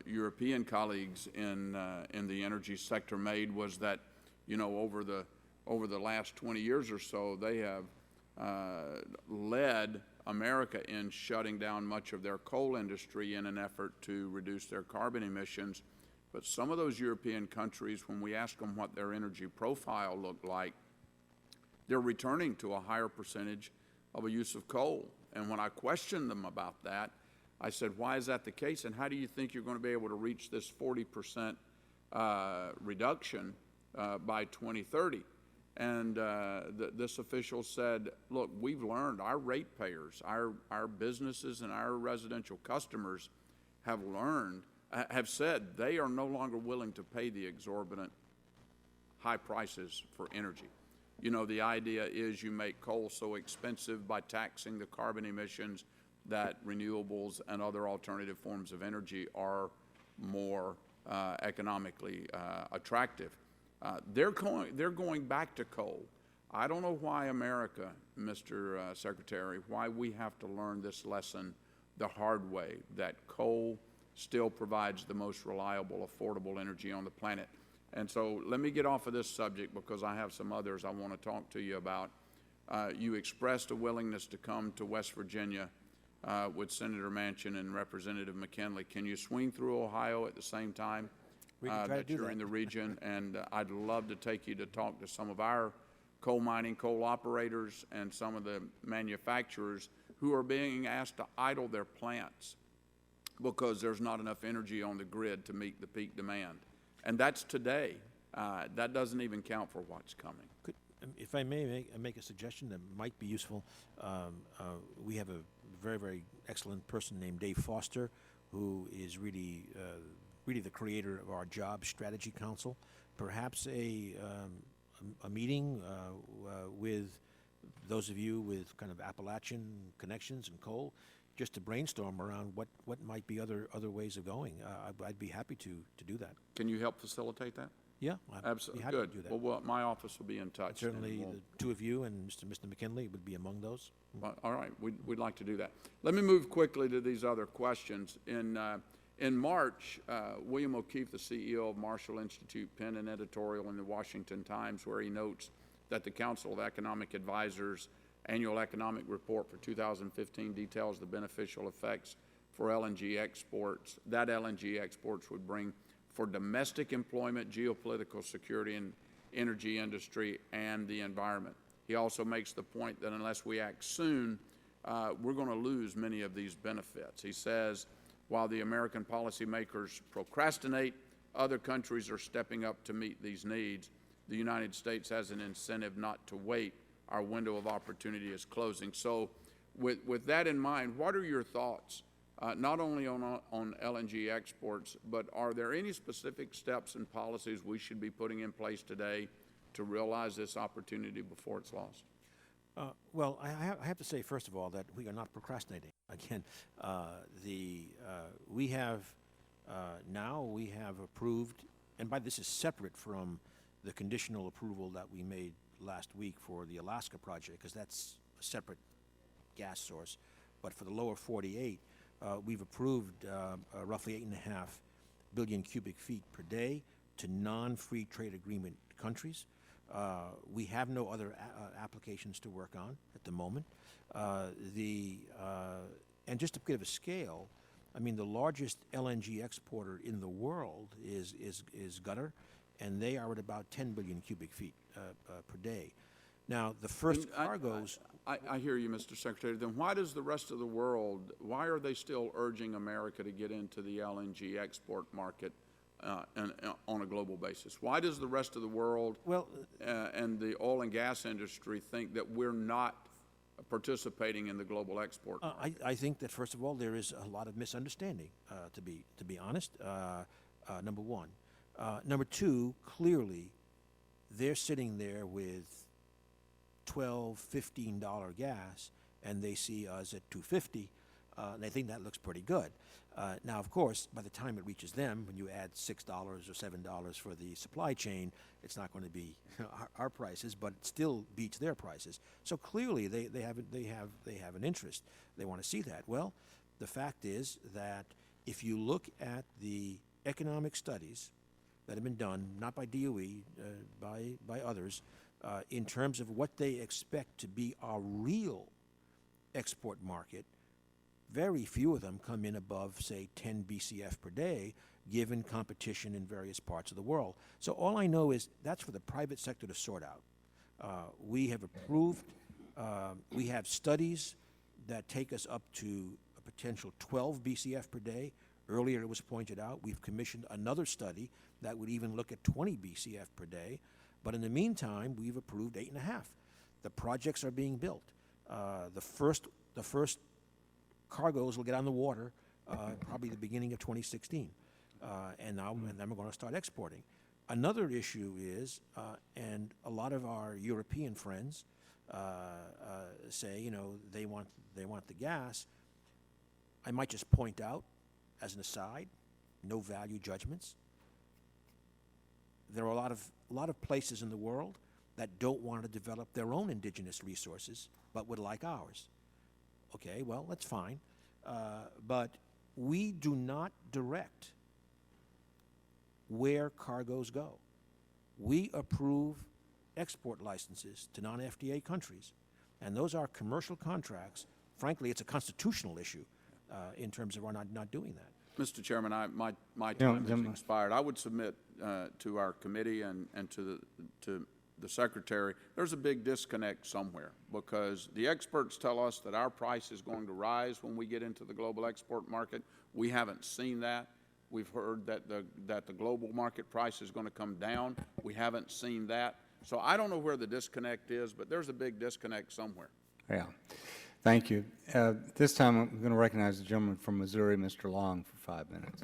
European colleagues in the energy sector made was that, you know, over the last 20 years or so, they have led America in shutting down much of their coal industry in an effort to reduce their carbon emissions. But some of those European countries, when we ask them what their energy profile looked like, they're returning to a higher percentage of a use of coal. And when I questioned them about that, I said, why is that the case, and how do you think you're going to be able to reach this 40% reduction by 2030? And this official said, look, we've learned, our ratepayers, our businesses and our residential customers have said they are no longer willing to pay the exorbitant high prices for energy. You know, the idea is you make coal so expensive by taxing the carbon emissions that renewables and other alternative forms of energy are more economically attractive. They're going back to coal. I don't know why America, Mr. Secretary, why we have to learn this lesson the hard way, that coal still provides the most reliable, affordable energy on the planet. And so let me get off of this subject because I have some others I want to talk to you about. You expressed a willingness to come to West Virginia with Senator Manchin and Representative McKinley. Can you swing through Ohio at the same time that you're in the region? And I'd love to take you to talk to some of our coal mining, coal operators, and some of the manufacturers who are being asked to idle their plants because there's not enough energy on the grid to meet the peak demand. And that's today. That doesn't even count for what's coming. If I may make a suggestion that might be useful, we have a very, very excellent person named Dave Foster, who is really the creator of our Job Strategy Council. Perhaps a meeting with those of you with kind of Appalachian connections and coal, just to brainstorm around what might be other ways of going. I'd be happy to do that. Can you help facilitate that? Yeah, absolutely. Good. To do that. Well, my office will be in touch. Certainly, the two of you and Mr. McKinley would be among those. Well, all right, we'd like to do that. Let me move quickly to these other questions. In March, William O'Keefe, the CEO of Marshall Institute, penned an editorial in the Washington Times where he notes that the Council of Economic Advisors Annual Economic Report for 2015 details the beneficial effects for LNG exports that LNG exports would bring for domestic employment, geopolitical security, and energy industry, and the environment. He also makes the point that unless we act soon, we're going to lose many of these benefits. He says, while the American policymakers procrastinate, other countries are stepping up to meet these needs. The United States has an incentive not to wait. Our window of opportunity is closing. So with that in mind, what are your thoughts, not only on LNG exports, but are there any specific steps and policies we should be putting in place today to realize this opportunity before it's lost? Well, I have to say, first of all, that we are not procrastinating. Again, we have approved, and by this is separate from the conditional approval that we made last week for the Alaska project, because that's a separate gas source. But for the lower 48, we've approved roughly 8.5 billion cubic feet per day to non-free trade agreement countries. We have no other applications to work on at the moment. And just to give a scale, I mean, the largest LNG exporter in the world is Qatar, and they are at about 10 billion cubic feet per day. Now, the first cargoes... I hear you, Mr. Secretary. Then why does the rest of the world, why are they still urging America to get into the LNG export market on a global basis? Why does the rest of the world and the oil and gas industry think that we're not participating in the global export market? I think that, first of all, there is a lot of misunderstanding, to be honest, number one. Number two, clearly, they're sitting there with $12, $15 gas, and they see us at $2.50, and they think that looks pretty good. Now, of course, by the time it reaches them, when you add $6 or $7 for the supply chain, it's not going to be our prices, but it still beats their prices. So clearly, they have an interest. They want to see that. Well, the fact is that if you look at the economic studies that have been done, not by DOE, by others, in terms of what they expect to be our real export market, very few of them come in above, say, 10 BCF per day, given competition in various parts of the world. So all I know is that's for the private sector to sort out. We have approved, we have studies that take us up to a potential 12 BCF per day. Earlier it was pointed out we've commissioned another study that would even look at 20 BCF per day. But in the meantime, we've approved 8.5. The projects are being built. The first cargoes will get on the water probably the beginning of 2016. And then we're going to start exporting. Another issue is, and a lot of our European friends say, you know, they want the gas. I might just point out, as an aside, no value judgments. There are a lot of places in the world that don't want to develop their own indigenous resources, but would like ours. Okay, well, that's fine. But we do not direct where cargoes go. We approve export licenses to non-FTA countries, and those are commercial contracts. Frankly, it's a constitutional issue in terms of our not doing that. Mr. Chairman, my time has expired. I would submit to our committee and to the Secretary, there's a big disconnect somewhere, because the experts tell us that our price is going to rise when we get into the global export market. We haven't seen that. We've heard that the global market price is going to come down. We haven't seen that. So I don't know where the disconnect is, but there's a big disconnect somewhere. Yeah. Thank you. This time I'm going to recognize the gentleman from Missouri, Mr. Long, for 5 minutes.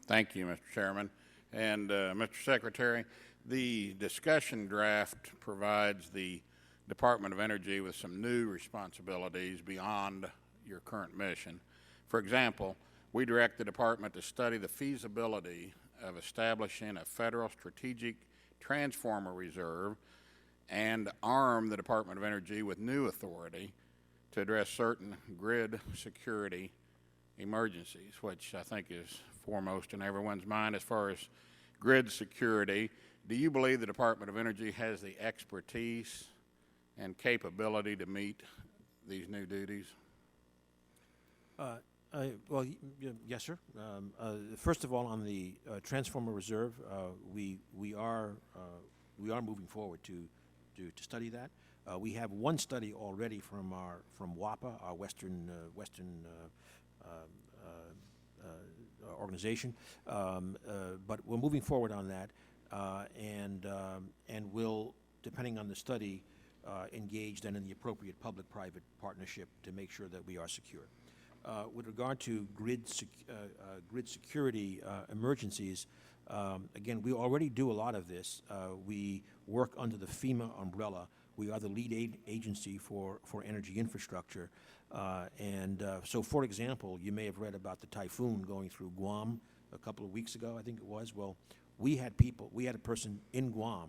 Thank you, Mr. Chairman. And Mr. Secretary, the discussion draft provides the Department of Energy with some new responsibilities beyond your current mission. For example, we direct the department to study the feasibility of establishing a federal strategic transformer reserve and arm the Department of Energy with new authority to address certain grid security emergencies, which I think is foremost in everyone's mind as far as grid security. Do you believe the Department of Energy has the expertise and capability to meet these new duties? Well, yes, sir. First of all, on the transformer reserve, we are moving forward to study that. We have one study already from WAPA, our Western organization, but we're moving forward on that, and will, depending on the study, engage then in the appropriate public-private partnership to make sure that we are secure. With regard to grid security emergencies, again, we already do a lot of this. We work under the FEMA umbrella. We are the lead agency for energy infrastructure. So, for example, you may have read about the typhoon going through Guam a couple of weeks ago, I think it was. Well, we had a person in Guam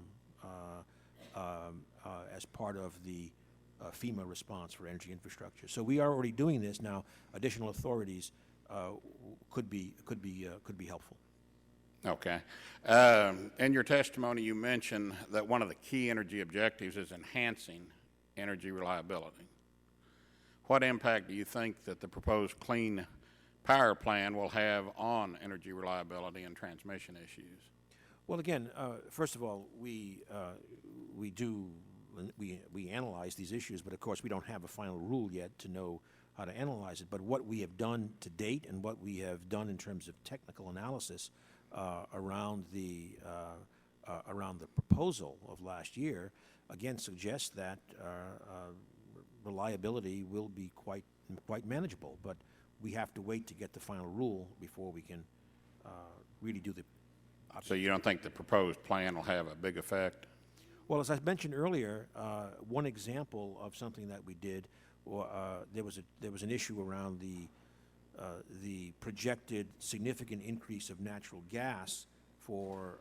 as part of the FEMA response for energy infrastructure. So we are already doing this now. Additional authorities could be helpful. Okay. In your testimony, you mentioned that one of the key energy objectives is enhancing energy reliability. What impact do you think that the proposed clean power plan will have on energy reliability and transmission issues? Well, again, first of all, we analyze these issues, but of course we don't have a final rule yet to know how to analyze it. But what we have done to date and what we have done in terms of technical analysis around the proposal of last year, again, suggests that reliability will be quite manageable. But we have to wait to get the final rule before we can really do the. So you don't think the proposed plan will have a big effect? Well, as I mentioned earlier, one example of something that we did, there was an issue around the projected significant increase of natural gas for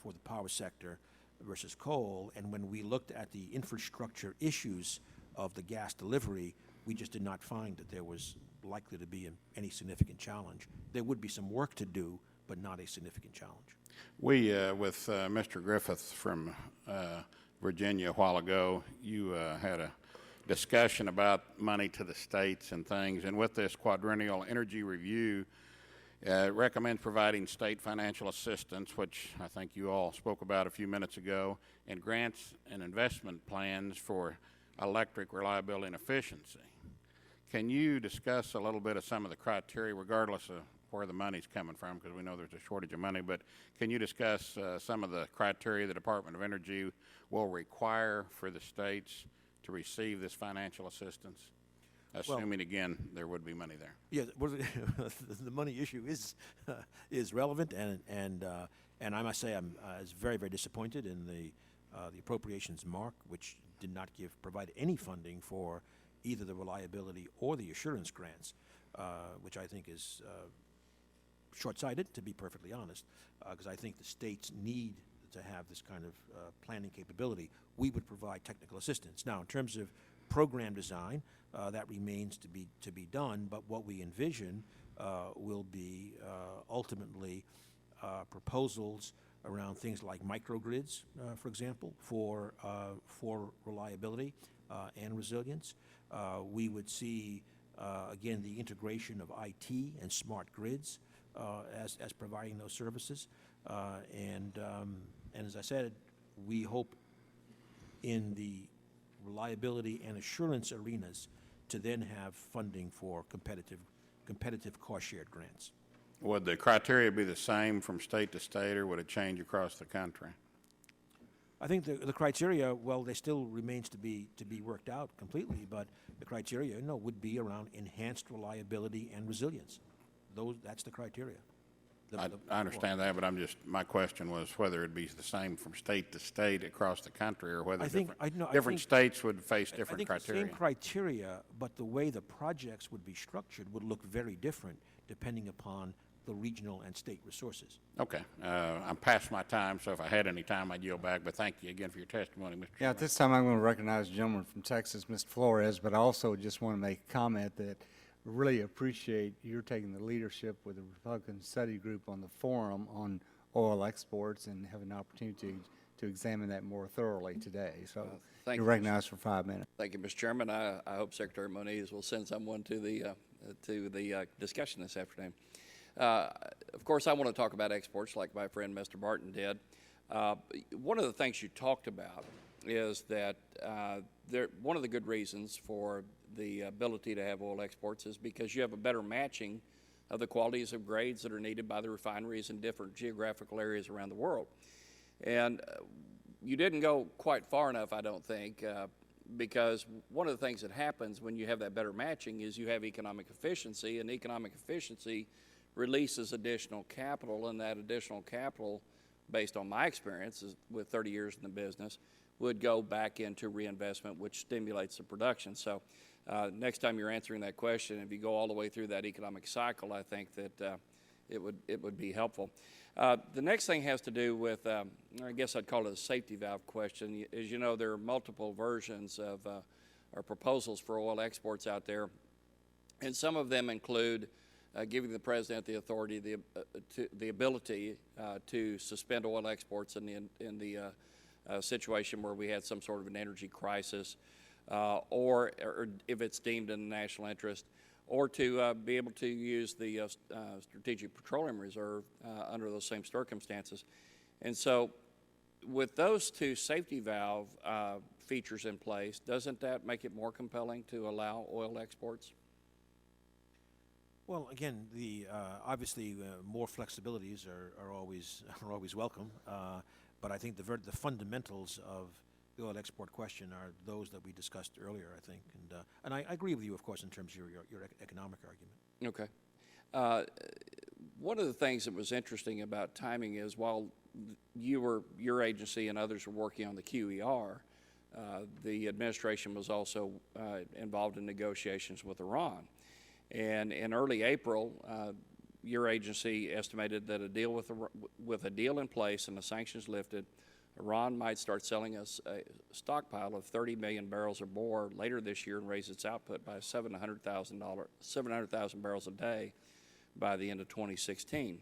the power sector versus coal, and when we looked at the infrastructure issues of the gas delivery, we just did not find that there was likely to be any significant challenge. There would be some work to do, but not a significant challenge. We, with Mr. Griffith from Virginia a while ago, you had a discussion about money to the states and things, and with this quadrennial energy review, it recommends providing state financial assistance, which I think you all spoke about a few minutes ago, and grants and investment plans for electric reliability and efficiency. Can you discuss a little bit of some of the criteria, regardless of where the money's coming from, because we know there's a shortage of money, but can you discuss some of the criteria the Department of Energy will require for the states to receive this financial assistance, assuming, again, there would be money there? Yeah, the money issue is relevant, and I must say I'm very, very disappointed in the appropriations mark, which did not provide any funding for either the reliability or the assurance grants, which I think is short-sighted, to be perfectly honest, because I think the states need to have this kind of planning capability. We would provide technical assistance. Now, in terms of program design, that remains to be done, but what we envision will be ultimately proposals around things like microgrids, for example, for reliability and resilience. We would see, again, the integration of IT and smart grids as providing those services. And as I said, we hope in the reliability and assurance arenas to then have funding for competitive cost-shared grants. Would the criteria be the same from state to state, or would it change across the country? I think the criteria, well, they still remains to be worked out completely, but the criteria, would be around enhanced reliability and resilience. That's the criteria. I understand that, but my question was whether it'd be the same from state to state across the country, or whether different states would face different criteria. The same criteria, but the way the projects would be structured would look very different depending upon the regional and state resources. Okay. I'm past my time, so if I had any time, I'd yield back, but thank you again for your testimony, Mr. Yeah, at this time, I'm going to recognize the gentleman from Texas, Mr. Flores, but I also just want to make a comment that I really appreciate your taking the leadership with the Republican Study Group on the forum on oil exports and having an opportunity to examine that more thoroughly today. So thank you're you, Mr. recognized for 5 minutes. Thank you, Mr. Chairman. I hope Secretary Moniz will send someone to the discussion this afternoon. Of course, I want to talk about exports like my friend Mr. Barton did. One of the things you talked about is that one of the good reasons for the ability to have oil exports is because you have a better matching of the qualities of grades that are needed by the refineries in different geographical areas around the world. And you didn't go quite far enough, I don't think, because one of the things that happens when you have that better matching is you have economic efficiency, and economic efficiency releases additional capital, and that additional capital, based on my experience with 30 years in the business, would go back into reinvestment, which stimulates the production. So next time you're answering that question, if you go all the way through that economic cycle, I think that it would be helpful. The next thing has to do with, I guess I'd call it a safety valve question. As you know, there are multiple versions of or proposals for oil exports out there, and some of them include giving the President the authority, the ability to suspend oil exports in the situation where we had some sort of an energy crisis, or if it's deemed in the national interest, or to be able to use the Strategic Petroleum Reserve under those same circumstances. And so with those two safety valve features in place, doesn't that make it more compelling to allow oil exports? Well, again, obviously more flexibilities are always welcome, but I think the fundamentals of the oil export question are those that we discussed earlier, I think, and I agree with you, of course, in terms of your economic argument. Okay. One of the things that was interesting about timing is while your agency and others were working on the QER, the administration was also involved in negotiations with Iran. And in early April, your agency estimated that with a deal in place and the sanctions lifted, Iran might start selling us a stockpile of 30 million barrels or more later this year and raise its output by 700,000 barrels a day by the end of 2016.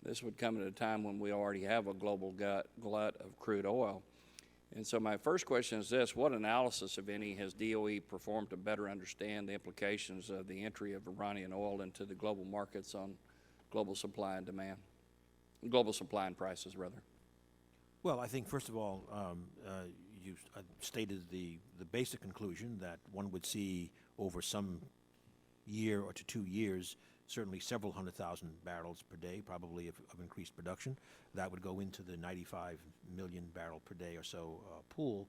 This would come at a time when we already have a global glut of crude oil. And so my first question is this: what analysis, if any, has DOE performed to better understand the implications of the entry of Iranian oil into the global markets on global supply and demand, global supply and prices, rather? Well, I think, first of all, you stated the basic conclusion that one would see over some year or to 2 years certainly several 100,000 barrels per day, probably of increased production. That would go into the 95 million barrel per day or so pool.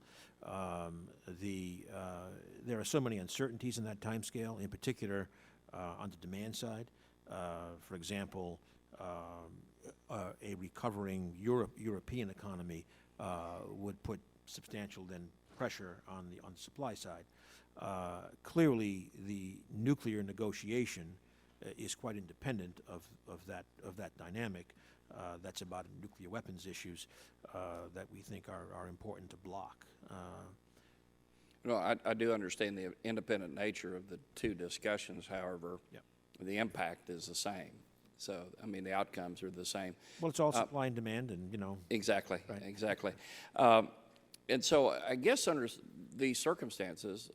There are so many uncertainties in that time scale, in particular on the demand side. For example, a recovering European economy would put substantial then pressure on the supply side. Clearly, the nuclear negotiation is quite independent of that dynamic. That's about nuclear weapons issues that we think are important to block. No, I do understand the independent nature of the two discussions. However, the impact is the same. So, I mean, the outcomes are the same. Well, it's all supply and demand, and Exactly, right. exactly. And so, I guess under these circumstances,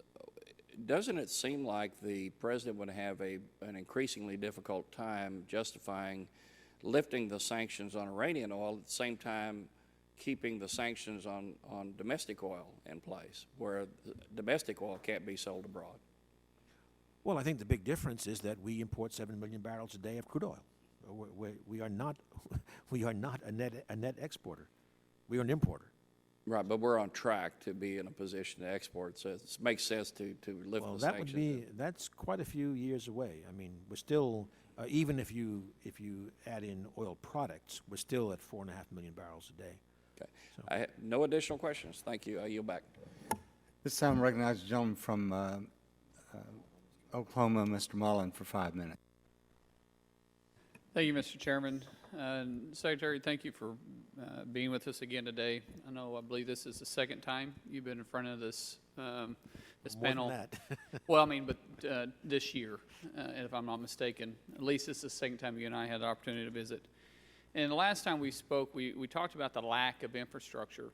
doesn't it seem like the president would have an increasingly difficult time justifying lifting the sanctions on Iranian oil at the same time keeping the sanctions on domestic oil in place, where domestic oil can't be sold abroad? Well, I think the big difference is that we import 7 million barrels a day of crude oil. We are not a net exporter. We are an importer. Right, but we're on track to be in a position to export, so it makes sense to lift the sanctions. That's quite a few years away. I mean, we're still, even if you add in oil products, we're still at 4.5 million barrels a day. Okay. So. I have no additional questions. Thank you. I yield back. This time I recognize the gentleman from Oklahoma, Mr. Mullen, for 5 minutes. Thank you, Mr. Chairman. Secretary, thank you for being with us again today. I believe this is the second time you've been in front of this panel. More than that. Well, I mean, but this year, if I'm not mistaken, at least it's the second time you and I had the opportunity to visit. And the last time we spoke, we talked about the lack of infrastructure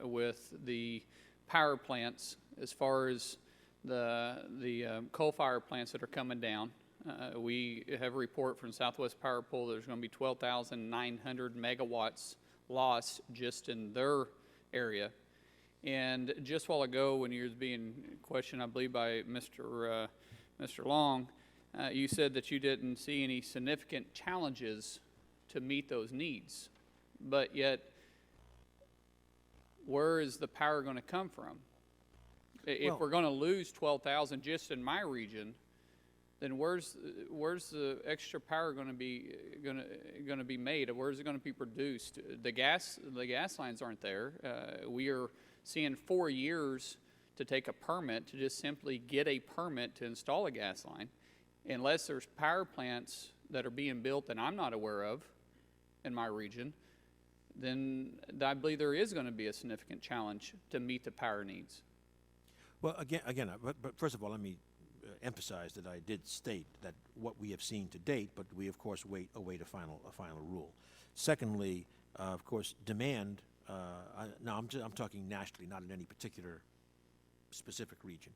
with the power plants as far as the coal-fired plants that are coming down. We have a report from Southwest Power Pool there's going to be 12,900 megawatts lost just in their area. And just a while ago, when you were being questioned, I believe, by Mr. Long, you said that you didn't see any significant challenges to meet those needs. But yet, where is the power going to come from? If we're going to lose 12,000 just in my region, then where's the extra power going to be made? Where is it going to be produced? The gas lines aren't there. We are seeing 4 years to take a permit, to just simply get a permit to install a gas line, unless there's power plants that are being built that I'm not aware of in my region. Then I believe there is going to be a significant challenge to meet the power needs. Well, but first of all, let me emphasize that I did state that what we have seen to date, but we of course await a final rule. Secondly, of course, demand. Now I'm talking nationally, not in any particular specific region.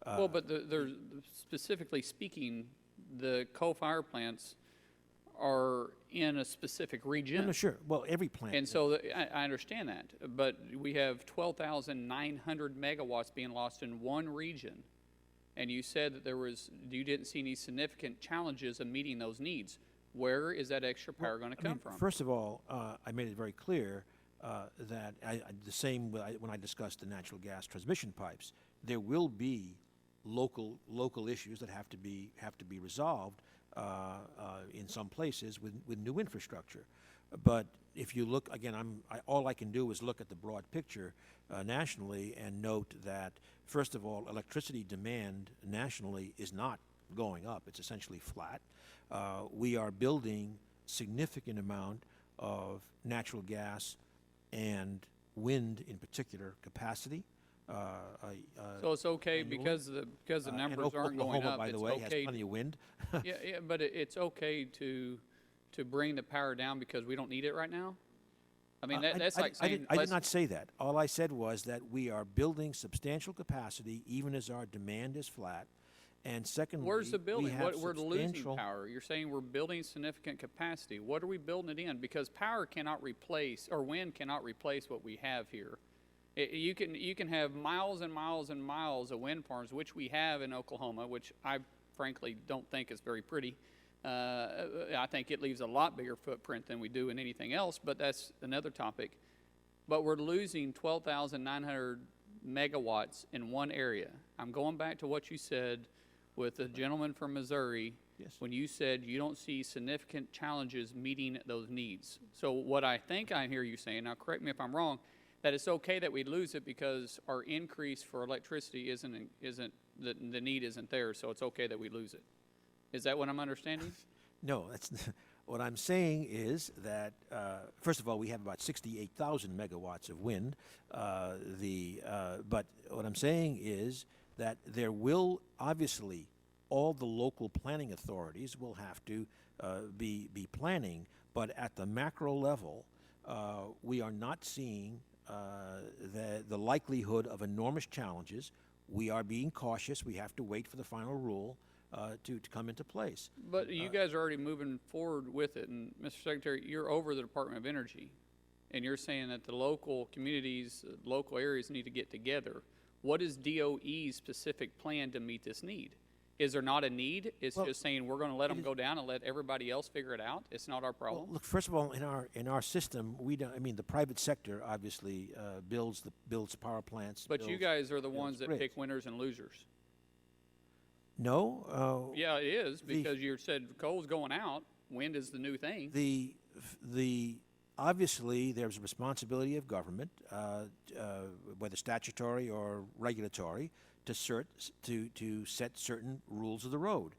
Well, but there's specifically speaking, the coal-fired plants are in a specific region. No, sure. Well, every plant. And so I understand that, but we have 12,900 megawatts being lost in one region, and you said that you didn't see any significant challenges of meeting those needs. Where is that extra power going to come from? First of all, I made it very clear that the same when I discussed the natural gas transmission pipes, there will be local issues that have to be resolved in some places with new infrastructure. But if you look again, all I can do is look at the broad picture nationally and note that first of all, electricity demand nationally is not going up; it's essentially flat. We are building significant amount of natural gas and wind, in particular, capacity. So it's okay because the numbers aren't going up. By the way, has plenty of wind. yeah, but it's okay to bring the power down because we don't need it right now. I mean, that's like saying. I did not say that. All I said was that we are building substantial capacity even as our demand is flat. And secondly, where's the building? We're losing substantial power. You're saying we're building significant capacity. What are we building it in? Because power cannot replace, or wind cannot replace what we have here. You can have miles and miles and miles of wind farms, which we have in Oklahoma, which I frankly don't think is very pretty. I think it leaves a lot bigger footprint than we do in anything else, but that's another topic. But we're losing 12,900 megawatts in one area. I'm going back to what you said with the gentleman from Missouri, yes, when you said you don't see significant challenges meeting those needs. So what I think I hear you saying, now correct me if I'm wrong, that it's okay that we lose it because our increase for electricity isn't the need isn't there, so it's okay that we lose it. Is that what I'm understanding? No, that's what I'm saying is that first of all, we have about 68,000 megawatts of wind. But what I'm saying is that there will obviously all the local planning authorities will have to be planning, but at the macro level, we are not seeing the likelihood of enormous challenges. We are being cautious. We have to wait for the final rule to come into place. But you guys are already moving forward with it, and Mr. Secretary, you're over the Department of Energy, and you're saying that the local communities, local areas need to get together. What is DOE's specific plan to meet this need? Is there not a need? It's just saying we're going to let them go down and let everybody else figure it out. It's not our problem. Well, look, first of all, in our system, we don't. I mean, the private sector obviously builds power plants. But you guys are the ones that pick winners and losers. No. Yeah, it is because you said coal's going out. Wind is the new thing. Obviously, there's a responsibility of government, whether statutory or regulatory, to set certain rules of the road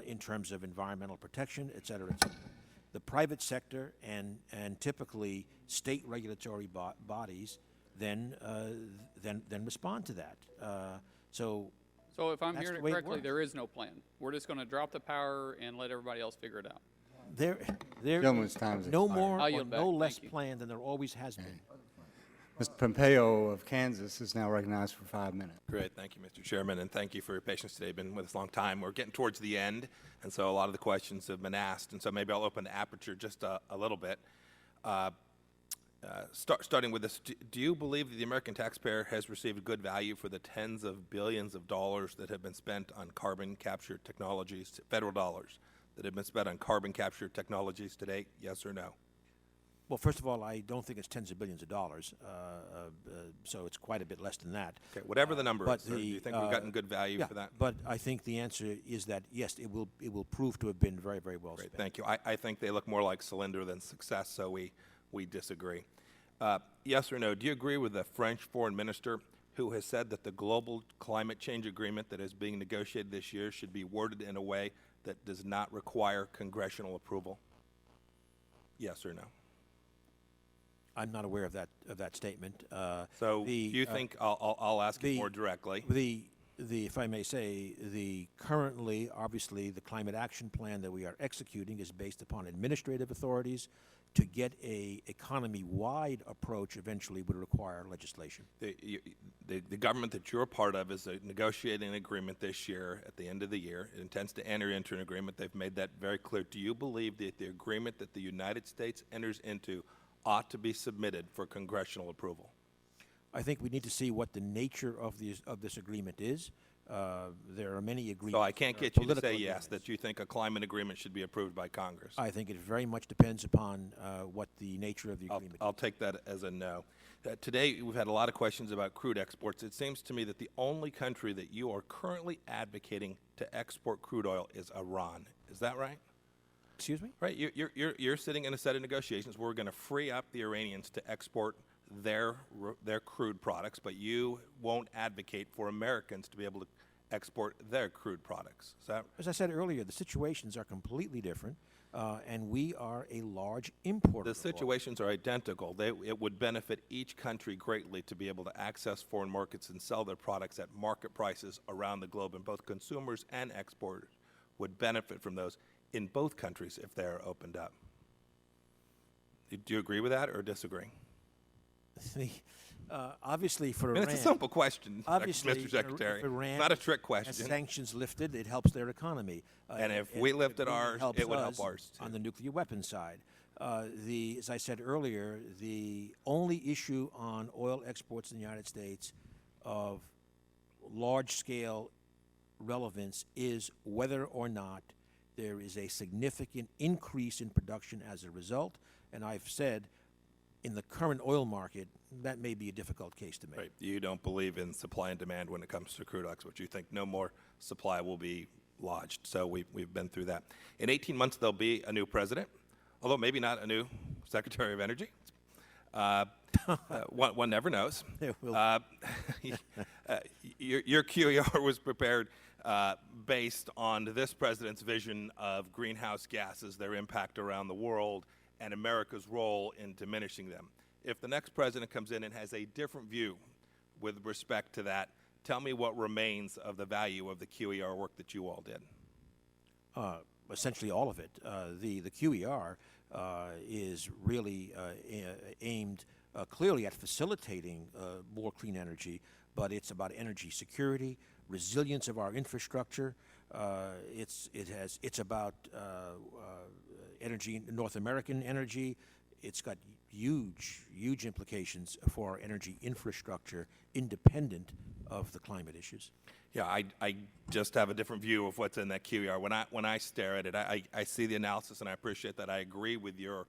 in terms of environmental protection, et cetera, et cetera. The private sector and typically state regulatory bodies then respond to that. So if I'm hearing it correctly, there is no plan. We're just going to drop the power and let everybody else figure it out. There Gentleman's is time has no expired. more I'll or yield back. no Thank less you. planned than there always has been. Mr. Pompeo of Kansas is now recognized for 5 minutes. Great. Thank you, Mr. Chairman, and thank you for your patience today. Been with us a long time. We're getting towards the end, and so a lot of the questions have been asked, and so maybe I'll open the aperture just a little bit. Starting with this, do you believe that the American taxpayer has received good value for the tens of billions of dollars that have been spent on carbon capture technologies, federal dollars, that have been spent on carbon capture technologies to date? Yes or no? Well, first of all, I don't think it's tens of billions of dollars, so it's quite a bit less than that. Okay, whatever the number but is, sir, do you think we've gotten good value yeah, for that? But I think the answer is that, yes, it will prove to have been very, very well Great, spent. thank you. I think they look more like cylinder than success, so we disagree. Yes or no, do you agree with the French foreign minister who has said that the global climate change agreement that is being negotiated this year should be worded in a way that does not require congressional approval? Yes or no? I'm not aware of that statement. So do you think, I'll ask you more directly. If I may say, currently, obviously, the climate action plan that we are executing is based upon administrative authorities. To get a economy-wide approach eventually would require legislation. The government that you're a part of is negotiating an agreement this year at the end of the year. It intends to enter into an agreement. They've made that very clear. Do you believe that the agreement that the United States enters into ought to be submitted for congressional approval? I think we need to see what the nature of this agreement is. There are many agreements. So I can't get you to say yes, that you think a climate agreement should be approved by Congress. I think it very much depends upon what the nature of the agreement is. I'll take that as a no. Today, we've had a lot of questions about crude exports. It seems to me that the only country that you are currently advocating to export crude oil is Iran. Is that right? Excuse me? Right. You're sitting in a set of negotiations where we're going to free up the Iranians to export their crude products, but you won't advocate for Americans to be able to export their crude products. Is that? As I said earlier, the situations are completely different, and we are a large importer. The situations are identical. It would benefit each country greatly to be able to access foreign markets and sell their products at market prices around the globe, and both consumers and exporters would benefit from those in both countries if they are opened up. Do you agree with that or disagree? Obviously, for I mean, Iran, it's a simple question, obviously, Mr. Secretary. if Iran Not a trick has question. sanctions lifted, it helps their economy. And if we lifted ours, helps it would us help ours, too. on the nuclear weapons side. As I said earlier, the only issue on oil exports in the United States of large-scale relevance is whether or not there is a significant increase in production as a result. And I've said, in the current oil market, that may be a difficult case to make. Right. You don't believe in supply and demand when it comes to crude exports. You think no more supply will be lodged. So we've been through that. In 18 months, there'll be a new president, although maybe not a new Secretary of Energy. One never knows. Your QER was prepared based on this president's vision of greenhouse gases, their impact around the world, and America's role in diminishing them. If the next president comes in and has a different view with respect to that, tell me what remains of the value of the QER work that you all did. Essentially all of it. The QER is really aimed clearly at facilitating more clean energy, but it's about energy security, resilience of our infrastructure. It's about energy, North American energy. It's got huge implications for our energy infrastructure, independent of the climate issues. Yeah, I just have a different view of what's in that QER. When I stare at it, I see the analysis, and I appreciate that. I agree with your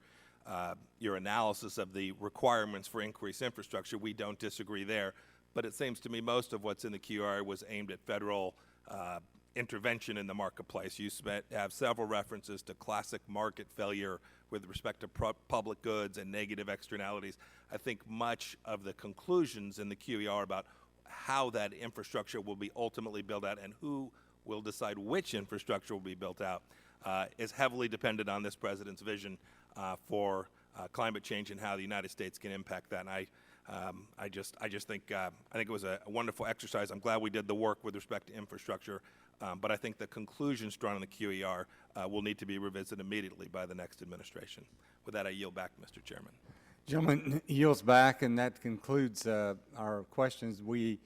analysis of the requirements for increased infrastructure. We don't disagree there. But it seems to me most of what's in the QER was aimed at federal intervention in the marketplace. You have several references to classic market failure with respect to public goods and negative externalities. I think much of the conclusions in the QER about how that infrastructure will be ultimately built out and who will decide which infrastructure will be built out is heavily dependent on this president's vision for climate change and how the United States can impact that. And I just think it was a wonderful exercise. I'm glad we did the work with respect to infrastructure. But I think the conclusions drawn in the QER will need to be revisited immediately by the next administration. With that, I yield back, Mr. Chairman. Gentleman yields back, and that concludes our questions. We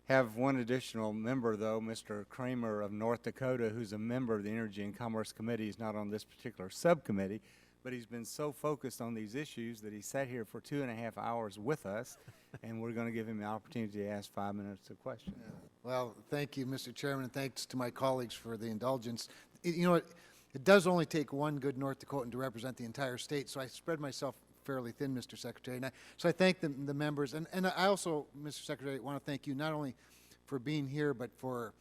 have one additional member, though, Mr. Kramer of North Dakota, who's a member of the Energy and Commerce Committee. He's not on this particular subcommittee, but he's been so focused on these issues that he sat here for 2.5 hours with us, and we're going to give him the opportunity to ask 5 minutes of questions. Well, thank you, Mr. Chairman, and thanks to my colleagues for the indulgence. You know, it does only take one good North Dakotan to represent the entire state, so I spread myself fairly thin, Mr. Secretary. And so I thank the members. And I also, Mr. Secretary, want to thank you not only for being here, but for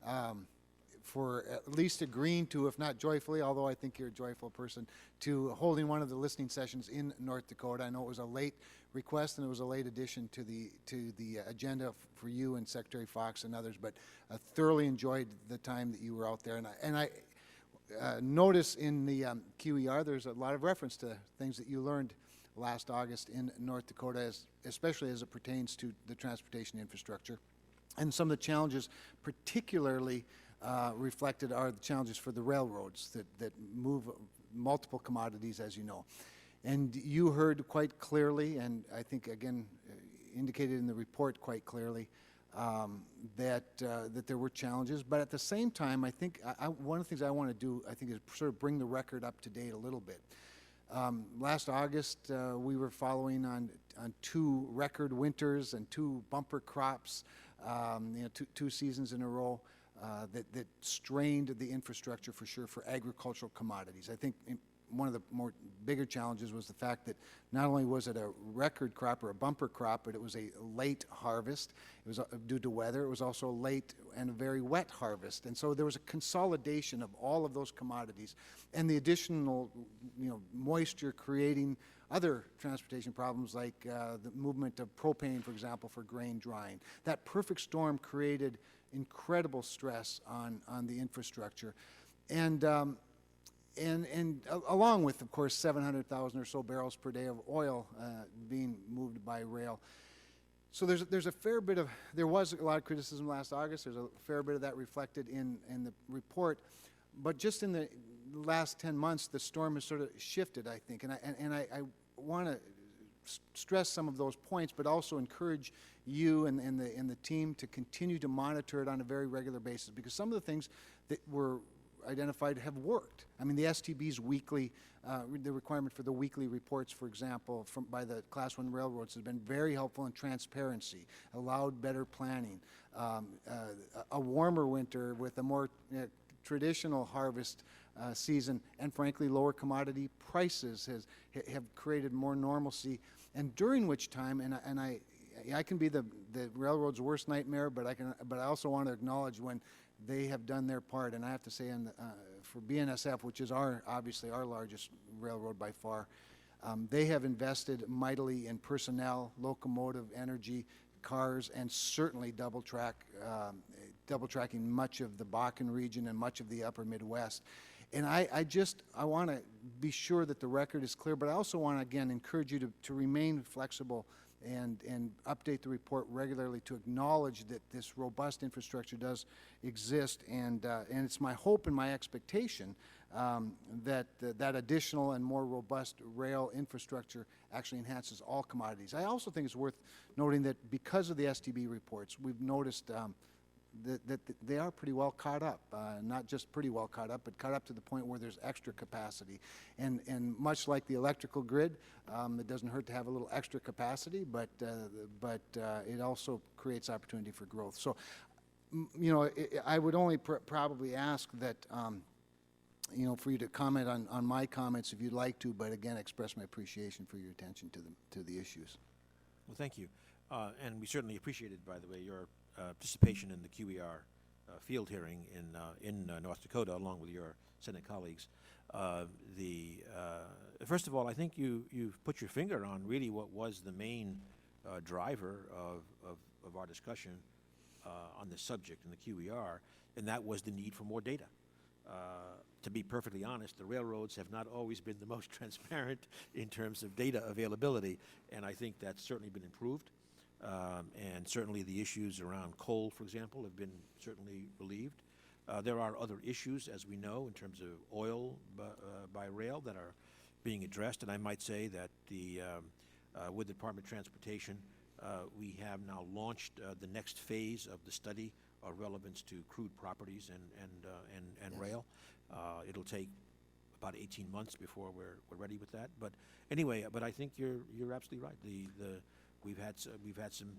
at least agreeing to, if not joyfully, although I think you're a joyful person, to holding one of the listening sessions in North Dakota. I know it was a late request and it was a late addition to the agenda for you and Secretary Fox and others, but I thoroughly enjoyed the time that you were out there. And I notice in the QER there's a lot of reference to things that you learned last August in North Dakota, especially as it pertains to the transportation infrastructure. And some of the challenges particularly reflected are the challenges for the railroads that move multiple commodities, as you know. And you heard quite clearly, and I think, again, indicated in the report quite clearly, that there were challenges. But at the same time, I think one of the things I want to do, I think, is sort of bring the record up to date a little bit. Last August, we were following on 2 record winters and 2 bumper crops, two seasons in a row that strained the infrastructure for sure for agricultural commodities. I think one of the bigger challenges was the fact that not only was it a record crop or a bumper crop, but it was a late harvest. It was due to weather. It was also a late and a very wet harvest. And so there was a consolidation of all of those commodities and the additional moisture creating other transportation problems like the movement of propane, for example, for grain drying. That perfect storm created incredible stress on the infrastructure. And along with, of course, 700,000 or so barrels per day of oil being moved by rail. So there's a fair bit of, there was a lot of criticism last August. There's a fair bit of that reflected in the report. But just in the last 10 months, the storm has sort of shifted, I think. And I want to stress some of those points, but also encourage you and the team to continue to monitor it on a very regular basis, because some of the things that were identified have worked. I mean, the STB's weekly, the requirement for the weekly reports, for example, by the Class 1 railroads has been very helpful in transparency, allowed better planning. A warmer winter with a more traditional harvest season, and frankly, lower commodity prices have created more normalcy. And during which time, and I can be the railroad's worst nightmare, but I also want to acknowledge when they have done their part. And I have to say, for BNSF, which is obviously our largest railroad by far, they have invested mightily in personnel, locomotive energy, cars, and certainly double tracking much of the Bakken region and much of the upper Midwest. And I want to be sure that the record is clear, but I also want to, again, encourage you to remain flexible and update the report regularly to acknowledge that this robust infrastructure does exist. And it's my hope and my expectation that additional and more robust rail infrastructure actually enhances all commodities. I also think it's worth noting that because of the STB reports, we've noticed that they are pretty well caught up, not just pretty well caught up, but caught up to the point where there's extra capacity. And much like the electrical grid, it doesn't hurt to have a little extra capacity, but it also creates opportunity for growth. So, I would only probably ask that, for you to comment on my comments if you'd like to, but again, express my appreciation for your attention to the issues. Well, thank you. And we certainly appreciated, by the way, your participation in the QER field hearing in North Dakota, along with your Senate colleagues. First of all, I think you've put your finger on really what was the main driver of our discussion on this subject in the QER, and that was the need for more data. To be perfectly honest, the railroads have not always been the most transparent in terms of data availability, and I think that's certainly been improved. And certainly the issues around coal, for example, have been certainly relieved. There are other issues, as we know, in terms of oil by rail that are being addressed, and I might say that with the Department of Transportation, we have now launched the next phase of the study of relevance to crude properties and rail. It'll take about 18 months before we're ready with that. But anyway, but I think you're absolutely right. We've had some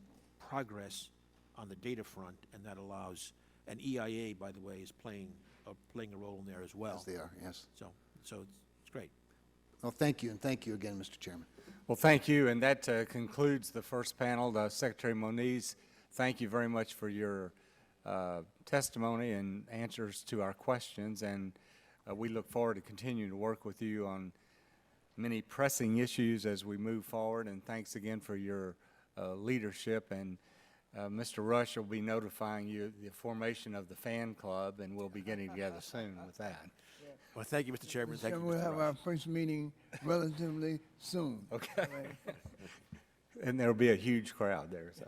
progress on the data front, and that allows. And EIA, by the way, is playing a role in there as well. Yes, they are. Yes. So it's great. Well, thank you, and thank you again, Mr. Chairman. Well, thank you, and that concludes the first panel. Secretary Moniz, thank you very much for your testimony and answers to our questions, and we look forward to continuing to work with you on many pressing issues as we move forward, and thanks again for your leadership. And Mr. Rush will be notifying you the formation of the fan club, and we'll be getting together soon with that. Well, thank you, Mr. Chairman. Thank you, Mr. We'll have Rush. our first meeting relatively soon. Okay. And there'll be a huge crowd there. So,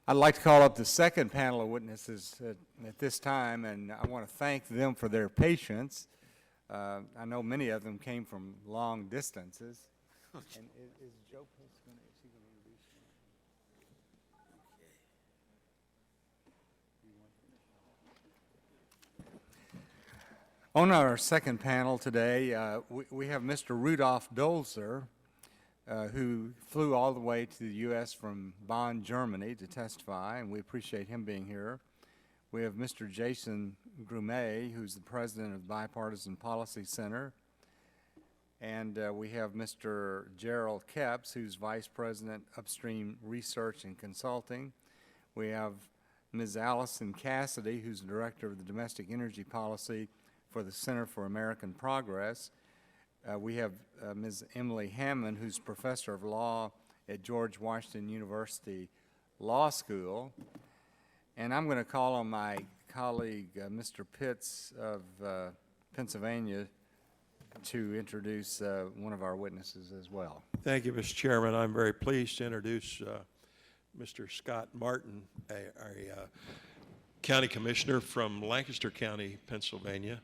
I'd like to call up the second panel of witnesses at this time, and I want to thank them for their patience. I know many of them came from long distances. And is Joe Post going to? Is he going to introduce you? On our second panel today, we have Mr. Rudolf Dolzer, who flew all the way to the U.S. from Bonn, Germany to testify, and we appreciate him being here. We have Mr. Jason Grumet, who's the president of the Bipartisan Policy Center, and we have Mr. Gerald Kepps, who's vice president, Upstream Research and Consulting. We have Ms. Allison Cassidy, who's the director of the Domestic Energy Policy for the Center for American Progress. We have Ms. Emily Hammond, who's professor of law at George Washington University Law School. And I'm going to call on my colleague, Mr. Pitts of Pennsylvania, to introduce one of our witnesses as well. Thank you, Mr. Chairman. I'm very pleased to introduce Mr. Scott Martin, a county commissioner from Lancaster County, Pennsylvania,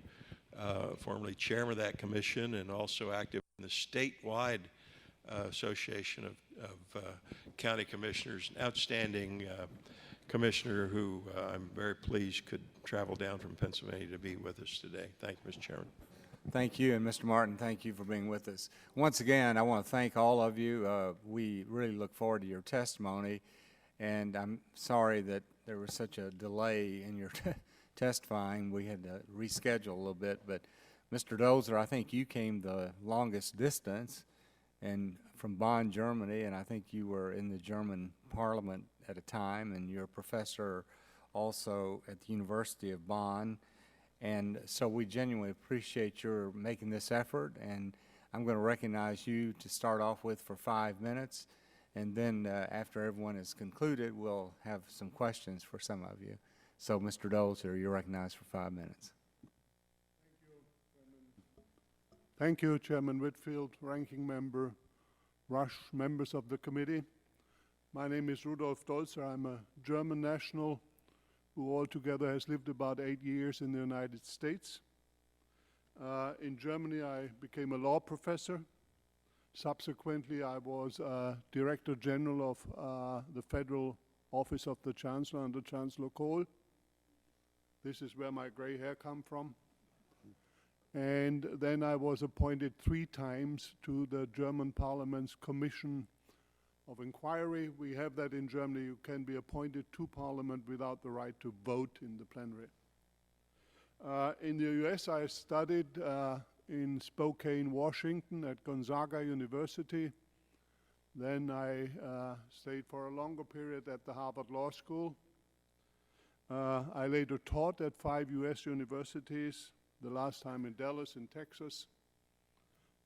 formerly chairman of that commission and also active in the statewide association of county commissioners, an outstanding commissioner who I'm very pleased could travel down from Pennsylvania to be with us today. Thank you, Mr. Chairman. Thank you, and Mr. Martin, thank you for being with us. Once again, I want to thank all of you. We really look forward to your testimony, and I'm sorry that there was such a delay in your testifying. We had to reschedule a little bit, but Mr. Dolzer, I think you came the longest distance and from Bonn, Germany, and I think you were in the German Parliament at a time, and you're a professor also at the University of Bonn. And so we genuinely appreciate your making this effort, and I'm going to recognize you to start off with for 5 minutes, and then after everyone is concluded, we'll have some questions for some of you. So, Mr. Dolzer, you're recognized for 5 minutes. Thank you, Chairman Whitfield, Ranking Member Rush, members of the committee. My name is Rudolf Dolzer. I'm a German national who altogether has lived about 8 years in the United States. In Germany, I became a law professor. Subsequently, I was Director General of the Federal Office of the Chancellor under Chancellor Kohl. This is where my gray hair come from. And then I was appointed 3 times to the German Parliament's Commission of Inquiry. We have that in Germany. You can be appointed to Parliament without the right to vote in the plenary. In the US, I studied in Spokane, Washington at Gonzaga University. Then I stayed for a longer period at the Harvard Law School. I later taught at 5 US universities, the last time in Dallas in Texas.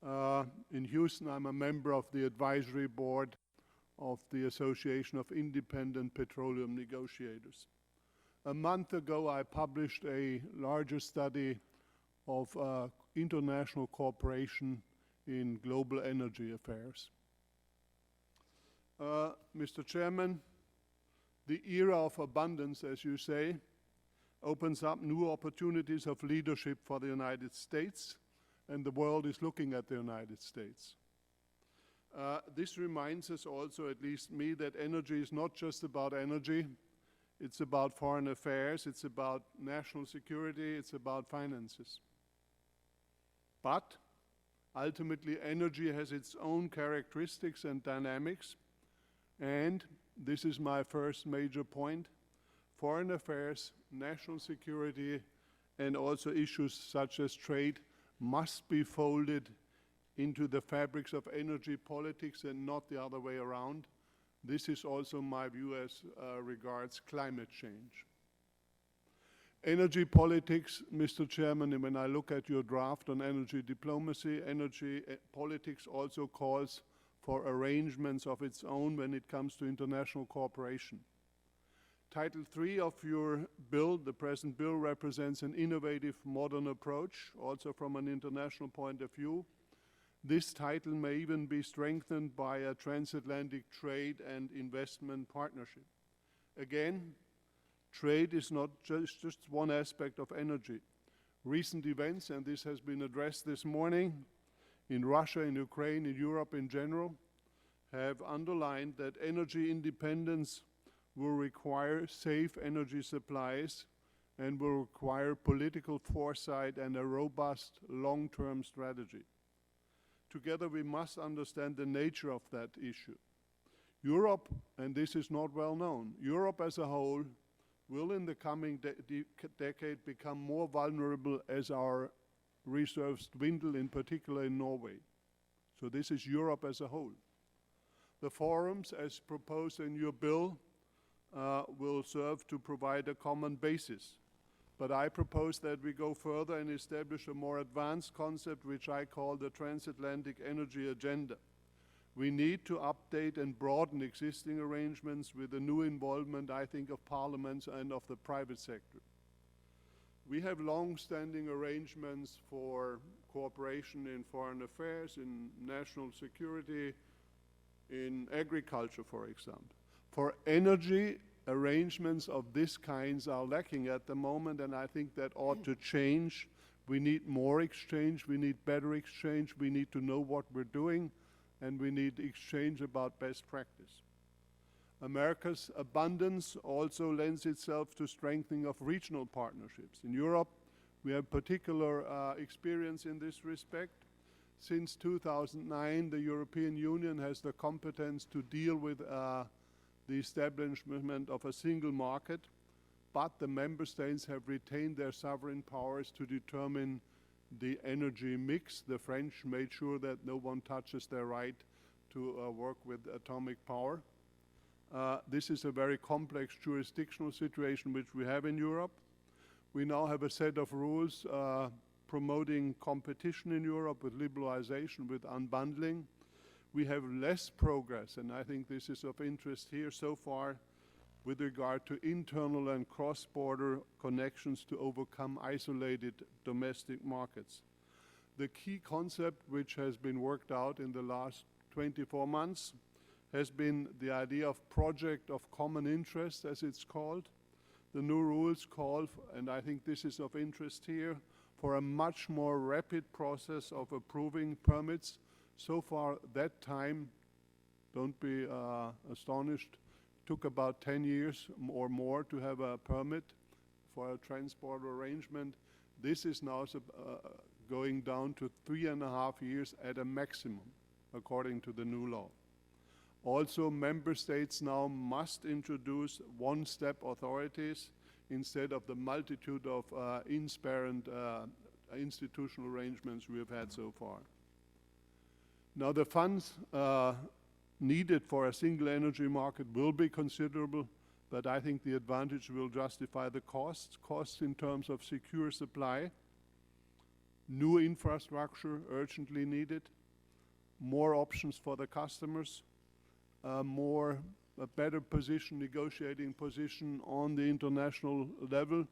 In Houston, I'm a member of the advisory board of the Association of Independent Petroleum Negotiators. A month ago, I published a larger study of international cooperation in global energy affairs. Mr. Chairman, the era of abundance, as you say, opens up new opportunities of leadership for the United States, and the world is looking at the United States. This reminds us also, at least me, that energy is not just about energy. It's about foreign affairs, it's about national security, it's about finances. But ultimately, energy has its own characteristics and dynamics, and this is my first major point. Foreign affairs, national security, and also issues such as trade must be folded into the fabrics of energy politics and not the other way around. This is also my view as regards climate change. Energy politics, Mr. Chairman, and when I look at your draft on energy diplomacy, energy politics also calls for arrangements of its own when it comes to international cooperation. Title III of your bill, the present bill, represents an innovative modern approach, also from an international point of view. This title may even be strengthened by a transatlantic trade and investment partnership. Again, trade is not just one aspect of energy. Recent events, and this has been addressed this morning, in Russia, in Ukraine, in Europe in general, have underlined that energy independence will require safe energy supplies and will require political foresight and a robust long-term strategy. Together we must understand the nature of that issue. Europe, and this is not well known, Europe as a whole will in the coming decade become more vulnerable as our reserves dwindle, in particular in Norway. So this is Europe as a whole. The forums, as proposed in your bill, will serve to provide a common basis. But I propose that we go further and establish a more advanced concept which I call the transatlantic energy agenda. We need to update and broaden existing arrangements with the new involvement, I think, of parliaments and of the private sector. We have long-standing arrangements for cooperation in foreign affairs, in national security, in agriculture, for example. For energy, arrangements of this kinds are lacking at the moment, and I think that ought to change. We need more exchange, we need better exchange, we need to know what we're doing, and we need exchange about best practice. America's abundance also lends itself to strengthening of regional partnerships. In Europe, we have particular experience in this respect. Since 2009, the European Union has the competence to deal with the establishment of a single market, but the member states have retained their sovereign powers to determine the energy mix. The French made sure that no one touches their right to work with atomic power. This is a very complex jurisdictional situation which we have in Europe. We now have a set of rules promoting competition in Europe with liberalization, with unbundling. We have less progress, and I think this is of interest here so far, with regard to internal and cross-border connections to overcome isolated domestic markets. The key concept which has been worked out in the last 24 months has been the idea of project of common interest, as it's called. The new rules call, and I think this is of interest here, for a much more rapid process of approving permits. So far, that time, don't be astonished, took about 10 years or more to have a permit for a transport arrangement. This is now going down to 3.5 years at a maximum, according to the new law. Also, member states now must introduce one-step authorities instead of the multitude of insparent institutional arrangements we have had so far. Now, the funds needed for a single energy market will be considerable, but I think the advantage will justify the costs. Costs in terms of secure supply, new infrastructure urgently needed, more options for the customers, a better position, negotiating position on the international level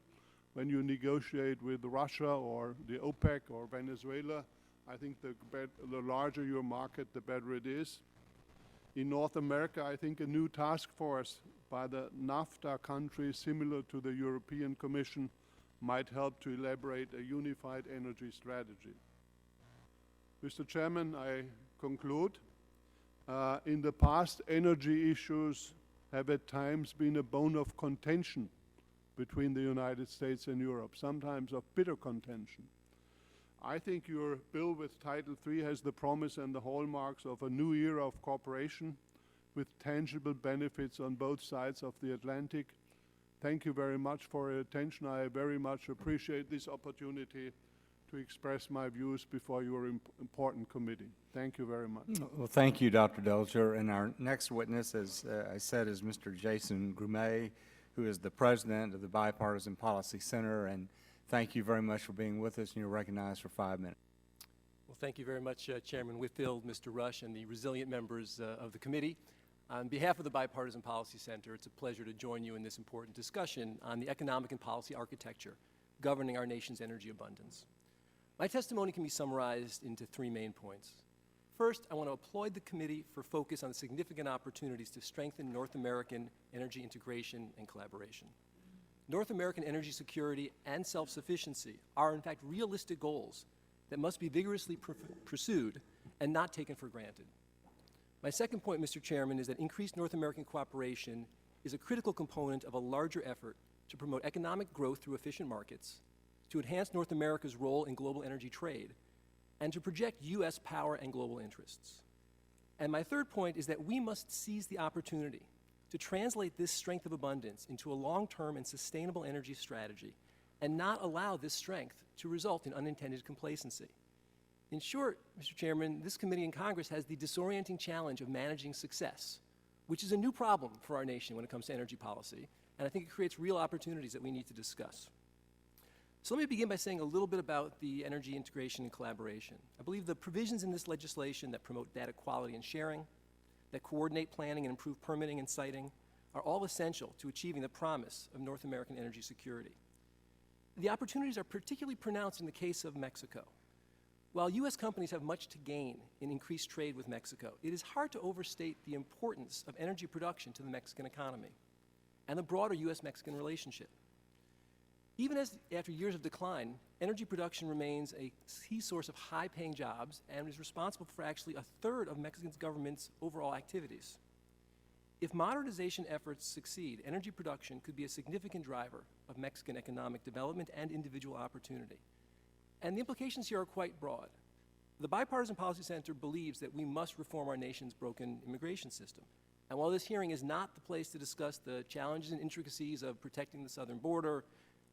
when you negotiate with Russia or the OPEC or Venezuela. I think the larger your market, the better it is. In North America, I think a new task force by the NAFTA countries similar to the European Commission might help to elaborate a unified energy strategy. Mr. Chairman, I conclude. In the past, energy issues have at times been a bone of contention between the United States and Europe, sometimes of bitter contention. I think your bill with Title III has the promise and the hallmarks of a new era of cooperation with tangible benefits on both sides of the Atlantic. Thank you very much for your attention. I very much appreciate this opportunity to express my views before your important committee. Thank you very much. Well, thank you, Dr. Delger. And our next witness, as I said, is Mr. Jason Grumet, who is the president of the Bipartisan Policy Center. And thank you very much for being with us, and you're recognized for 5 minutes. Well, thank you very much, Chairman Whitfield, Mr. Rush, and the resilient members of the committee. On behalf of the Bipartisan Policy Center, it's a pleasure to join you in this important discussion on the economic and policy architecture governing our nation's energy abundance. My testimony can be summarized into 3 main points. First, I want to applaud the committee for focus on the significant opportunities to strengthen North American energy integration and collaboration. North American energy security and self-sufficiency are, in fact, realistic goals that must be vigorously pursued and not taken for granted. My second point, Mr. Chairman, is that increased North American cooperation is a critical component of a larger effort to promote economic growth through efficient markets, to enhance North America's role in global energy trade, and to project U.S. power and global interests. And my third point is that we must seize the opportunity to translate this strength of abundance into a long-term and sustainable energy strategy and not allow this strength to result in unintended complacency. In short, Mr. Chairman, this committee in Congress has the disorienting challenge of managing success, which is a new problem for our nation when it comes to energy policy, and I think it creates real opportunities that we need to discuss. So let me begin by saying a little bit about the energy integration and collaboration. I believe the provisions in this legislation that promote data quality and sharing, that coordinate planning and improve permitting and siting, are all essential to achieving the promise of North American energy security. The opportunities are particularly pronounced in the case of Mexico. While U.S. companies have much to gain in increased trade with Mexico, it is hard to overstate the importance of energy production to the Mexican economy and the broader U.S.-Mexican relationship. Even after years of decline, energy production remains a key source of high-paying jobs and is responsible for actually a third of Mexican government's overall activities. If modernization efforts succeed, energy production could be a significant driver of Mexican economic development and individual opportunity. And the implications here are quite broad. The Bipartisan Policy Center believes that we must reform our nation's broken immigration system. And while this hearing is not the place to discuss the challenges and intricacies of protecting the southern border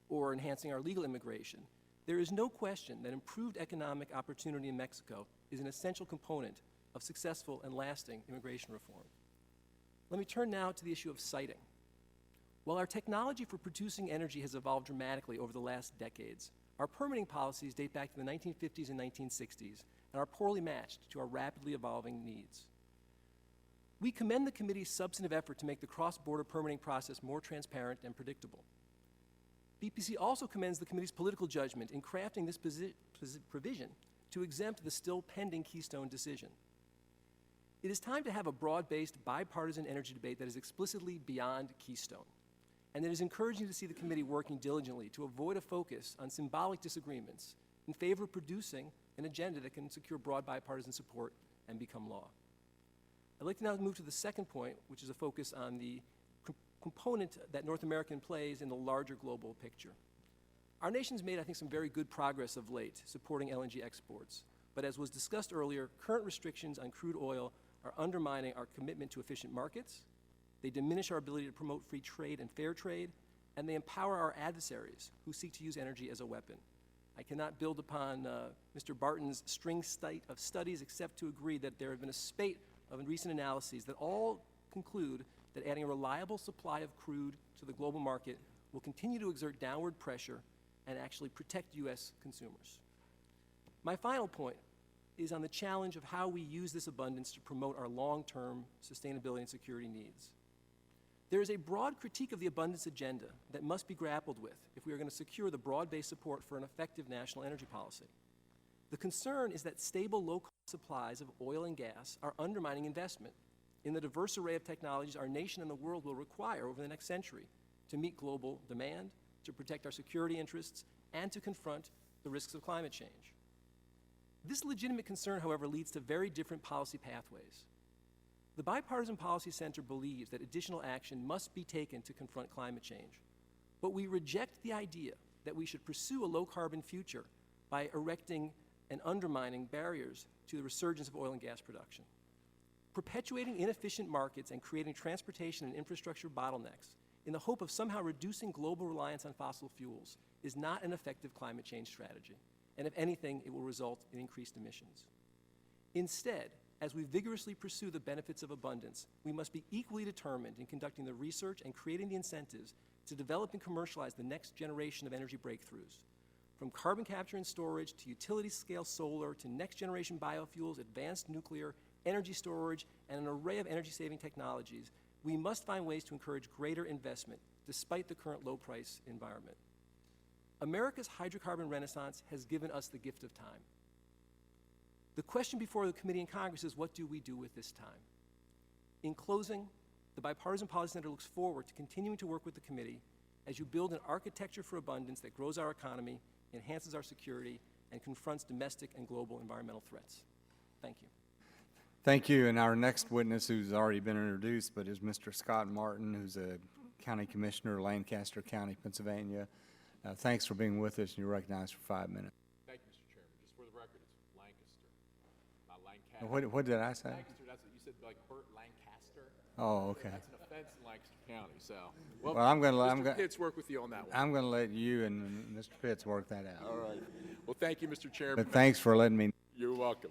or enhancing our legal immigration, there is no question that improved economic opportunity in Mexico is an essential component of successful and lasting immigration reform. Let me turn now to the issue of siting. While our technology for producing energy has evolved dramatically over the last decades, our permitting policies date back to the 1950s and 1960s and are poorly matched to our rapidly evolving needs. We commend the committee's substantive effort to make the cross-border permitting process more transparent and predictable. BPC also commends the committee's political judgment in crafting this provision to exempt the still pending Keystone decision. It is time to have a broad-based bipartisan energy debate that is explicitly beyond Keystone, and it is encouraging to see the committee working diligently to avoid a focus on symbolic disagreements in favor of producing an agenda that can secure broad bipartisan support and become law. I'd like to now move to the second point, which is a focus on the component that North America plays in the larger global picture. Our nation's made, I think, some very good progress of late supporting LNG exports, but as was discussed earlier, current restrictions on crude oil are undermining our commitment to efficient markets, they diminish our ability to promote free trade and fair trade, and they empower our adversaries who seek to use energy as a weapon. I cannot build upon Mr. Barton's string of studies except to agree that there have been a spate of recent analyses that all conclude that adding a reliable supply of crude to the global market will continue to exert downward pressure and actually protect U.S. consumers. My final point is on the challenge of how we use this abundance to promote our long-term sustainability and security needs. There is a broad critique of the abundance agenda that must be grappled with if we are going to secure the broad-based support for an effective national energy policy. The concern is that stable, low-cost supplies of oil and gas are undermining investment in the diverse array of technologies our nation and the world will require over the next century to meet global demand, to protect our security interests, and to confront the risks of climate change. This legitimate concern, however, leads to very different policy pathways. The Bipartisan Policy Center believes that additional action must be taken to confront climate change, but we reject the idea that we should pursue a low-carbon future by erecting and undermining barriers to the resurgence of oil and gas production. Perpetuating inefficient markets and creating transportation and infrastructure bottlenecks in the hope of somehow reducing global reliance on fossil fuels is not an effective climate change strategy, and if anything, it will result in increased emissions. Instead, as we vigorously pursue the benefits of abundance, we must be equally determined in conducting the research and creating the incentives to develop and commercialize the next generation of energy breakthroughs. From carbon capture and storage to utility-scale solar to next-generation biofuels, advanced nuclear, energy storage, and an array of energy-saving technologies, we must find ways to encourage greater investment despite the current low-price environment. America's hydrocarbon renaissance has given us the gift of time. The question before the committee and Congress is, what do we do with this time? In closing, the Bipartisan Policy Center looks forward to continuing to work with the committee as you build an architecture for abundance that grows our economy, enhances our security, and confronts domestic and global environmental threats. Thank you. Thank you. And our next witness, who's already been introduced, but is Mr. Scott Martin, who's a county commissioner, Lancaster County, Pennsylvania. Thanks for being with us, and you're recognized for 5 minutes. Thank you, Mr. Chairman. Just for the record, it's Lancaster, not Lancaster. What did I say? Lancaster, that's what you said, like Burt Lancaster. Oh, okay. That's an offense in Lancaster County, so. Well, I'm going to Mr. Pitts work with you on that one. I'm going to let you and Mr. Pitts work that out. All right. Well, thank you, Mr. Chairman. But thanks for letting me. You're welcome.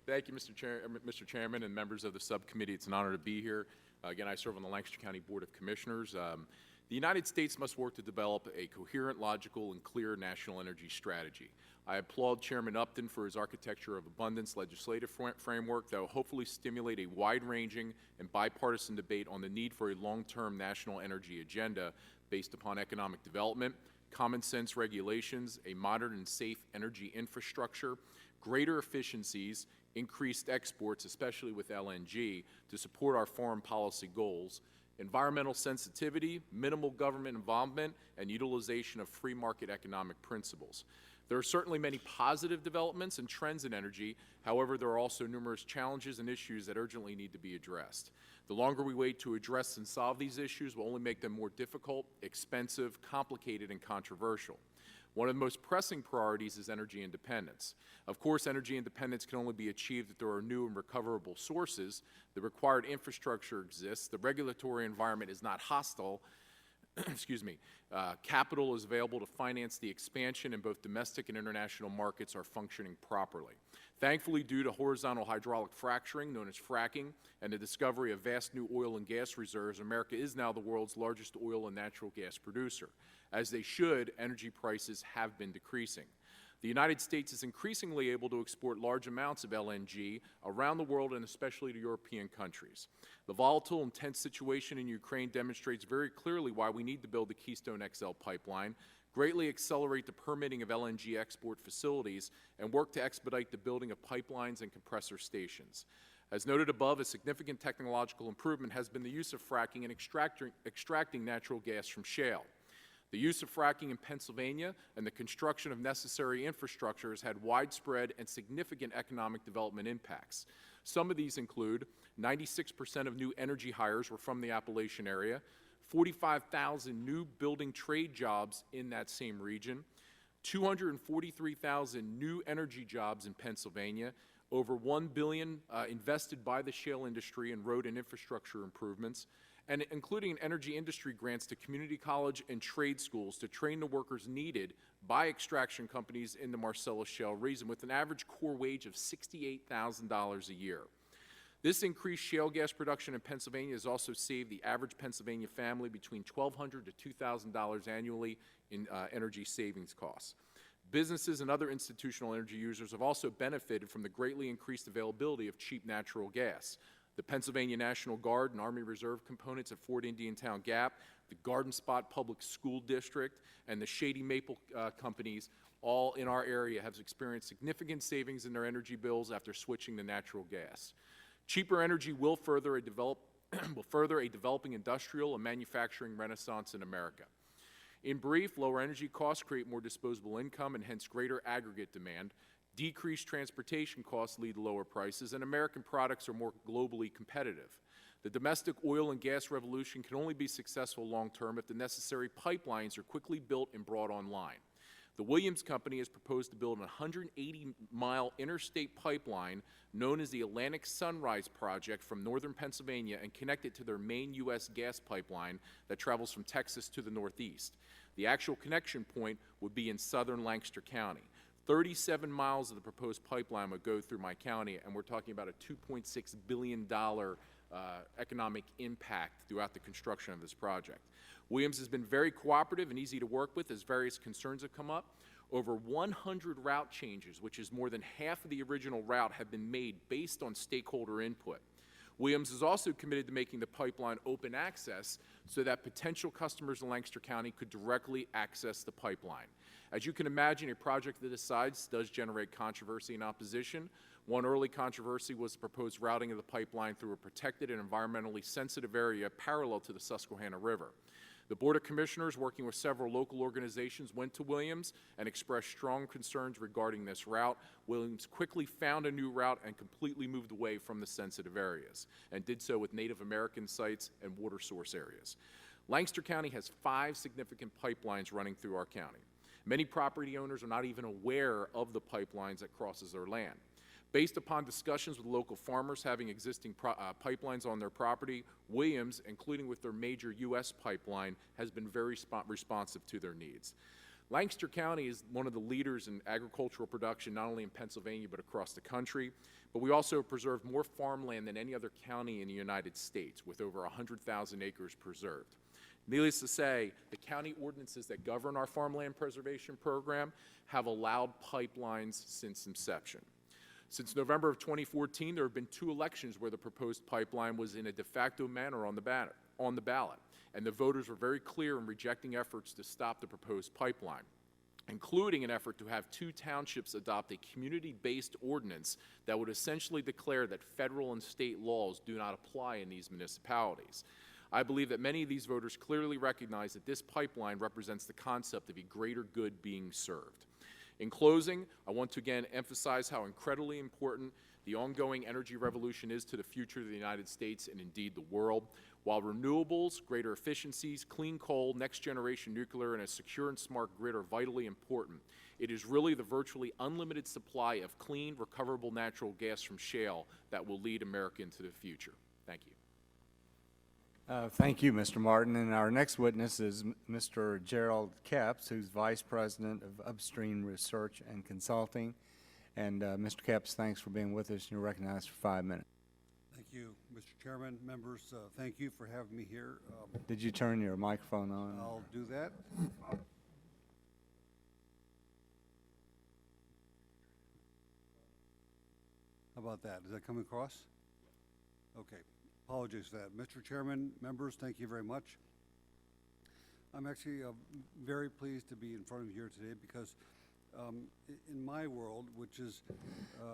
Thank you, Mr. Chairman and members of the subcommittee. It's an honor to be here. Again, I serve on the Lancaster County Board of Commissioners. The United States must work to develop a coherent, logical, and clear national energy strategy. I applaud Chairman Upton for his architecture of abundance legislative framework that will hopefully stimulate a wide-ranging and bipartisan debate on the need for a long-term national energy agenda based upon economic development, common sense regulations, a modern and safe energy infrastructure, greater efficiencies, increased exports, especially with LNG, to support our foreign policy goals, environmental sensitivity, minimal government involvement, and utilization of free market economic principles. There are certainly many positive developments and trends in energy. However, there are also numerous challenges and issues that urgently need to be addressed. The longer we wait to address and solve these issues will only make them more difficult, expensive, complicated, and controversial. One of the most pressing priorities is energy independence. Of course, energy independence can only be achieved if there are new and recoverable sources. The required infrastructure exists. The regulatory environment is not hostile. Excuse me. Capital is available to finance the expansion, and both domestic and international markets are functioning properly. Thankfully, due to horizontal hydraulic fracturing, known as fracking, and the discovery of vast new oil and gas reserves, America is now the world's largest oil and natural gas producer. As they should, energy prices have been decreasing. The United States is increasingly able to export large amounts of LNG around the world, and especially to European countries. The volatile and tense situation in Ukraine demonstrates very clearly why we need to build the Keystone XL pipeline, greatly accelerate the permitting of LNG export facilities, and work to expedite the building of pipelines and compressor stations. As noted above, a significant technological improvement has been the use of fracking and extracting natural gas from shale. The use of fracking in Pennsylvania and the construction of necessary infrastructure has had widespread and significant economic development impacts. Some of these include 96% of new energy hires were from the Appalachian area, 45,000 new building trade jobs in that same region, 243,000 new energy jobs in Pennsylvania, over $1 billion invested by the shale industry in road and infrastructure improvements, and including energy industry grants to community college and trade schools to train the workers needed by extraction companies in the Marcellus Shale region, with an average core wage of $68,000 a year. This increased shale gas production in Pennsylvania has also saved the average Pennsylvania family between $1,200 to $2,000 annually in energy savings costs. Businesses and other institutional energy users have also benefited from the greatly increased availability of cheap natural gas. The Pennsylvania National Guard and Army Reserve components at Fort Indiantown Gap, the Garden Spot Public School District, and the Shady Maple companies, all in our area, have experienced significant savings in their energy bills after switching to natural gas. Cheaper energy will further a developing industrial and manufacturing renaissance in America. In brief, lower energy costs create more disposable income and hence greater aggregate demand. Decreased transportation costs lead to lower prices, and American products are more globally competitive. The domestic oil and gas revolution can only be successful long-term if the necessary pipelines are quickly built and brought online. The Williams Company has proposed to build a 180-mile interstate pipeline known as the Atlantic Sunrise Project from northern Pennsylvania and connect it to their main U.S. gas pipeline that travels from Texas to the northeast. The actual connection point would be in southern Lancaster County. 37 miles of the proposed pipeline would go through my county, and we're talking about a $2.6 billion economic impact throughout the construction of this project. Williams has been very cooperative and easy to work with as various concerns have come up. Over 100 route changes, which is more than half of the original route, have been made based on stakeholder input. Williams is also committed to making the pipeline open access so that potential customers in Lancaster County could directly access the pipeline. As you can imagine, a project of this size does generate controversy and opposition. One early controversy was the proposed routing of the pipeline through a protected and environmentally sensitive area parallel to the Susquehanna River. The Board of Commissioners, working with several local organizations, went to Williams and expressed strong concerns regarding this route. Williams quickly found a new route and completely moved away from the sensitive areas, and did so with Native American sites and water source areas. Lancaster County has 5 significant pipelines running through our county. Many property owners are not even aware of the pipelines that crosses their land. Based upon discussions with local farmers having existing pipelines on their property, Williams, including with their major U.S. pipeline, has been very responsive to their needs. Lancaster County is one of the leaders in agricultural production, not only in Pennsylvania but across the country, but we also preserve more farmland than any other county in the United States, with over 100,000 acres preserved. Needless to say, the county ordinances that govern our farmland preservation program have allowed pipelines since inception. Since November of 2014, there have been 2 elections where the proposed pipeline was in a de facto manner on the ballot, and the voters were very clear in rejecting efforts to stop the proposed pipeline, including an effort to have 2 townships adopt a community-based ordinance that would essentially declare that federal and state laws do not apply in these municipalities. I believe that many of these voters clearly recognize that this pipeline represents the concept of a greater good being served. In closing, I want to again emphasize how incredibly important the ongoing energy revolution is to the future of the United States and indeed the world. While renewables, greater efficiencies, clean coal, next-generation nuclear, and a secure and smart grid are vitally important, it is really the virtually unlimited supply of clean, recoverable natural gas from shale that will lead America into the future. Thank you. Thank you, Mr. Martin. And our next witness is Mr. Gerald Kepps, who's Vice President of Upstream Research and Consulting. And Mr. Kepps, thanks for being with us. You're recognized for 5 minutes. Thank you, Mr. Chairman, members. Thank you for having me here. Did you turn your microphone on? I'll do that. How about that? Is that coming across? Okay. Apologies for that. Mr. Chairman, members, thank you very much. I'm actually very pleased to be in front of you here today because in my world, which is...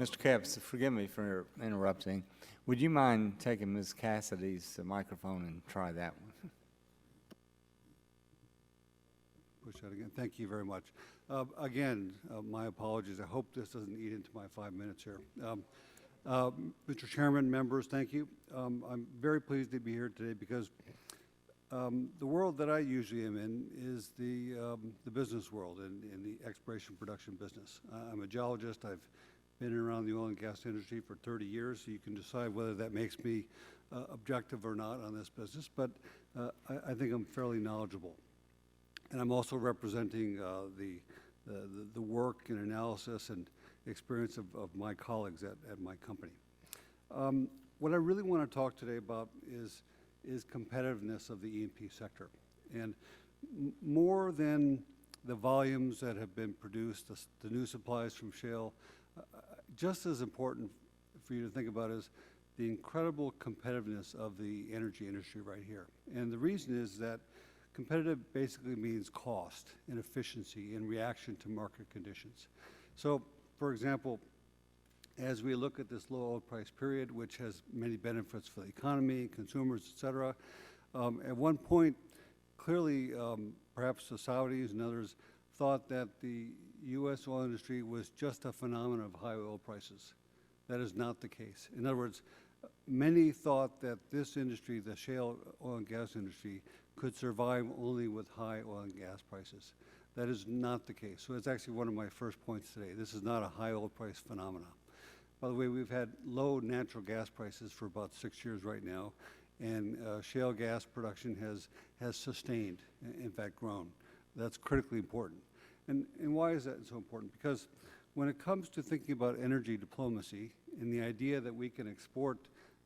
Mr. Kepps, forgive me for interrupting. Would you mind taking Ms. Cassidy's microphone and try that one? Push that again. Thank you very much. Again, my apologies. I hope this doesn't eat into my 5 minutes here. Mr. Chairman, members, thank you. I'm very pleased to be here today because the world that I usually am in is the business world, in the exploration production business. I'm a geologist. I've been around the oil and gas industry for 30 years, so you can decide whether that makes me objective or not on this business, but I think I'm fairly knowledgeable. And I'm also representing the work and analysis and experience of my colleagues at my company. What I really want to talk today about is competitiveness of the E&P sector. And more than the volumes that have been produced, the new supplies from shale, just as important for you to think about is the incredible competitiveness of the energy industry right here. And the reason is that competitive basically means cost and efficiency in reaction to market conditions. So, for example, as we look at this low oil price period, which has many benefits for the economy, consumers, et cetera. At one point, clearly, perhaps the Saudis and others thought that the U.S. oil industry was just a phenomenon of high oil prices. That is not the case. In other words, many thought that this industry, the shale oil and gas industry, could survive only with high oil and gas prices. That is not the case. So it's actually one of my first points today. This is not a high oil price phenomenon. By the way, we've had low natural gas prices for about 6 years right now, and shale gas production has sustained, in fact grown. That's critically important. And why is that so important? Because when it comes to thinking about energy diplomacy and the idea that we can export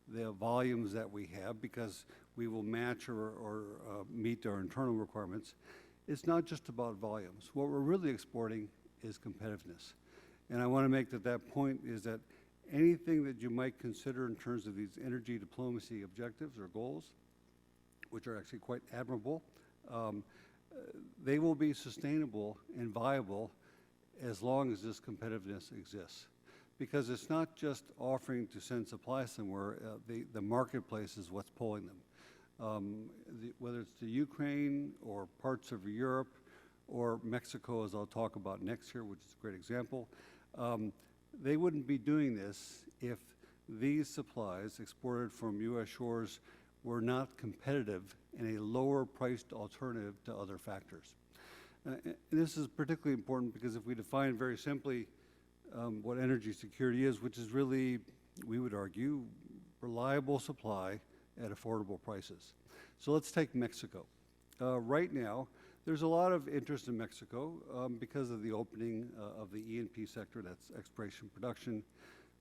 the volumes that we have because we will match or meet our internal requirements, it's not just about volumes. What we're really exporting is competitiveness. And I want to make that point is that anything that you might consider in terms of these energy diplomacy objectives or goals, which are actually quite admirable, they will be sustainable and viable as long as this competitiveness exists. Because it's not just offering to send supply somewhere, the marketplace is what's pulling them. Whether it's the Ukraine or parts of Europe or Mexico, as I'll talk about next year, which is a great example, they wouldn't be doing this if these supplies exported from U.S. shores were not competitive in a lower priced alternative to other factors. This is particularly important because if we define very simply what energy security is, which is really, we would argue, reliable supply at affordable prices. So let's take Mexico. Right now, there's a lot of interest in Mexico because of the opening of the E&P sector, that's exploration production,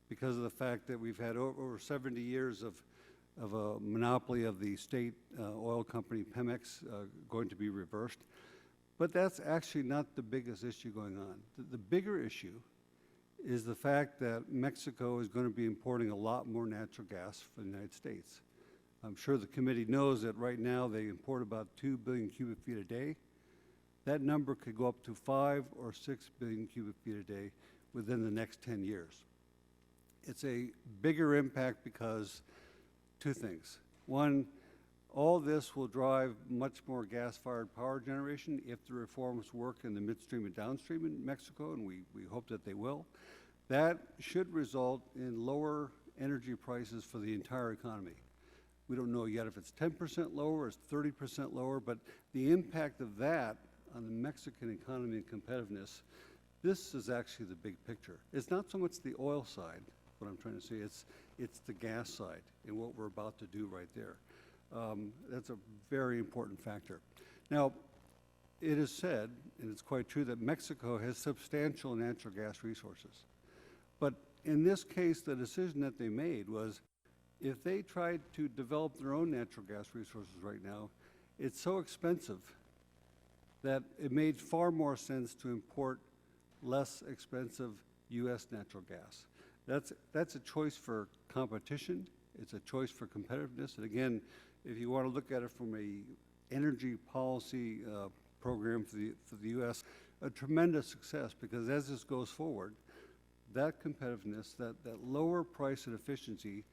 because of the fact that we've had over 70 years of a monopoly of the state oil company Pemex going to be reversed. But that's actually not the biggest issue going on. The bigger issue is the fact that Mexico is going to be importing a lot more natural gas from the United States. I'm sure the committee knows that right now they import about 2 billion cubic feet a day. That number could go up to 5 or 6 billion cubic feet a day within the next 10 years. It's a bigger impact because two things. One, all this will drive much more gas-fired power generation if the reforms work in the midstream and downstream in Mexico, and we hope that they will. That should result in lower energy prices for the entire economy. We don't know yet if it's 10% lower or it's 30% lower, but the impact of that on the Mexican economy and competitiveness, this is actually the big picture. It's not so much the oil side, what I'm trying to say, it's the gas side and what we're about to do right there. That's a very important factor. Now, it is said, and it's quite true, that Mexico has substantial natural gas resources. But in this case, the decision that they made was if they tried to develop their own natural gas resources right now, it's so expensive that it made far more sense to import less expensive U.S. natural gas. That's a choice for competition. It's a choice for competitiveness. And again, if you want to look at it from a energy policy program for the U.S., a tremendous success, because as this goes forward, that competitiveness, that lower price and efficiency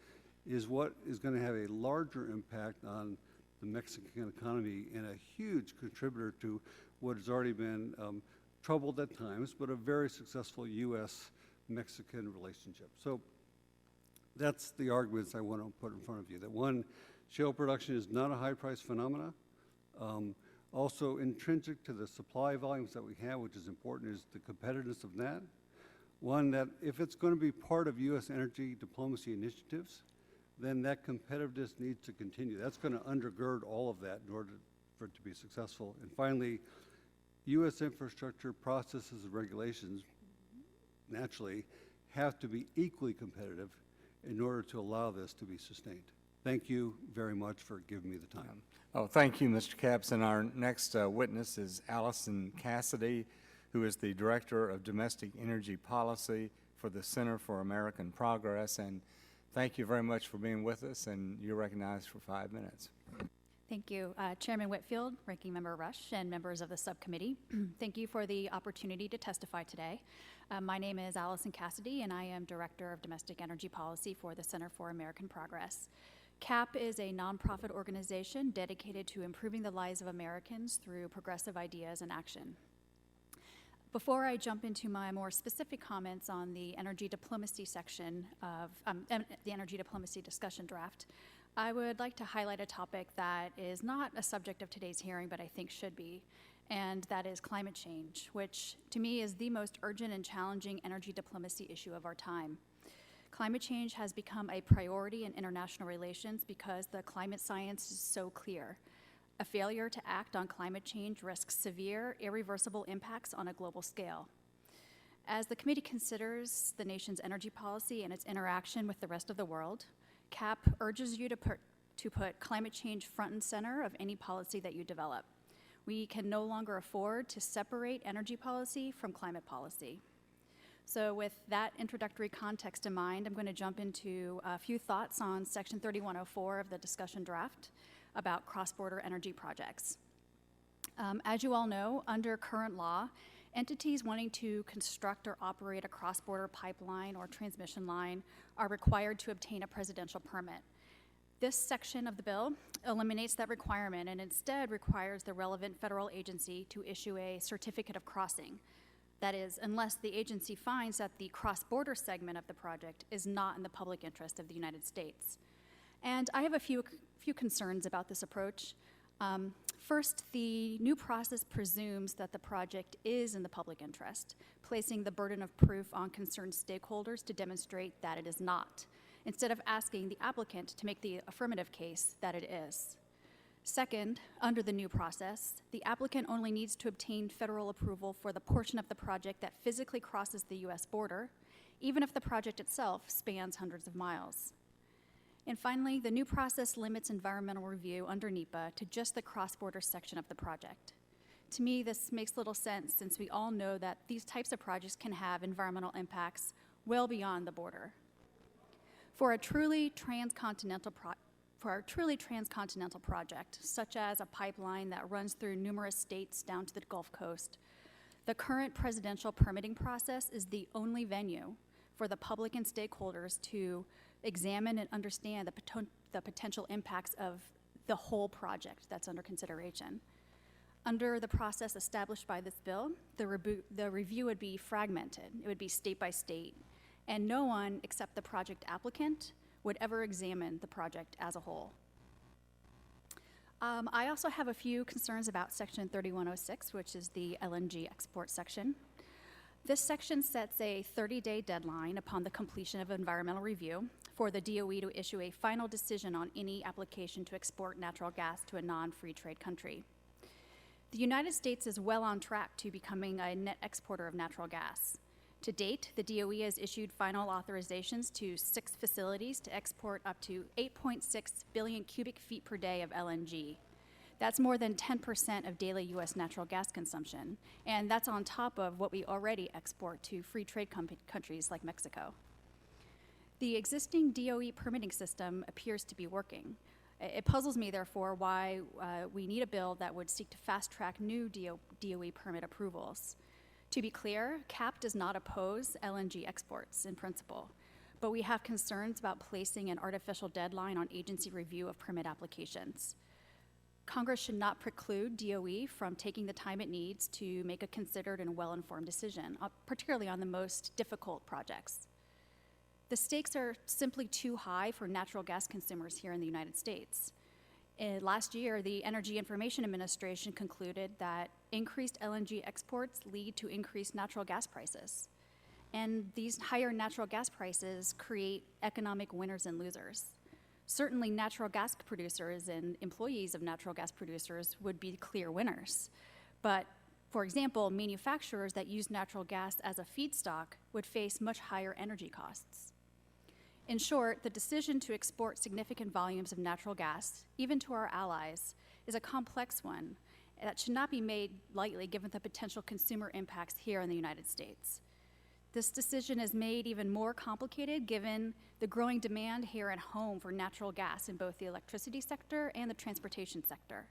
is what is going to have a larger impact on the Mexican economy and a huge contributor to what has already been troubled at times, but a very successful U.S.-Mexican relationship. So that's the arguments I want to put in front of you, that one, shale production is not a high-price phenomena. Also intrinsic to the supply volumes that we have, which is important, is the competitiveness of that. One, that if it's going to be part of U.S. energy diplomacy initiatives, then that competitiveness needs to continue. That's going to undergird all of that in order for it to be successful. And finally, U.S. infrastructure processes and regulations, naturally, have to be equally competitive in order to allow this to be sustained. Thank you very much for giving me the time. Thank you, Mr. Capps. And our next witness is Allison Cassidy, who is the Director of Domestic Energy Policy for the Center for American Progress. And thank you very much for being with us, and you're recognized for 5 minutes. Thank you. Chairman Whitfield, Ranking Member Rush, and members of the subcommittee. Thank you for the opportunity to testify today. My name is Allison Cassidy, and I am Director of Domestic Energy Policy for the Center for American Progress. CAP is a nonprofit organization dedicated to improving the lives of Americans through progressive ideas and action. Before I jump into my more specific comments on the energy diplomacy section of the energy diplomacy discussion draft, I would like to highlight a topic that is not a subject of today's hearing, but I think should be, and that is climate change, which to me is the most urgent and challenging energy diplomacy issue of our time. Climate change has become a priority in international relations because the climate science is so clear. A failure to act on climate change risks severe, irreversible impacts on a global scale. As the committee considers the nation's energy policy and its interaction with the rest of the world, CAP urges you to put climate change front and center of any policy that you develop. We can no longer afford to separate energy policy from climate policy. So with that introductory context in mind, I'm going to jump into a few thoughts on Section 3104 of the discussion draft about cross-border energy projects. As you all know, under current law, entities wanting to construct or operate a cross-border pipeline or transmission line are required to obtain a presidential permit. This section of the bill eliminates that requirement and instead requires the relevant federal agency to issue a certificate of crossing. That is, unless the agency finds that the cross-border segment of the project is not in the public interest of the United States. And I have a few concerns about this approach. First, the new process presumes that the project is in the public interest, placing the burden of proof on concerned stakeholders to demonstrate that it is not, instead of asking the applicant to make the affirmative case that it is. Second, under the new process, the applicant only needs to obtain federal approval for the portion of the project that physically crosses the U.S. border, even if the project itself spans hundreds of miles. And finally, the new process limits environmental review under NEPA to just the cross-border section of the project. To me, this makes little sense since we all know that these types of projects can have environmental impacts well beyond the border. For a truly transcontinental project, such as a pipeline that runs through numerous states down to the Gulf Coast, the current presidential permitting process is the only venue for the public and stakeholders to examine and understand the potential impacts of the whole project that's under consideration. Under the process established by this bill, the review would be fragmented. It would be state by state, and no one except the project applicant would ever examine the project as a whole. I also have a few concerns about Section 3106, which is the LNG export section. This section sets a 30-day deadline upon the completion of environmental review for the DOE to issue a final decision on any application to export natural gas to a non-free trade country. The United States is well on track to becoming a net exporter of natural gas. To date, the DOE has issued final authorizations to 6 facilities to export up to 8.6 billion cubic feet per day of LNG. That's more than 10% of daily U.S. natural gas consumption, and that's on top of what we already export to free trade countries like Mexico. The existing DOE permitting system appears to be working. It puzzles me, therefore, why we need a bill that would seek to fast-track new DOE permit approvals. To be clear, CAP does not oppose LNG exports in principle, but we have concerns about placing an artificial deadline on agency review of permit applications. Congress should not preclude DOE from taking the time it needs to make a considered and well-informed decision, particularly on the most difficult projects. The stakes are simply too high for natural gas consumers here in the United States. Last year, the Energy Information Administration concluded that increased LNG exports lead to increased natural gas prices. And these higher natural gas prices create economic winners and losers. Certainly, natural gas producers and employees of natural gas producers would be clear winners. But, for example, manufacturers that use natural gas as a feedstock would face much higher energy costs. In short, the decision to export significant volumes of natural gas, even to our allies, is a complex one that should not be made lightly given the potential consumer impacts here in the United States. This decision is made even more complicated given the growing demand here at home for natural gas in both the electricity sector and the transportation sector.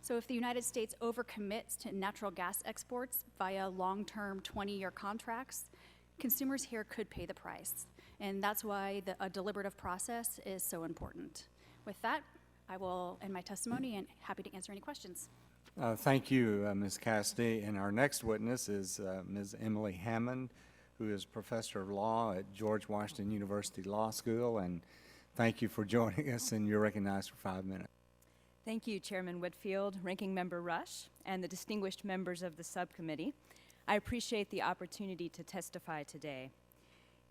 So if the United States overcommits to natural gas exports via long-term 20-year contracts, consumers here could pay the price. And that's why a deliberative process is so important. With that, I will end my testimony and happy to answer any questions. Thank you, Ms. Cassidy. And our next witness is Ms. Emily Hammond, who is Professor of Law at George Washington University Law School. And thank you for joining us, and you're recognized for 5 minutes. Thank you, Chairman Whitfield, Ranking Member Rush, and the distinguished members of the subcommittee. I appreciate the opportunity to testify today.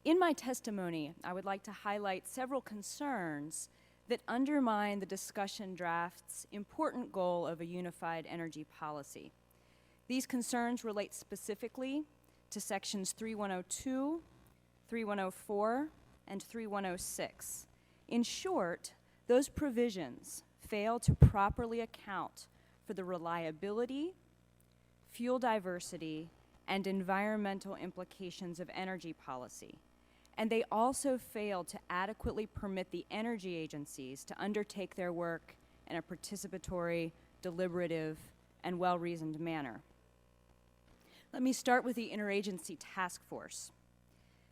In my testimony, I would like to highlight several concerns that undermine the discussion draft's important goal of a unified energy policy. These concerns relate specifically to sections 3102, 3104, and 3106. In short, those provisions fail to properly account for the reliability, fuel diversity, and environmental implications of energy policy. And they also fail to adequately permit the energy agencies to undertake their work in a participatory, deliberative, and well-reasoned manner. Let me start with the Interagency Task Force.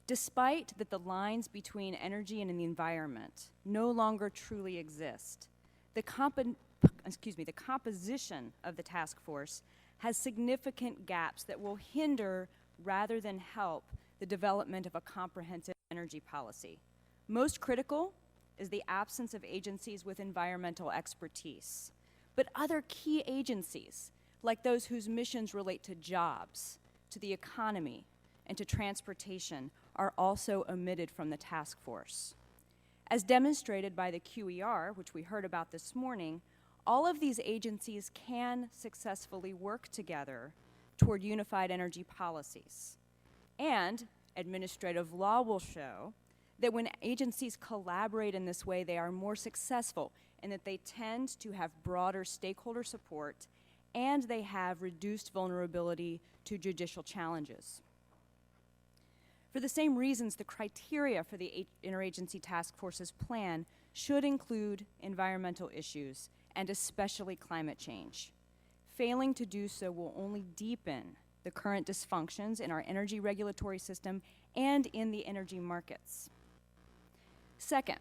Despite that the lines between energy and the environment no longer truly exist, the composition of the task force has significant gaps that will hinder rather than help the development of a comprehensive energy policy. Most critical is the absence of agencies with environmental expertise. But other key agencies, like those whose missions relate to jobs, to the economy, and to transportation, are also omitted from the task force. As demonstrated by the QER, which we heard about this morning, all of these agencies can successfully work together toward unified energy policies. And administrative law will show that when agencies collaborate in this way, they are more successful and that they tend to have broader stakeholder support and they have reduced vulnerability to judicial challenges. For the same reasons, the criteria for the Interagency Task Force's plan should include environmental issues and especially climate change. Failing to do so will only deepen the current dysfunctions in our energy regulatory system and in the energy markets. Second,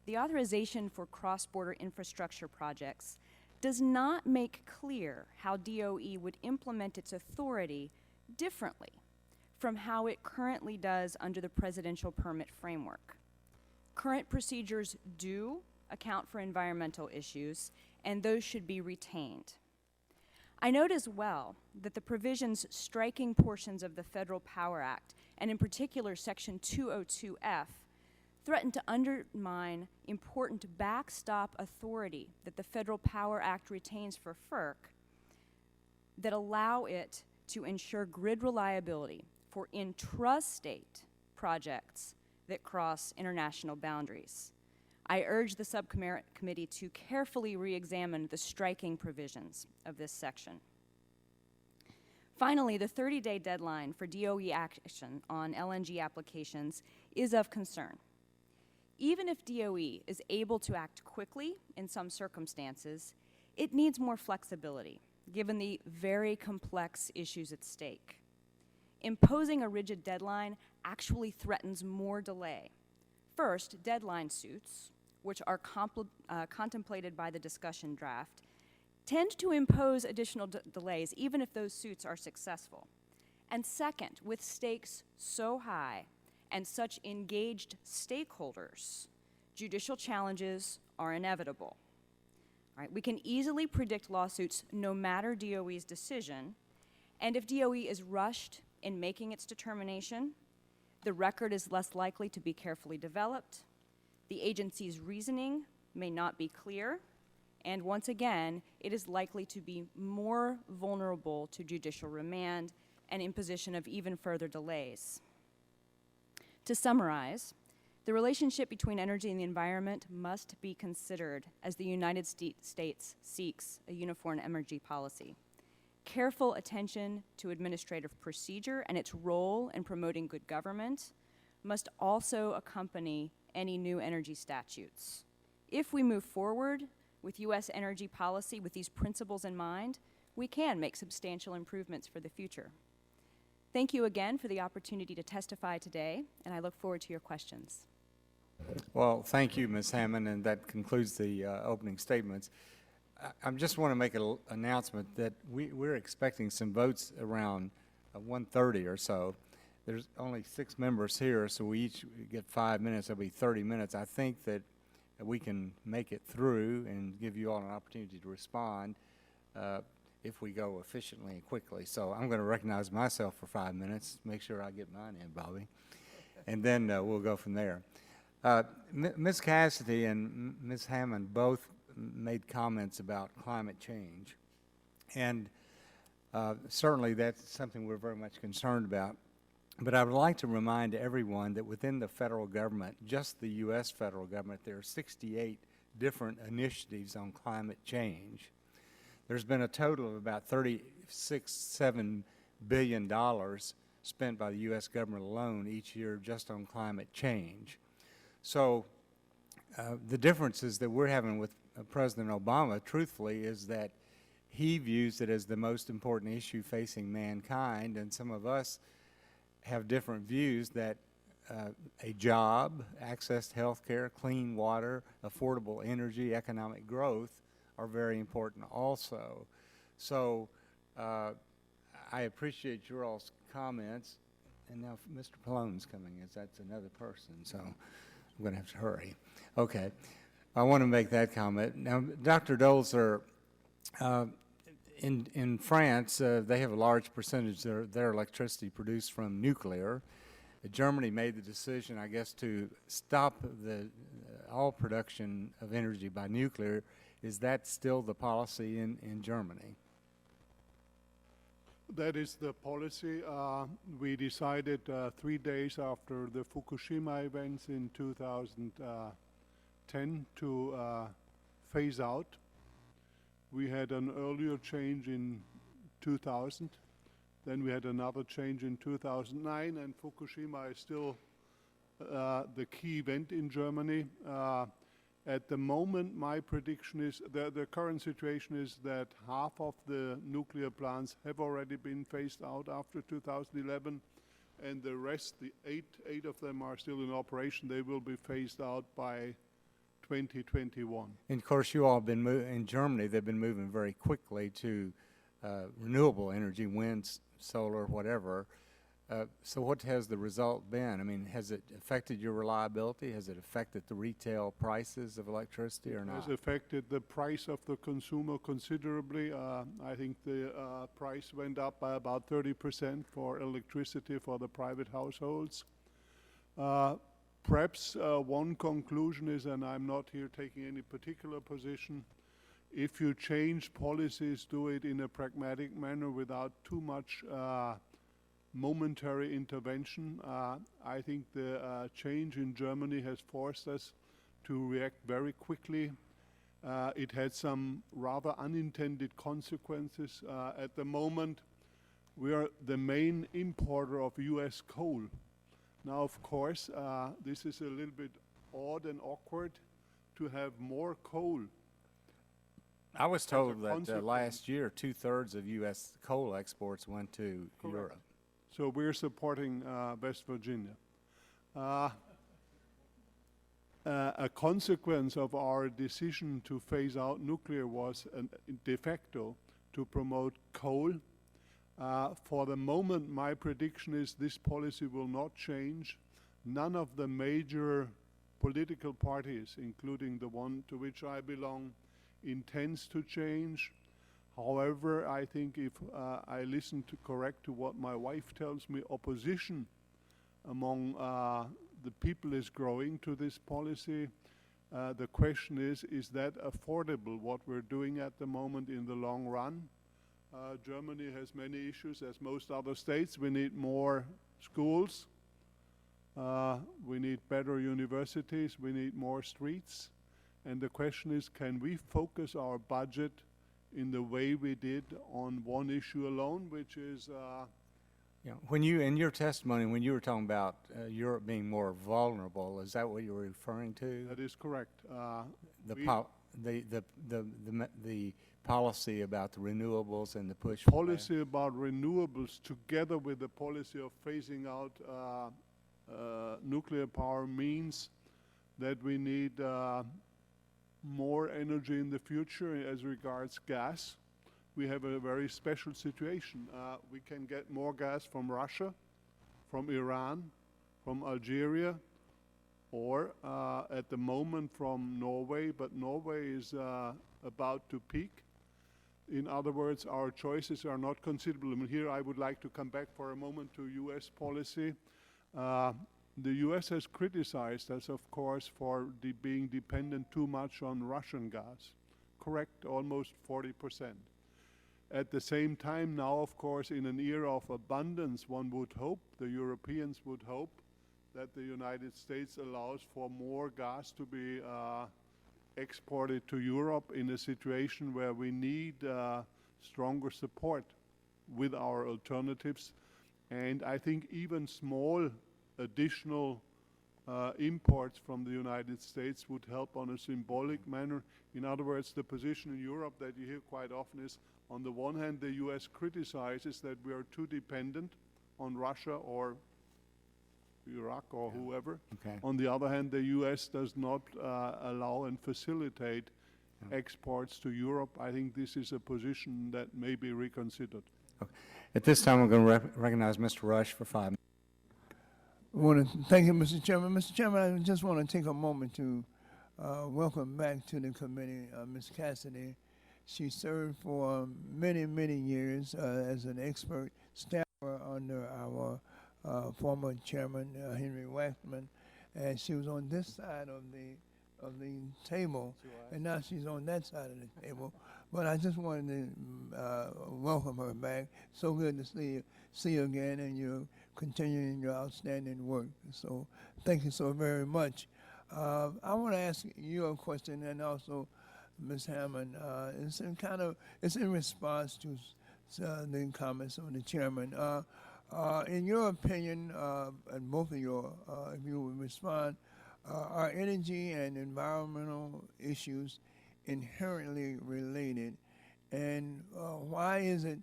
the authorization for cross-border infrastructure projects does not make clear how DOE would implement its authority differently from how it currently does under the presidential permit framework. Current procedures do account for environmental issues, and those should be retained. I note as well that the provisions striking portions of the Federal Power Act, and in particular Section 202F, threaten to undermine important backstop authority that the Federal Power Act retains for FERC that allow it to ensure grid reliability for intrastate projects that cross international boundaries. I urge the subcommittee to carefully re-examine the striking provisions of this section. Finally, the 30-day deadline for DOE action on LNG applications is of concern. Even if DOE is able to act quickly in some circumstances, it needs more flexibility, given the very complex issues at stake. Imposing a rigid deadline actually threatens more delay. First, deadline suits, which are contemplated by the discussion draft, tend to impose additional delays, even if those suits are successful. And second, with stakes so high and such engaged stakeholders, judicial challenges are inevitable. All right, we can easily predict lawsuits no matter DOE's decision, and if DOE is rushed in making its determination, the record is less likely to be carefully developed, the agency's reasoning may not be clear, and once again, it is likely to be more vulnerable to judicial remand and imposition of even further delays. To summarize, the relationship between energy and the environment must be considered as the United States seeks a uniform energy policy. Careful attention to administrative procedure and its role in promoting good government must also accompany any new energy statutes. If we move forward with U.S. energy policy with these principles in mind, we can make substantial improvements for the future. Thank you again for the opportunity to testify today, and I look forward to your questions. Well, thank you, Ms. Hammond, and that concludes the opening statements. I just want to make an announcement that we're expecting some votes around 1:30 or so. There's only 6 members here, so we each get 5 minutes. That'll be 30 minutes. I think that we can make it through and give you all an opportunity to respond if we go efficiently and quickly. So I'm going to recognize myself for 5 minutes, make sure I get mine in, Bobby, and then we'll go from there. Ms. Cassidy and Ms. Hammond both made comments about climate change, and certainly that's something we're very much concerned about. But I would like to remind everyone that within the federal government, just the U.S. federal government, there are 68 different initiatives on climate change. There's been a total of about $36.7 billion spent by the U.S. government alone each year just on climate change. So the differences that we're having with President Obama, truthfully, is that he views it as the most important issue facing mankind, and some of us have different views that a job, access to health care, clean water, affordable energy, economic growth are very important also. So I appreciate your all's comments. And now Mr. Pallone's coming, as that's another person, so I'm going to have to hurry. Okay. I want to make that comment. Now, Dr. Dolzer, in France, they have a large percentage of their electricity produced from nuclear. Germany made the decision, I guess, to stop all production of energy by nuclear. Is that still the policy in Germany? That is the policy. We decided 3 days after the Fukushima events in 2010 to phase out. We had an earlier change in 2000, then we had another change in 2009, and Fukushima is still the key event in Germany. At the moment, my prediction is that the current situation is that half of the nuclear plants have already been phased out after 2011, and the rest, the eight of them are still in operation. They will be phased out by 2021. And of course, you all have been in Germany. They've been moving very quickly to renewable energy, wind, solar, whatever. So what has the result been? I mean, has it affected your reliability? Has it affected the retail prices of electricity or not? It has affected the price of the consumer considerably. I think the price went up by about 30% for electricity for the private households. Perhaps one conclusion is, and I'm not here taking any particular position, if you change policies, do it in a pragmatic manner without too much momentary intervention. I think the change in Germany has forced us to react very quickly. It had some rather unintended consequences. At the moment, we are the main importer of U.S. coal. Now, of course, this is a little bit odd and awkward to have more coal. I was told that last year, 2/3 of U.S. coal exports went to Europe. So we're supporting West Virginia. A consequence of our decision to phase out nuclear was de facto to promote coal. For the moment, my prediction is this policy will not change. None of the major political parties, including the one to which I belong, intends to change. However, I think if I listen to what my wife tells me, opposition among the people is growing to this policy. The question is that affordable, what we're doing at the moment in the long run? Germany has many issues, as most other states. We need more schools. We need better universities. We need more streets. And the question is, can we focus our budget in the way we did on one issue alone, which is When you, in your testimony, when you were talking about Europe being more vulnerable, is that what you were referring to? that is correct. The We- the policy about the renewables and the push policy about renewables together with the policy of phasing out nuclear power means that we need more energy in the future as regards gas. We have a very special situation. We can get more gas from Russia, from Iran, from Algeria, or at the moment from Norway, but Norway is about to peak. In other words, our choices are not considerable. And here I would like to come back for a moment to U.S. policy. The U.S. has criticized us, of course, for being dependent too much on Russian gas. Correct, almost 40%. At the same time now, of course, in an era of abundance, one would hope, the Europeans would hope, that the United States allows for more gas to be exported to Europe in a situation where we need stronger support with our alternatives. And I think even small additional imports from the United States would help on a symbolic manner. In other words, the position in Europe that you hear quite often is, on the one hand, the U.S. criticizes that we are too dependent on Russia or Iraq or whoever. Okay. On the other hand, the U.S. does not allow and facilitate exports to Europe. I think this is a position that may be reconsidered. Okay. At this time, I'm going to recognize Mr. Rush for 5 minutes. I want to thank you, Mr. Chairman. Mr. Chairman, I just want to take a moment to welcome back to the committee Ms. Cassidy. She served for many, many years as an expert staffer under our former chairman, Henry Waxman, and she was on this side of the table, and now she's on that side of the table. But I just wanted to welcome her back. So good to see you again, and you're continuing your outstanding work. So thank you so very much. I want to ask you a question, and also Ms. Hammond. It's in response to the comments of the chairman. In your opinion, and both of you, if you would respond, are energy and environmental issues inherently related? And why is it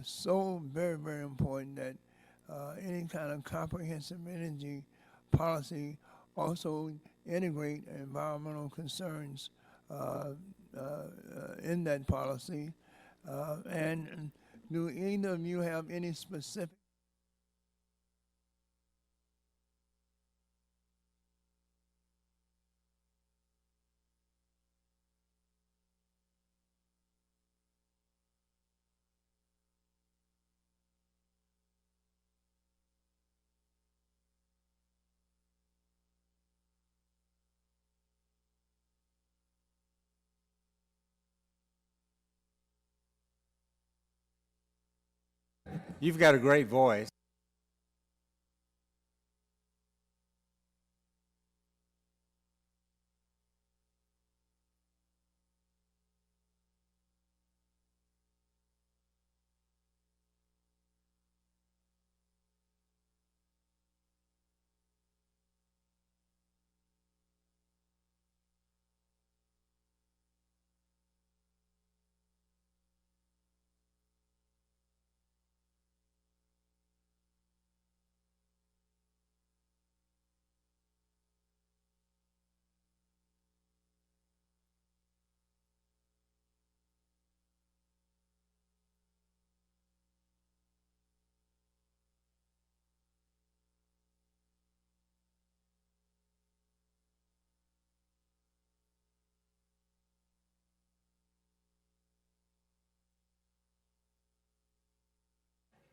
so very, very important that any kind of comprehensive energy policy also integrate environmental concerns in that policy? And do either of you have any specific You've got a great voice.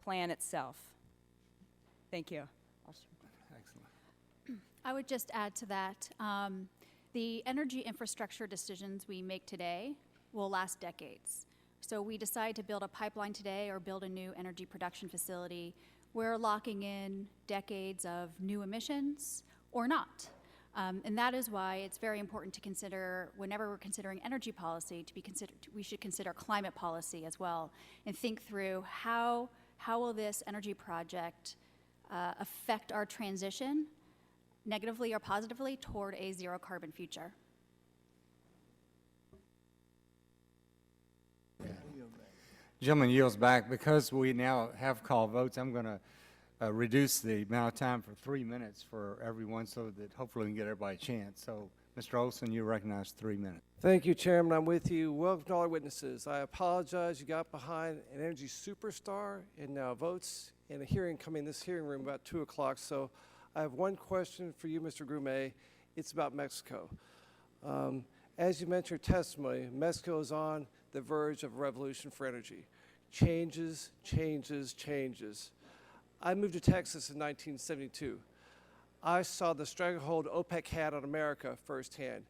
plan itself. Thank you. Excellent. I would just add to that, the energy infrastructure decisions we make today will last decades. So we decide to build a pipeline today or build a new energy production facility, we're locking in decades of new emissions or not. And that is why it's very important to consider, whenever we're considering energy policy, we should consider climate policy as well, and think through how will this energy project affect our transition, negatively or positively, toward a zero carbon future. Gentleman yields back. Because we now have call votes, I'm going to reduce the amount of time for 3 minutes for everyone so that hopefully we can get everybody a chance. So, Mr. Olson, you recognize 3 minutes. Thank you, Chairman. I'm with you. Welcome to all our witnesses. I apologize you got behind an energy superstar and now votes and a hearing coming in this hearing room about 2 o'clock. So I have one question for you, Mr. Grumet. It's about Mexico. As you mentioned in your testimony, Mexico is on the verge of a revolution for energy. Changes, changes, changes. I moved to Texas in 1972. I saw the stranglehold OPEC had on America firsthand.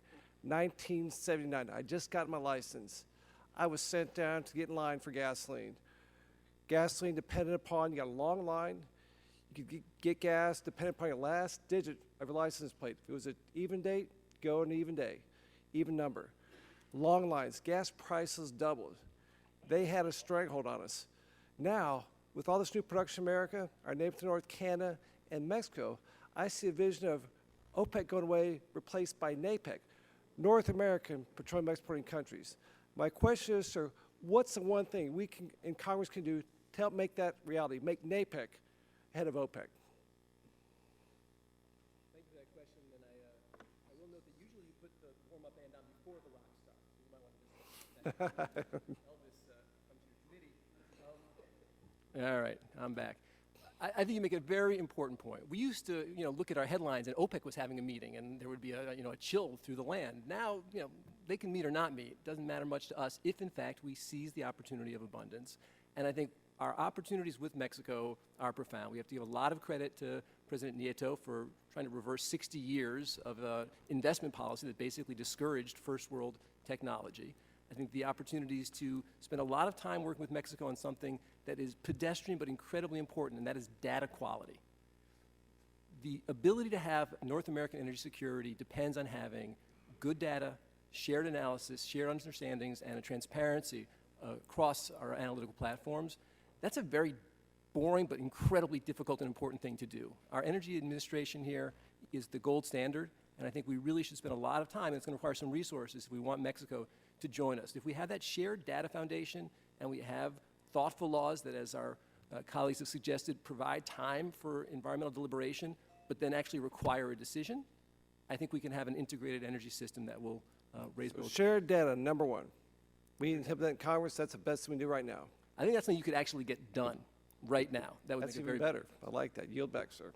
1979, I just got my license. I was sent down to get in line for gasoline. Gasoline depended upon, you got a long line, you could get gas depending upon your last digit of your license plate. If it was an even date, go an even day, even number. Long lines, gas prices doubled. They had a stranglehold on us. Now, with all this new production in America, our neighbor to the north, Canada, and Mexico, I see a vision of OPEC going away, replaced by NAPEC, North American petroleum exporting countries. My question is, sir, what's the one thing we can, in Congress can do to help make that reality, make NAPEC head of OPEC? Thank you for that question, and I will note that usually you put the warm-up band down before the rock star. So you might want to just Elvis comes to your committee. All right, I'm back. I think you make a very important point. We used to, look at our headlines, and OPEC was having a meeting, and there would be a chill through the land. Now, they can meet or not meet. It doesn't matter much to us if, in fact, we seize the opportunity of abundance. And I think our opportunities with Mexico are profound. We have to give a lot of credit to President Nieto for trying to reverse 60 years of investment policy that basically discouraged first world technology. I think the opportunities to spend a lot of time working with Mexico on something that is pedestrian but incredibly important, and that is data quality. The ability to have North American energy security depends on having good data, shared analysis, shared understandings, and a transparency across our analytical platforms. That's a very boring but incredibly difficult and important thing to do. Our energy administration here is the gold standard, and I think we really should spend a lot of time, and it's going to require some resources if we want Mexico to join us. If we have that shared data foundation and we have thoughtful laws that, as our colleagues have suggested, provide time for environmental deliberation, but then actually require a decision, I think we can have an integrated energy system that will raise both. Shared data, number one. We need to have that in Congress. That's the best thing we do right now. I think that's something you could actually get done right now. That would That's make it even very better. I like that. Yield back, sir.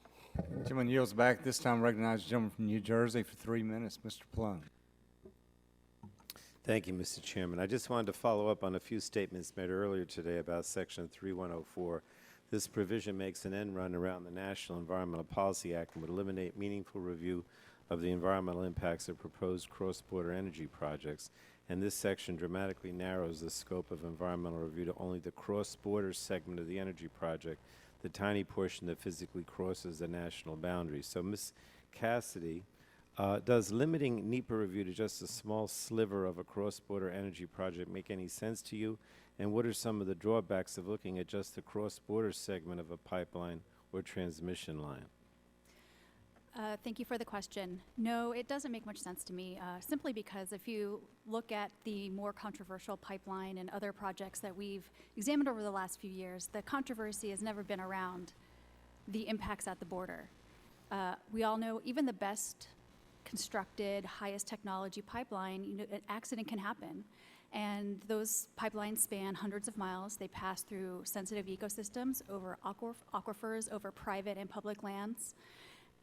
Gentleman yields back. This time recognize the gentleman from New Jersey for 3 minutes, Mr. Plum. Thank you, Mr. Chairman. I just wanted to follow up on a few statements made earlier today about Section 3104. This provision makes an end run around the National Environmental Policy Act and would eliminate meaningful review of the environmental impacts of proposed cross-border energy projects. And this section dramatically narrows the scope of environmental review to only the cross-border segment of the energy project, the tiny portion that physically crosses the national boundaries. So, Ms. Cassidy, does limiting NEPA review to just a small sliver of a cross-border energy project make any sense to you? And what are some of the drawbacks of looking at just the cross-border segment of a pipeline or transmission line? Thank you for the question. No, it doesn't make much sense to me, simply because if you look at the more controversial pipeline and other projects that we've examined over the last few years, the controversy has never been around the impacts at the border. We all know even the best constructed, highest technology pipeline, an accident can happen. And those pipelines span hundreds of miles. They pass through sensitive ecosystems, over aquifers, over private and public lands.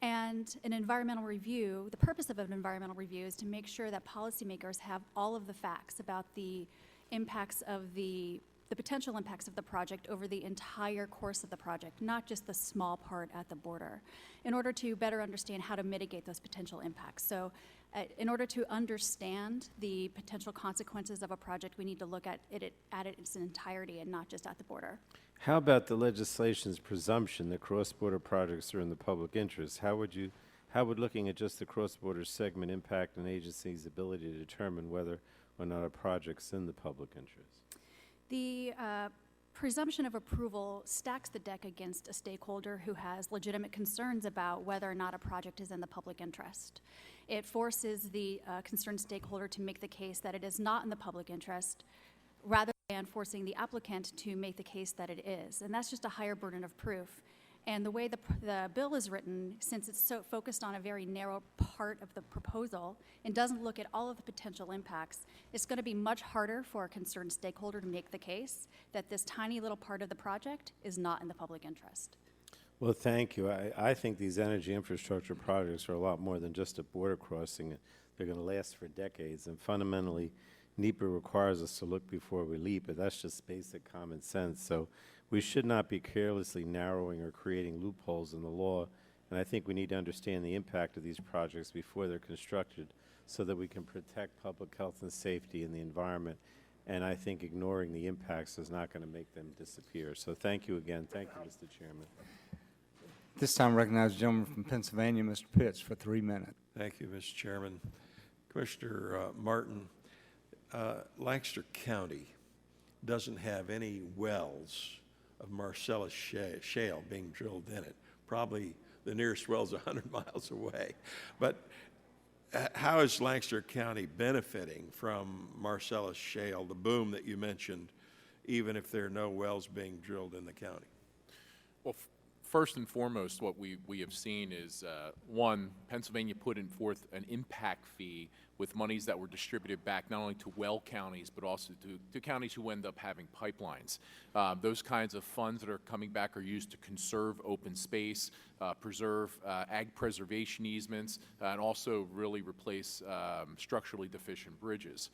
And an environmental review, the purpose of an environmental review is to make sure that policymakers have all of the facts about the impacts of the potential impacts of the project over the entire course of the project, not just the small part at the border, in order to better understand how to mitigate those potential impacts. So in order to understand the potential consequences of a project, we need to look at it in its entirety and not just at the border. How about the legislation's presumption that cross-border projects are in the public interest? How would you How would looking at just the cross-border segment impact an agency's ability to determine whether or not a project's in the public interest? The presumption of approval stacks the deck against a stakeholder who has legitimate concerns about whether or not a project is in the public interest. It forces the concerned stakeholder to make the case that it is not in the public interest, rather than forcing the applicant to make the case that it is. And that's just a higher burden of proof. And the way the bill is written, since it's so focused on a very narrow part of the proposal and doesn't look at all of the potential impacts, it's going to be much harder for a concerned stakeholder to make the case that this tiny little part of the project is not in the public interest. Well, thank you. I think these energy infrastructure projects are a lot more than just a border crossing. They're going to last for decades, and fundamentally, NEPA requires us to look before we leap, but that's just basic common sense. So we should not be carelessly narrowing or creating loopholes in the law, and I think we need to understand the impact of these projects before they're constructed so that we can protect public health and safety in the environment, and I think ignoring the impacts is not going to make them disappear. So thank you again. Thank you, Mr. Chairman. This time recognize the gentleman from Pennsylvania, Mr. Pitts, for 3 minutes. Thank you, Mr. Chairman. Commissioner Martin, Lancaster County doesn't have any wells of Marcellus shale being drilled in it. Probably the nearest well is 100 miles away. But how is Lancaster County benefiting from Marcellus shale, the boom that you mentioned, even if there are no wells being drilled in the county? Well, first and foremost, what we have seen is, one, Pennsylvania put in forth an impact fee with monies that were distributed back not only to well counties, but also to counties who end up having pipelines. Those kinds of funds that are coming back are used to conserve open space, preserve ag preservation easements, and also really replace structurally deficient bridges.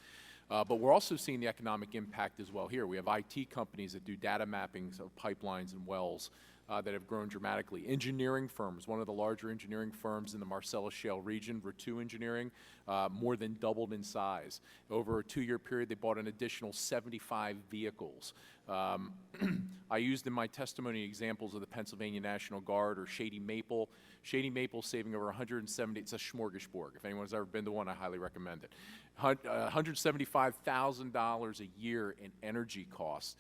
But we're also seeing the economic impact as well here. We have IT companies that do data mappings of pipelines and wells that have grown dramatically. Engineering firms, one of the larger engineering firms in the Marcellus Shale region, Vertu Engineering, more than doubled in size. Over a 2-year period, they bought an additional 75 vehicles. I used in my testimony examples of the Pennsylvania National Guard or Shady Maple. Shady Maple saving over 170, it's a smorgasbord. If anyone's ever been to one, I highly recommend it. $175,000 a year in energy costs,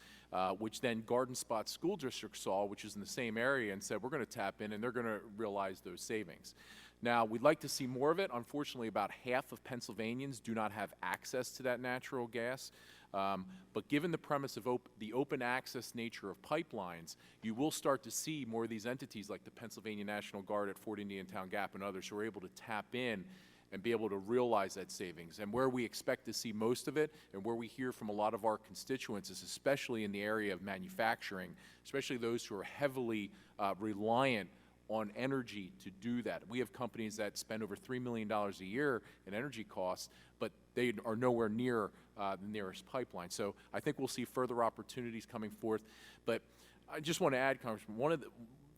which then Garden Spot School District saw, which is in the same area, and said, we're going to tap in, and they're going to realize those savings. Now, we'd like to see more of it. Unfortunately, about half of Pennsylvanians do not have access to that natural gas. But given the premise of the open access nature of pipelines, you will start to see more of these entities like the Pennsylvania National Guard at Fort Indian Town Gap and others who are able to tap in and be able to realize that savings. And where we expect to see most of it, and where we hear from a lot of our constituents, is especially in the area of manufacturing, especially those who are heavily reliant on energy to do that. We have companies that spend over $3 million a year in energy costs, but they are nowhere near the nearest pipeline. So I think we'll see further opportunities coming forth. But I just want to add, Congressman,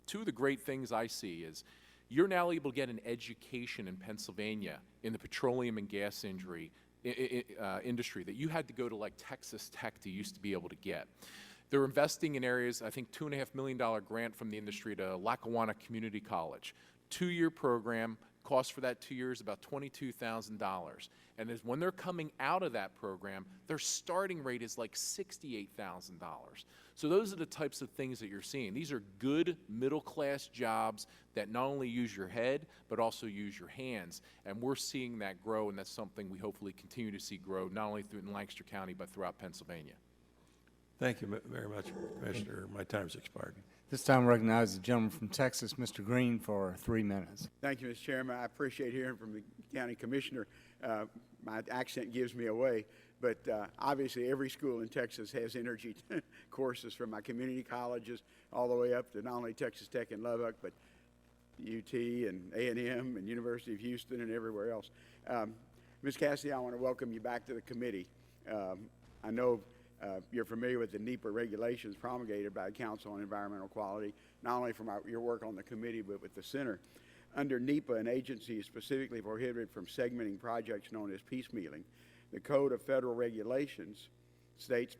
two of the great things I see is you're now able to get an education in Pennsylvania in the petroleum and gas industry that you had to go to like Texas Tech to used to be able to get. They're investing in areas, I think $2.5 million grant from the industry to Lackawanna Community College. 2-year program, cost for that 2 years about $22,000. And when they're coming out of that program, their starting rate is like $68,000. So those are the types of things that you're seeing. These are good middle-class jobs that not only use your head, but also use your hands. And we're seeing that grow, and that's something we hopefully continue to see grow, not only in Lancaster County, but throughout Pennsylvania. Thank you very much, Commissioner. My time's expired. This time recognize the gentleman from Texas, Mr. Green, for 3 minutes. Thank you, Mr. Chairman. I appreciate hearing from the county commissioner. My accent gives me away, but obviously every school in Texas has energy courses, from my community colleges all the way up to not only Texas Tech and Lubbock, but UT and A&M and University of Houston and everywhere else. Ms. Cassidy, I want to welcome you back to the committee. I know you're familiar with the NEPA regulations promulgated by the Council on Environmental Quality, not only from your work on the committee, but with the center. Under NEPA, an agency is specifically prohibited from segmenting projects known as piecemealing. The Code of Federal Regulations states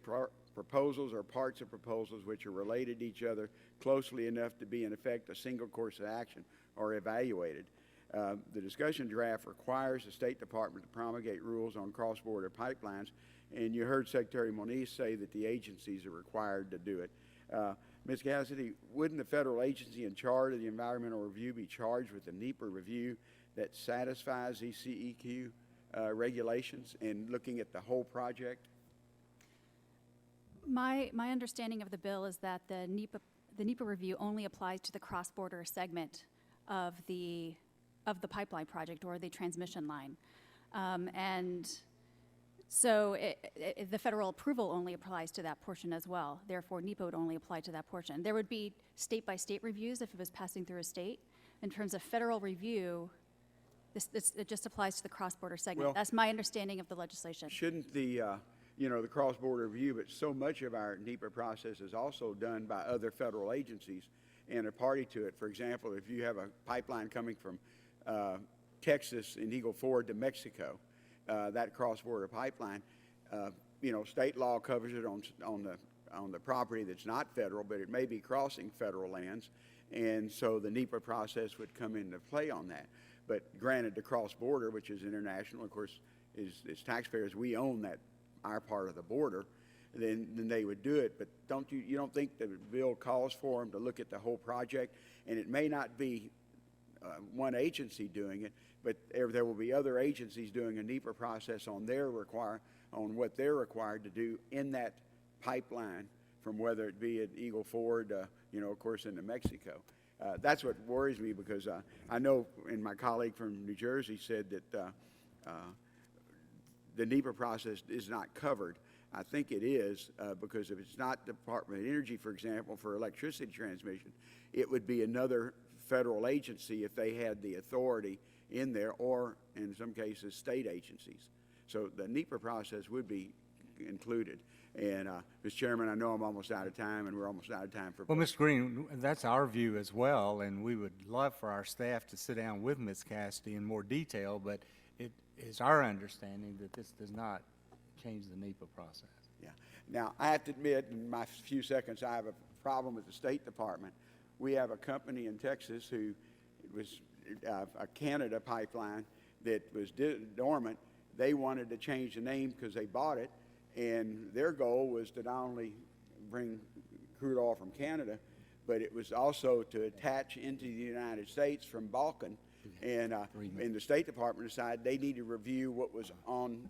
proposals or parts of proposals which are related to each other closely enough to be in effect a single course of action are evaluated. The discussion draft requires the State Department to promulgate rules on cross-border pipelines, and you heard Secretary Moniz say that the agencies are required to do it. Ms. Cassidy, wouldn't the federal agency in charge of the environmental review be charged with the NEPA review that satisfies these CEQ regulations and looking at the whole project? My understanding of the bill is that the NEPA review only applies to the cross-border segment of the pipeline project or the transmission line. And so the federal approval only applies to that portion as well. Therefore, NEPA would only apply to that portion. There would be state-by-state reviews if it was passing through a state. In terms of federal review, it just applies to the cross-border segment. Well, that's my understanding of the legislation. Shouldn't the, the cross-border review, but so much of our NEPA process is also done by other federal agencies and a party to it. For example, if you have a pipeline coming from Texas and Eagle Ford to Mexico, that cross-border pipeline, state law covers it on the property that's not federal, but it may be crossing federal lands, and so the NEPA process would come into play on that. But granted, the cross-border, which is international, of course, is taxpayers, we own that, our part of the border, then they would do it. But you don't think the bill calls for them to look at the whole project? And it may not be one agency doing it, but there will be other agencies doing a NEPA process on what they're required to do in that pipeline, from whether it be at Eagle Ford, of course, into Mexico. That's what worries me, because I know, and my colleague from New Jersey said that the NEPA process is not covered. I think it is, because if it's not Department of Energy, for example, for electricity transmission, it would be another federal agency if they had the authority in there, or in some cases state agencies. So the NEPA process would be included. And Mr. Chairman, I know I'm almost out of time, and we're almost out of time for. Well, Mr. Green, that's our view as well, and we would love for our staff to sit down with Ms. Cassidy in more detail, but it is our understanding that this does not change the NEPA process. Yeah. Now, I have to admit, in my few seconds, I have a problem with the State Department. We have a company in Texas who was a Canada pipeline that was dormant. They wanted to change the name because they bought it, and their goal was to not only bring crude oil from Canada, but it was also to attach into the United States from Balkan. And the State Department decided they need to review what was on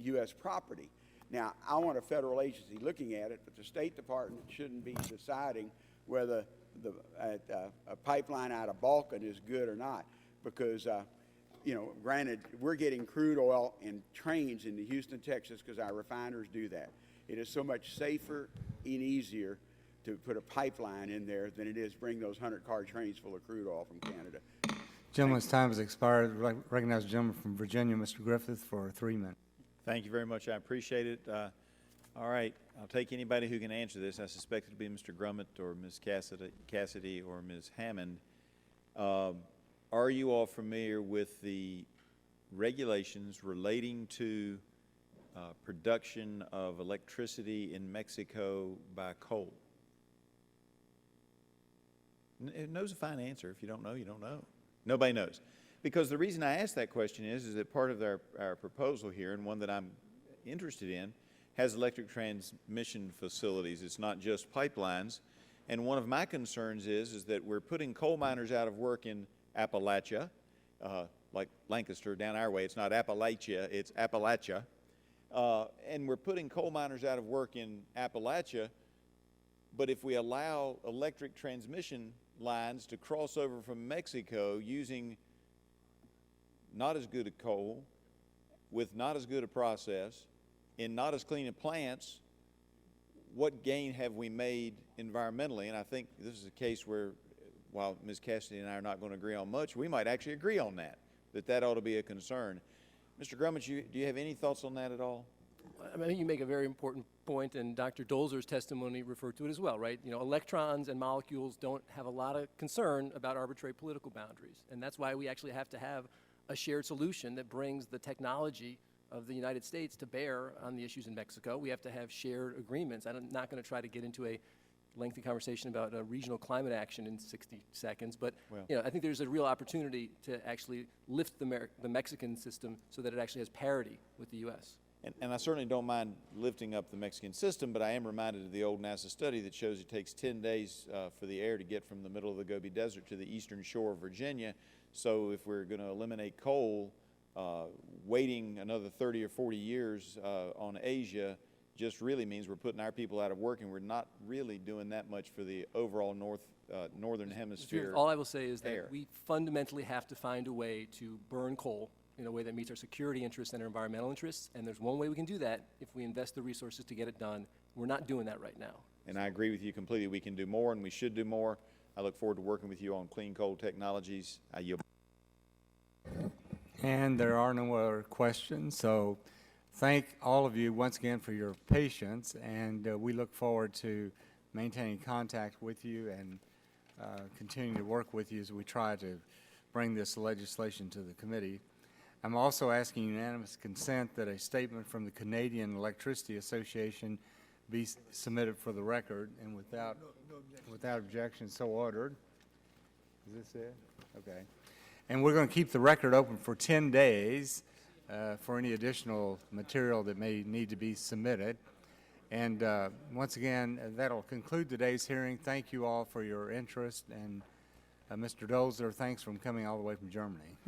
U.S. property. Now, I want a federal agency looking at it, but the State Department shouldn't be deciding whether a pipeline out of Balkan is good or not, because granted, we're getting crude oil in trains into Houston, Texas, because our refiners do that. It is so much safer and easier to put a pipeline in there than it is bring those 100-car trains full of crude oil from Canada. Gentleman's time has expired. Recognize the gentleman from Virginia, Mr. Griffith, for 3 minutes. Thank you very much. I appreciate it. All right, I'll take anybody who can answer this. I suspect it'll be Mr. Grummett or Ms. Cassidy or Ms. Hammond. Are you all familiar with the regulations relating to production of electricity in Mexico by coal? It knows a fine answer. If you don't know, you don't know. Nobody knows. Because the reason I ask that question is that part of our proposal here, and one that I'm interested in, has electric transmission facilities. It's not just pipelines. And one of my concerns is that we're putting coal miners out of work in Appalachia, like Lancaster down our way. It's not Appalachia, it's Appalachia. And we're putting coal miners out of work in Appalachia, but if we allow electric transmission lines to cross over from Mexico using not as good a coal, with not as good a process, in not as clean a plants, what gain have we made environmentally? And I think this is a case where, while Ms. Cassidy and I are not going to agree on much, we might actually agree on that ought to be a concern. Mr. Grummett, do you have any thoughts on that at all? I think you make a very important point, and Dr. Dolzer's testimony referred to it as well, right? Electrons and molecules don't have a lot of concern about arbitrary political boundaries, and that's why we actually have to have a shared solution that brings the technology of the United States to bear on the issues in Mexico. We have to have shared agreements. I'm not going to try to get into a lengthy conversation about regional climate action in 60 seconds, but Well- you know, I think there's a real opportunity to actually lift the Mexican system so that it actually has parity with the U.S. And I certainly don't mind lifting up the Mexican system, but I am reminded of the old NASA study that shows it takes 10 days for the air to get from the middle of the Gobi Desert to the eastern shore of Virginia. So if we're going to eliminate coal, waiting another 30 or 40 years on Asia just really means we're putting our people out of work, and we're not really doing that much for the overall northern hemisphere. All I will say is that air. we fundamentally have to find a way to burn coal in a way that meets our security interests and our environmental interests, and there's one way we can do that if we invest the resources to get it done. We're not doing that right now. And I agree with you completely. We can do more, and we should do more. I look forward to working with you on clean coal technologies. I yield. And there are no other questions, so thank all of you once again for your patience, and we look forward to maintaining contact with you and continuing to work with you as we try to bring this legislation to the committee. I'm also asking unanimous consent that a statement from the Canadian Electricity Association be submitted for the record, and without objection, so ordered. Is this it? Okay. And we're going to keep the record open for 10 days for any additional material that may need to be submitted. And once again, that'll conclude today's hearing. Thank you all for your interest. And Mr. Dozer, thanks for coming all the way from Germany.